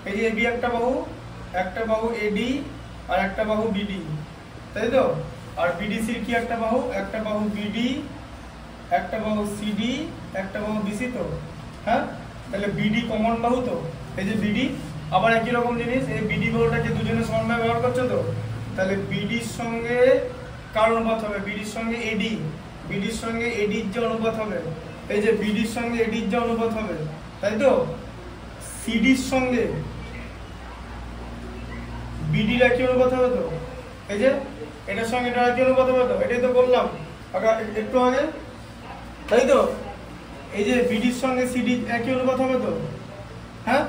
এই যে এবি একটা বাহু এডি আর একটা বাহু বিডি, তাই তো? আর বিডিসির কি একটা বাহু বিডি, একটা বাহু সিডি, একটা বাহু বিসি, তো হ্যাঁ, তাহলে বিডি কমন বাহু, তো এই যে বিডি। আবার একই রকম জিনিস, এই বিডি বাহুটাকে দুজনে সমানভাবে ব্যবহার করছে, তো তাহলে বিডির সঙ্গে কার অনুপাত হবে? বিডির সঙ্গে এডি, বিডির সঙ্গে এডির যে অনুপাত হবে, এই যে বিডির সঙ্গে এডির যে অনুপাত হবে, তাই তো? সিডির সঙ্গে বিডির একই অনুপাত হবে, তো এই যে এটার সঙ্গে এটা একই অনুপাত হবে, তো এটাই তো বললাম একটু আগে, তাই তো? এই যে বিডির সঙ্গে সিডি একই অনুপাত হবে, তো হ্যাঁ।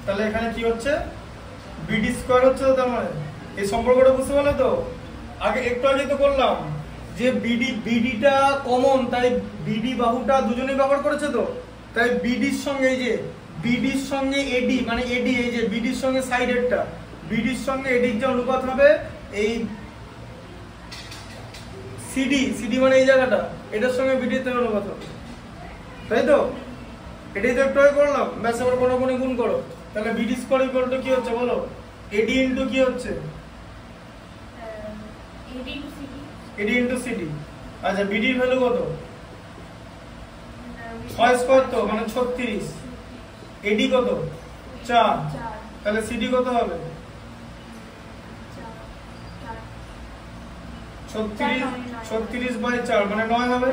তাহলে এখানে কি হচ্ছে? বিডি স্কয়ার হচ্ছে, তো তার মানে এই সম্পর্কটা বুঝতে পারলে তো? একটু আগে তো বললাম যে বিডিটা কমন, তাই বিডি বাহুটা দুজনেই ব্যবহার করেছে, তো তাই বিডির সঙ্গে এই যে বিডির সঙ্গে এডি, মানে এডি এই যে বিডির সঙ্গে সাইডেরটা, বিডির সঙ্গে এডির যে অনুপাত হবে এই সিডি মানে এই জায়গাটা, এটার সঙ্গে বিডির যে অনুপাত হবে, তাই তো? এটাই তো একটু আগে করলাম। ব্যাস আবার কোনো গুণ করো, তাহলে বিডি স্কয়ার ইকুয়াল টু কি হচ্ছে বলো? এডি ইনটু কি হচ্ছে? এডি ইনটু সিডি। আচ্ছা, বিডির ভ্যালু কত? 6 স্কয়ার, তো মানে 36। এডি কত? 4। তাহলে সিডি কত হবে? 36/4 মানে 9 হবে।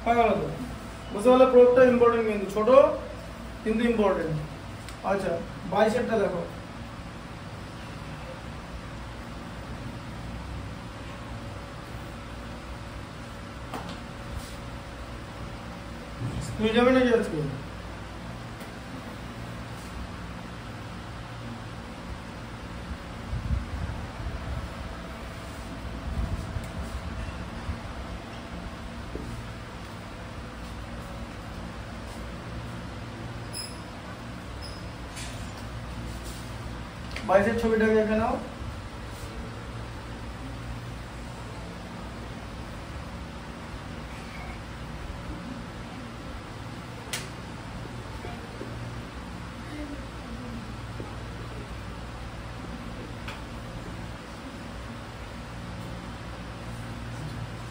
হয়ে গেল তো? বুঝতে পারলে? প্রয়োগটা ইম্পর্টেন্ট, কিন্তু ছোট কিন্তু ইম্পর্টেন্ট। আচ্ছা, 22 দেখো। স্কুল যাবে নাকি আজকে? বাইশের ছবিটাকে দেখে নাও।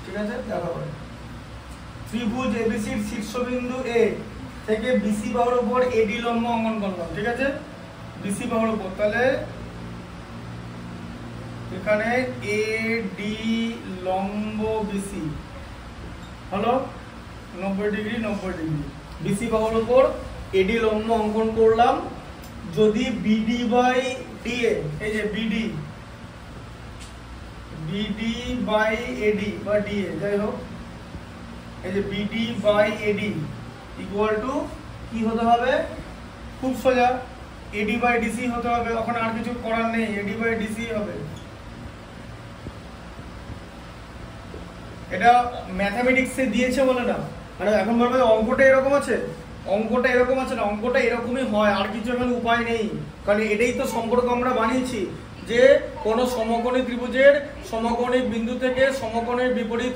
ঠিক আছে, দেখা হবে। ত্রিভুজ এবিসির শীর্ষবিন্দু এ থেকে বিসি বাহুর উপর এডি লম্ব অঙ্কন করলাম, ঠিক আছে? বিসি বাহুর উপর, তাহলে এখানে এডি লম্ব বিসি হলো 90 ডিগ্রি 90 ডিগ্রি। বিসি বাহুর উপর এডি লম্ব অঙ্কন করলাম। যদি বিডি বাই ডিএ, এই যে বিডি বাই এডি বা ডিএ যাই হোক, এই যে BD by AD equal to কি হতে হবে? খুব সোজা, এডি বাই ডিসি হতে হবে। ওখানে আর কিছু করার নেই, এডি বাই ডিসি হবে। এটা ম্যাথমেটিক্সে দিয়েছে বলে না, মানে এখন বলবে অঙ্কটা এরকম আছে, অঙ্কটা এরকম আছে না, অঙ্কটা এরকমই হয়, আর কিছু এখানে উপায় নেই। কারণ এটাই তো সম্পর্ক আমরা বানিয়েছি যে কোন সমকোণী ত্রিভুজের সমকোণী বিন্দু থেকে সমকোণের বিপরীত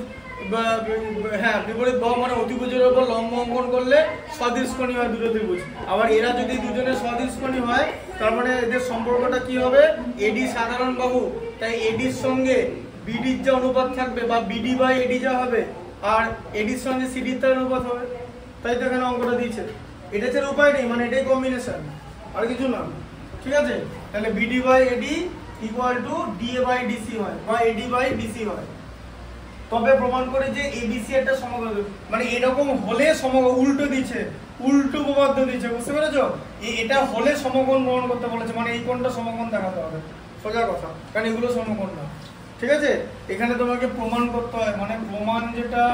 বিপরীত বাহু মানে অতিভুজের উপর লম্ব অঙ্কন করলে সদৃশকোণী হয় দুটো ত্রিভুজ। আবার এরা যদি দুজনে সদৃশকোণী হয়, তার মানে এদের সম্পর্কটা কি হবে? এডি সাধারণ বাহু, তাই এডির সঙ্গে বিডির যে অনুপাত থাকবে বা বিডি বাই এডি যা হবে, আর এডির সঙ্গে সিডির তার অনুপাত হবে। তাই তো এখানে অঙ্কটা দিয়েছে। এটা ছাড়া উপায় নেই, মানে এটাই কম্বিনেশন, আর কিছু না। ঠিক আছে, তাহলে BD by AD equal to DA by DC হয় বা এডি বাই ডিসি হয়। তবে প্রমাণ করে যে এবিসি একটা সমকোণ, মানে এরকম হলে উল্টো দিচ্ছে, উল্টো উপপাদ্য দিচ্ছে, বুঝতে পেরেছো? এটা হলে সমকোণ প্রমাণ করতে বলেছে, মানে এই কোণটা সমকোণ দেখাতে হবে, সোজা কথা, কারণ এগুলো সমকোণ না। ঠিক আছে, এখানে তোমাকে প্রমাণ করতে হয়, মানে প্রমাণ যেটা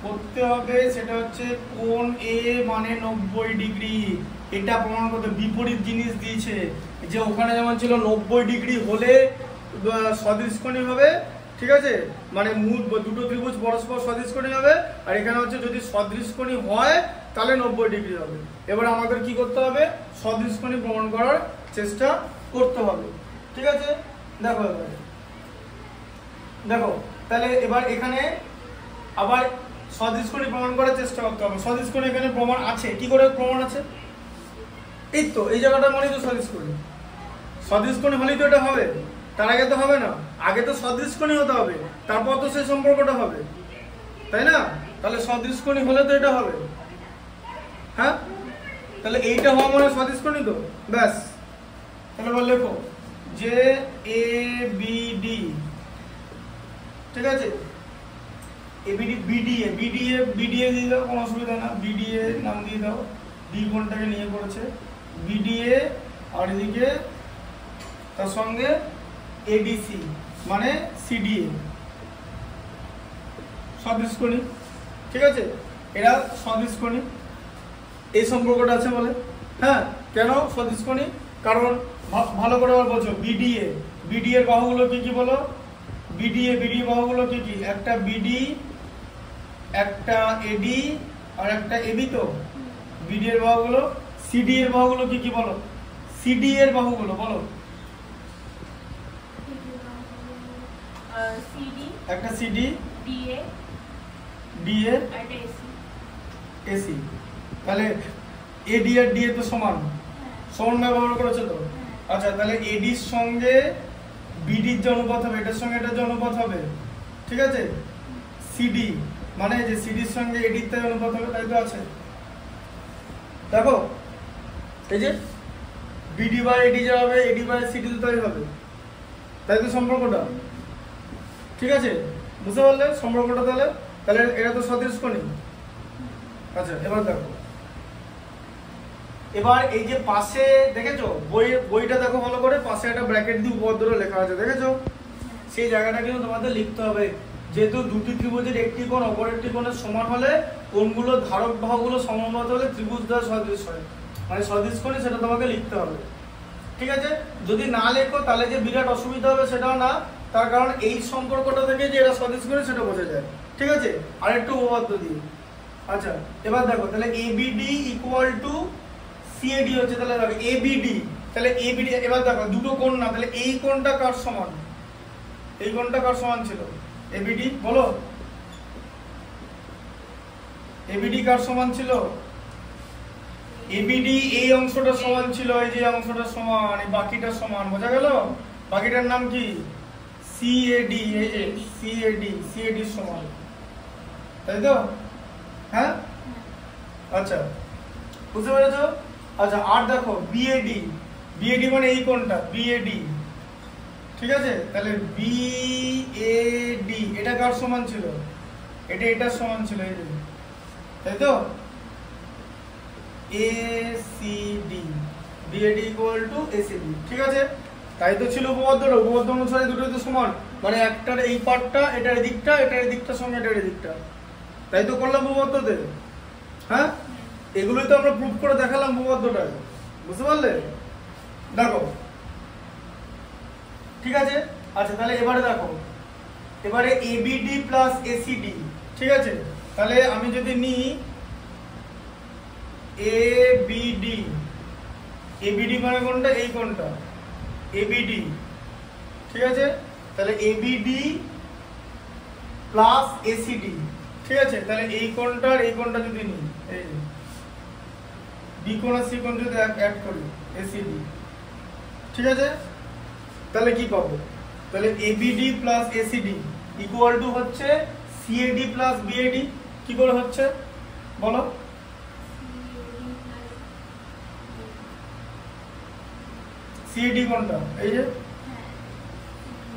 করতে হবে সেটা হচ্ছে কোণ এ মানে 90 ডিগ্রি। এটা প্রমাণ করতে বিপরীত জিনিস দিয়েছে, যে ওখানে যেমন ছিল 90 ডিগ্রি হলে সদৃশকোণী হবে, ঠিক আছে, মানে দুটো ত্রিভুজ পরস্পর সদৃশকোণী হবে, আর এখানে হচ্ছে যদি সদৃশকোণী হয় তাহলে 90 ডিগ্রি হবে। এবার আমাদের কি করতে হবে? সদৃশকোণী প্রমাণ করার চেষ্টা করতে হবে। ঠিক আছে, দেখো দেখো তাহলে এবার এখানে আবার সদিশকোণী প্রমাণ করার চেষ্টা করতে হবে। সদিশকোণী এখানে প্রমাণ আছে, কি করে প্রমাণ আছে? এই তো এই জায়গাটা মনে তো সদিশকোণী, সদিশকোণী হলেই তো এটা হবে, তার আগে তো হবে না, আগে তো সদিশকোণী হতে হবে, তারপর তো সেই সম্পর্কটা হবে, তাই না? তাহলে সদিশকোণী হলে তো এটা হবে, হ্যাঁ? তাহলে এইটা হওয়া মানে সদিশকোণী তো, ব্যাস। তাহলে বল লেখো যে এ বি ডি, ঠিক আছে, এবিডি বিডিএ বিডিএ বিডিএ দিয়ে দাও, কোনো অসুবিধা না, বিডিএ নাম দিয়ে দাও, ডি কোণটাকে নিয়ে পড়েছে বিডিএ, আর এদিকে তার সঙ্গে এডিসি মানে সিডিএ, সদিশকোণী, ঠিক আছে, এরা সদিশকোণী, এই সম্পর্কটা আছে বলে। হ্যাঁ, কেন সদিশকোণী? কারণ ভালো করে আবার বলছো, বিডিএ বিডি এর বাহুগুলো কি কি বলো? বিডিএ বিডি বাহুগুলো কি কি? একটা বিডি, একটা এডি, আর একটা এবি। তো বিডি এর বাহুগুলো। সিডি এর বাহুগুলো কি কি বলো? সিডি এর বাহুগুলো বলো। সিডি, একটা সিডি, ডিএ, ডিএ, একটা এসি। এসি। তাহলে এডি আর ডিএ তো সমান, সমান ব্যবহার করেছে তো। আচ্ছা, তাহলে এডির সঙ্গে বিডির যে অনুপাত হবে, এটার সঙ্গে এটার যে অনুপাত হবে, ঠিক আছে, সিডি মানে যে সিডির সঙ্গে এডির তাই অনুপাত হবে, তাই তো আছে। দেখো এই যে বিডি বাই এডি যা হবে, এডি বাই সিডি তো তাই হবে, তাই তো সম্পর্কটা, ঠিক আছে, বুঝতে পারলে সম্পর্কটা? তাহলে তাহলে এটা তো সদিশকোণী। আচ্ছা, এবার দেখো, এবার এই যে পাশে দেখেছো বইটা দেখো ভালো করে, পাশে একটা ব্র্যাকেট দিয়ে উপপাদ্যটা লেখা আছে, দেখেছো? সেই জায়গাটা কিন্তু তোমাদের লিখতে হবে, যেহেতু দুটি ত্রিভুজের একটি কোণ অপর একটি কোণের সমান হলে কোণগুলো ধারক বাহুগুলো সমানুপাত হলে ত্রিভুজ দ্বয় সদৃশ হয়, মানে সদিশকোণী, সেটা তোমাকে লিখতে হবে, ঠিক আছে? যদি না লেখো তাহলে যে বিরাট অসুবিধা হবে সেটাও না, তার কারণ এই সম্পর্কটা থেকে যে এরা সদিশকোণী সেটা বোঝা যায়, ঠিক আছে? আর একটু উপপাদ্য দিয়ে। আচ্ছা, এবার দেখো, তাহলে এবিডি ইকুয়াল টু সিএডি হচ্ছে, তাহলে দেখো এবিডি, তাহলে এবিডি, এবার দেখো দুটো কোণ না, তাহলে এই কোণটা কার সমান? এই কোণটা কার সমান ছিল? এবিডি, বলো এবিডি কার সমান ছিল? এবিডি এই অংশটা সমান ছিল, এই যে অংশটা সমান, এই বাকিটা সমান, বোঝা গেল? বাকিটার নাম কি? সিএডি, এই যে সিএডি, সিএডি সমান, তাই তো? হ্যাঁ, আচ্ছা, বুঝতে পেরেছো? আচ্ছা, আর দেখো বিএডি, বিএডি মানে এই কোণটা বিএডি, ঠিক আছে, তাহলে বিএডি এটা কার সমান ছিল? এটা এটার সমান ছিল, এই যে, তাই তো? ACD, BAD equal to ACD, ঠিক আছে? তাই তো ছিল উপপাদ্যটা, উপপাদ্য অনুসারে দুটোই তো সমান, মানে একটার এই পার্টটা এটার দিকটা, এটার দিকটার সঙ্গে এটার দিকটা, তাই তো করলাম উপপাদ্যতে। হ্যাঁ, এগুলোই তো আমরা প্রুফ করে দেখালাম উপপাদ্যটা, বুঝতে পারলে? দেখো, ঠিক আছে। আচ্ছা, তাহলে এবারে দেখো, এবারে এবিডি প্লাস এসিডি, ঠিক আছে, তাহলে আমি যদি নিই এবিডি, এবিডি মানে কোনটা? এই কোনটা এবিডি, ঠিক আছে, তাহলে এবিডি প্লাস এসিডি, ঠিক আছে, তাহলে এই কোণটা আর এই কোণটা যদি নিই, এই বি কোণ আর সি কোণ যদি অ্যাড করি এসিডি, ঠিক আছে, তাহলে কি পাবো? তাহলে ABD plus ACD equal to হচ্ছে সিএডি প্লাস বিএডি। কি করে হচ্ছে বলো? সিএডি কোনটা? এই যে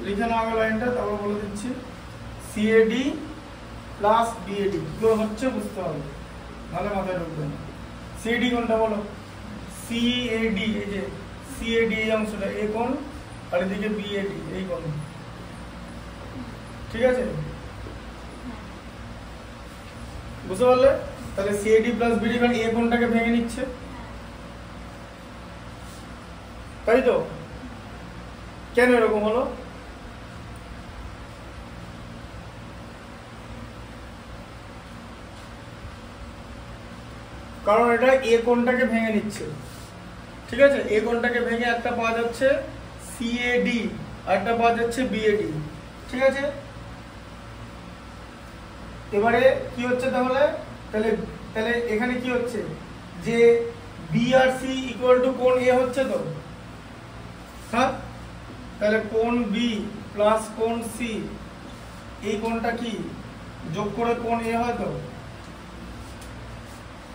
লিখে নাও আগে লাইনটা, তারপর বলে দিচ্ছি। সিএডি প্লাস বিএডি কি করে হচ্ছে বুঝতে হবে, নাহলে মাথায় ঢুকবে না। সিএডি কোনটা বলো? সিএডি, এই যে সিএডি এই অংশটা, এই কোণ, আর এদিকে বিএডি এই কোণ, ঠিক আছে, বুঝতে পারলে? তাহলে সিএডি প্লাস বিডি মানে এই কোণটাকে ভেঙে নিচ্ছে, তাই তো? কেন এরকম হলো? কারণ এটা এ কোণটাকে ভেঙে নিচ্ছে, ঠিক আছে, এ কোণটাকে ভেঙে একটা পাওয়া যাচ্ছে সিএডি আর একটা পাওয়া যাচ্ছে বিএডি, ঠিক আছে, এবারে কি হচ্ছে তাহলে, তাহলে তাহলে এখানে কি হচ্ছে যে বি আর সি ইকুয়াল টু কোণ এ হচ্ছে তো, হ্যাঁ, তাহলে কোণ বি প্লাস কোণ সি, এই কোণটা কি যোগ করে কোণ এ হয় তো,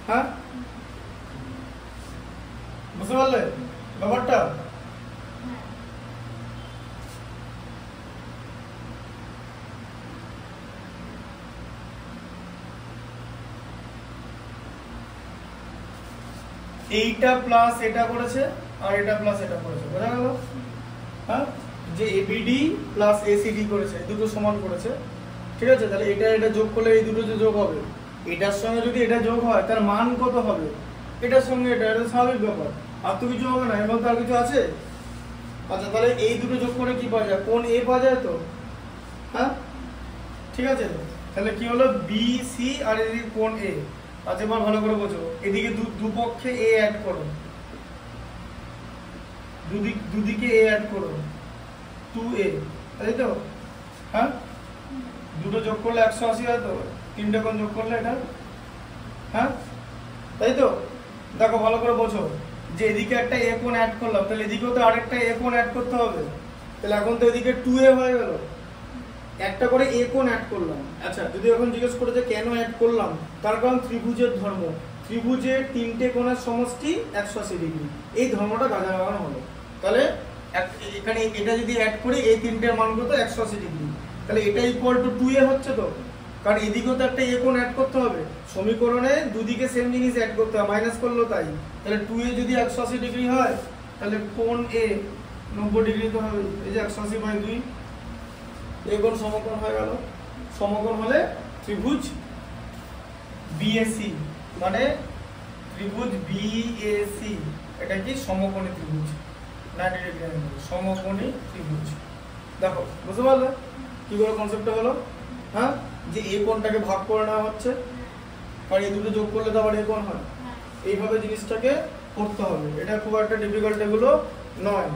হ্যাঁ, বুঝতে পারলে ব্যাপারটা? এইটা প্লাস এটা করেছে আর এটা প্লাস এটা করেছে, বোঝা গেল? হ্যাঁ, যে এবিডি প্লাস এসিডি করেছে, এই দুটো সমান করেছে, ঠিক আছে? তাহলে এটা এটা যোগ করলে এই দুটো যে যোগ হবে, এটার সঙ্গে যদি এটা যোগ হয় তার মান কত হবে, এটার সঙ্গে এটা, এটা স্বাভাবিক ব্যাপার, আর তো কিছু হবে না, এর মধ্যে আর কিছু আছে? আচ্ছা, তাহলে এই দুটো যোগ করে কি পাওয়া যায়, কোণ এ পাওয়া যায় তো, হ্যাঁ, ঠিক আছে? তাহলে কি হলো, বি সি আর এদিকে কোণ এ। আচ্ছা, এবার ভালো করে বোঝো, এদিকে দুপক্ষে এ অ্যাড করো, দুদিকে এ অ্যাড করো, 2a, তাই তো? হ্যাঁ, দুটো যোগ করলে 180 হয় তো, তিনটে কোণ যোগ করলে এটা, হ্যাঁ, তাই তো? দেখো ভালো করে বোঝো, যে এদিকে একটা এ কোণ অ্যাড করলাম, তাহলে এদিকেও তো আরেকটা এ কোণ অ্যাড করতে হবে, তাহলে এখন তো এদিকে 2a হয়ে গেল, একটা করে এ কোণ অ্যাড করলাম। আচ্ছা, যদি এখন জিজ্ঞেস করে যে কেন অ্যাড করলাম, তার কারণ ত্রিভুজের ধর্ম, ত্রিভুজের তিনটে কোণের সমষ্টি 180 ডিগ্রি, এই ধর্মটা কাজে লাগানো হলো। তাহলে এখানে এটা যদি অ্যাড করি, এই তিনটের মান কত, 180 ডিগ্রি, তাহলে এটা ইকুয়াল টু 2a হচ্ছে তো, কারণ এদিকেও তো একটা এ কোণ অ্যাড করতে হবে, সমীকরণে দুদিকে সেম জিনিস অ্যাড করতে হবে, মাইনাস করলেও তাই। তাহলে 2a যদি 180 ডিগ্রি হয়, তাহলে কোণ এ 90 ডিগ্রি তো হবে, এই যে 180/2, এই কোণ সমকোণ হয়ে গেল। সমকোণ হলে ত্রিভুজ বিএসি, মানে ত্রিভুজ বিএসি এটা কি সমকোণী ত্রিভুজ, 90 ডিগ্রি সমকোণী ত্রিভুজ। দেখো বুঝতে পারলে কি করে কনসেপ্টটা হলো? হ্যাঁ, যে এই কোণটাকে ভাগ করে নেওয়া হচ্ছে, আর এই দুটো যোগ করলে তো আবার এই কোণ হয়, এইভাবে জিনিসটাকে করতে হবে, এটা খুব একটা ডিফিকাল্ট এগুলো নয়।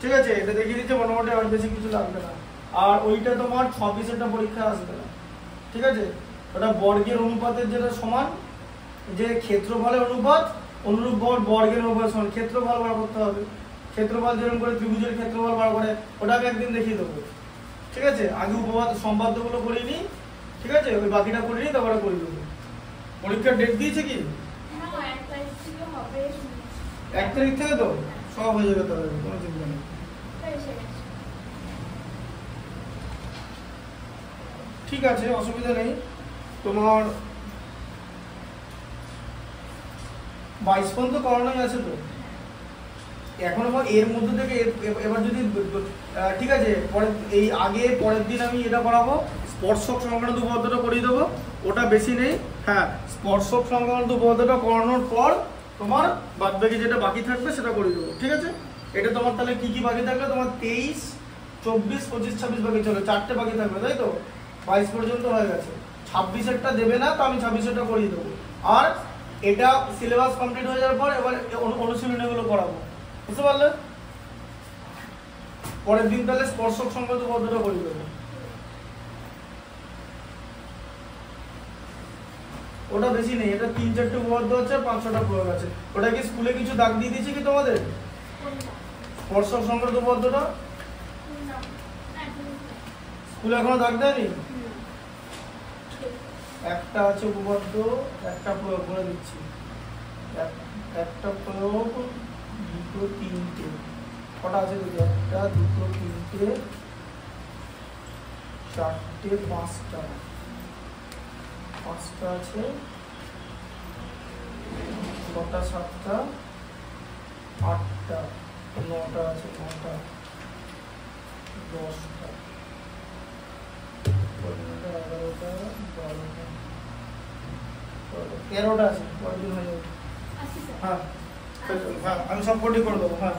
ঠিক আছে, এটা দেখিয়ে দিচ্ছে মোটামুটি, আর বেশি কিছু লাগবে না। আর ওইটা তোমার 26-এরটা পরীক্ষা আসবে না, ঠিক আছে? ওটা বর্গের অনুপাতের যেটা সমান, যে ক্ষেত্রফলের অনুপাত অনুরূপ বর্গের অনুপাত সমান, ক্ষেত্রফল বার করতে হবে, ক্ষেত্রফল যেরকম করে ত্রিভুজের ক্ষেত্রফল বার করে, ওটা আমি একদিন দেখিয়ে দেবো, ঠিক আছে? আগে উপপাদ্য সম্পাদ্যগুলো করে নিই, ঠিক আছে? ওই বাকিটা করে নিই, তারপরে করে দেবো। পরীক্ষার ডেট দিয়েছে কি? 1 তারিখ থেকে তো সব হয়ে যাবে, তাহলে কোনো চিন্তা নেই। ঠিক আছে, অসুবিধা নেই। তোমার 22 পর্যন্ত করানোই আছে তো, এখন আবার এর মধ্যে থেকে এবার যদি ঠিক আছে, পরে এই আগে পরের দিন আমি এটা করাবো, স্পর্শক সংক্রান্ত উপপাদ্যটা করিয়ে দেবো, ওটা বেশি নেই। হ্যাঁ, স্পর্শক সংক্রান্ত উপপাদ্যটা করানোর পর তোমার বাদবাকি যেটা বাকি থাকবে সেটা করিয়ে দেবো, ঠিক আছে? এটা তোমার তাহলে কি কি বাকি থাকবে, তোমার 23, 24, 25, 26 বাকি চলে, 4টে বাকি থাকবে, তাই তো? 22 পর্যন্ত হয়ে গেছে, 26-এরটা দেবে না তো আমি 26-এরটা করিয়ে দেবো। আর এটা সিলেবাস কমপ্লিট হয়ে যাওয়ার পর এবার অনুশীলনীগুলো করাবো, বুঝতে পারলে? পরের দিন তাহলে স্পর্শক সংক্রান্ত পদ্ধতিটা করিয়ে দেবো। ওটা বেশি নেই, এটা 3-4টে উপপাদ্য আছে, 5-6টা প্রয়োগ আছে। ওটা কি স্কুলে কিছু দাগ দিয়ে দিয়েছে কি তোমাদের, স্পর্শক সংক্রান্ত উপপাদ্যটা? স্কুলে এখনো দাগ দেয়নি? একটা আছে উপপাদ্য, একটা প্রয়োগ করে দিচ্ছি, একটা প্রয়োগ, 2, 3টে, কটা আছে দেখি, 1, 2, 3টে, 4টে, 5টা, 5টা আছে, 6টা, 7টা, 8টা, 9টা আছে, 9টা, 10টা, 11টা, 12টা, 13টা আছে, পরের দিন হয়ে যাবে। হ্যাঁ, আমি সব করে দেবো। হ্যাঁ।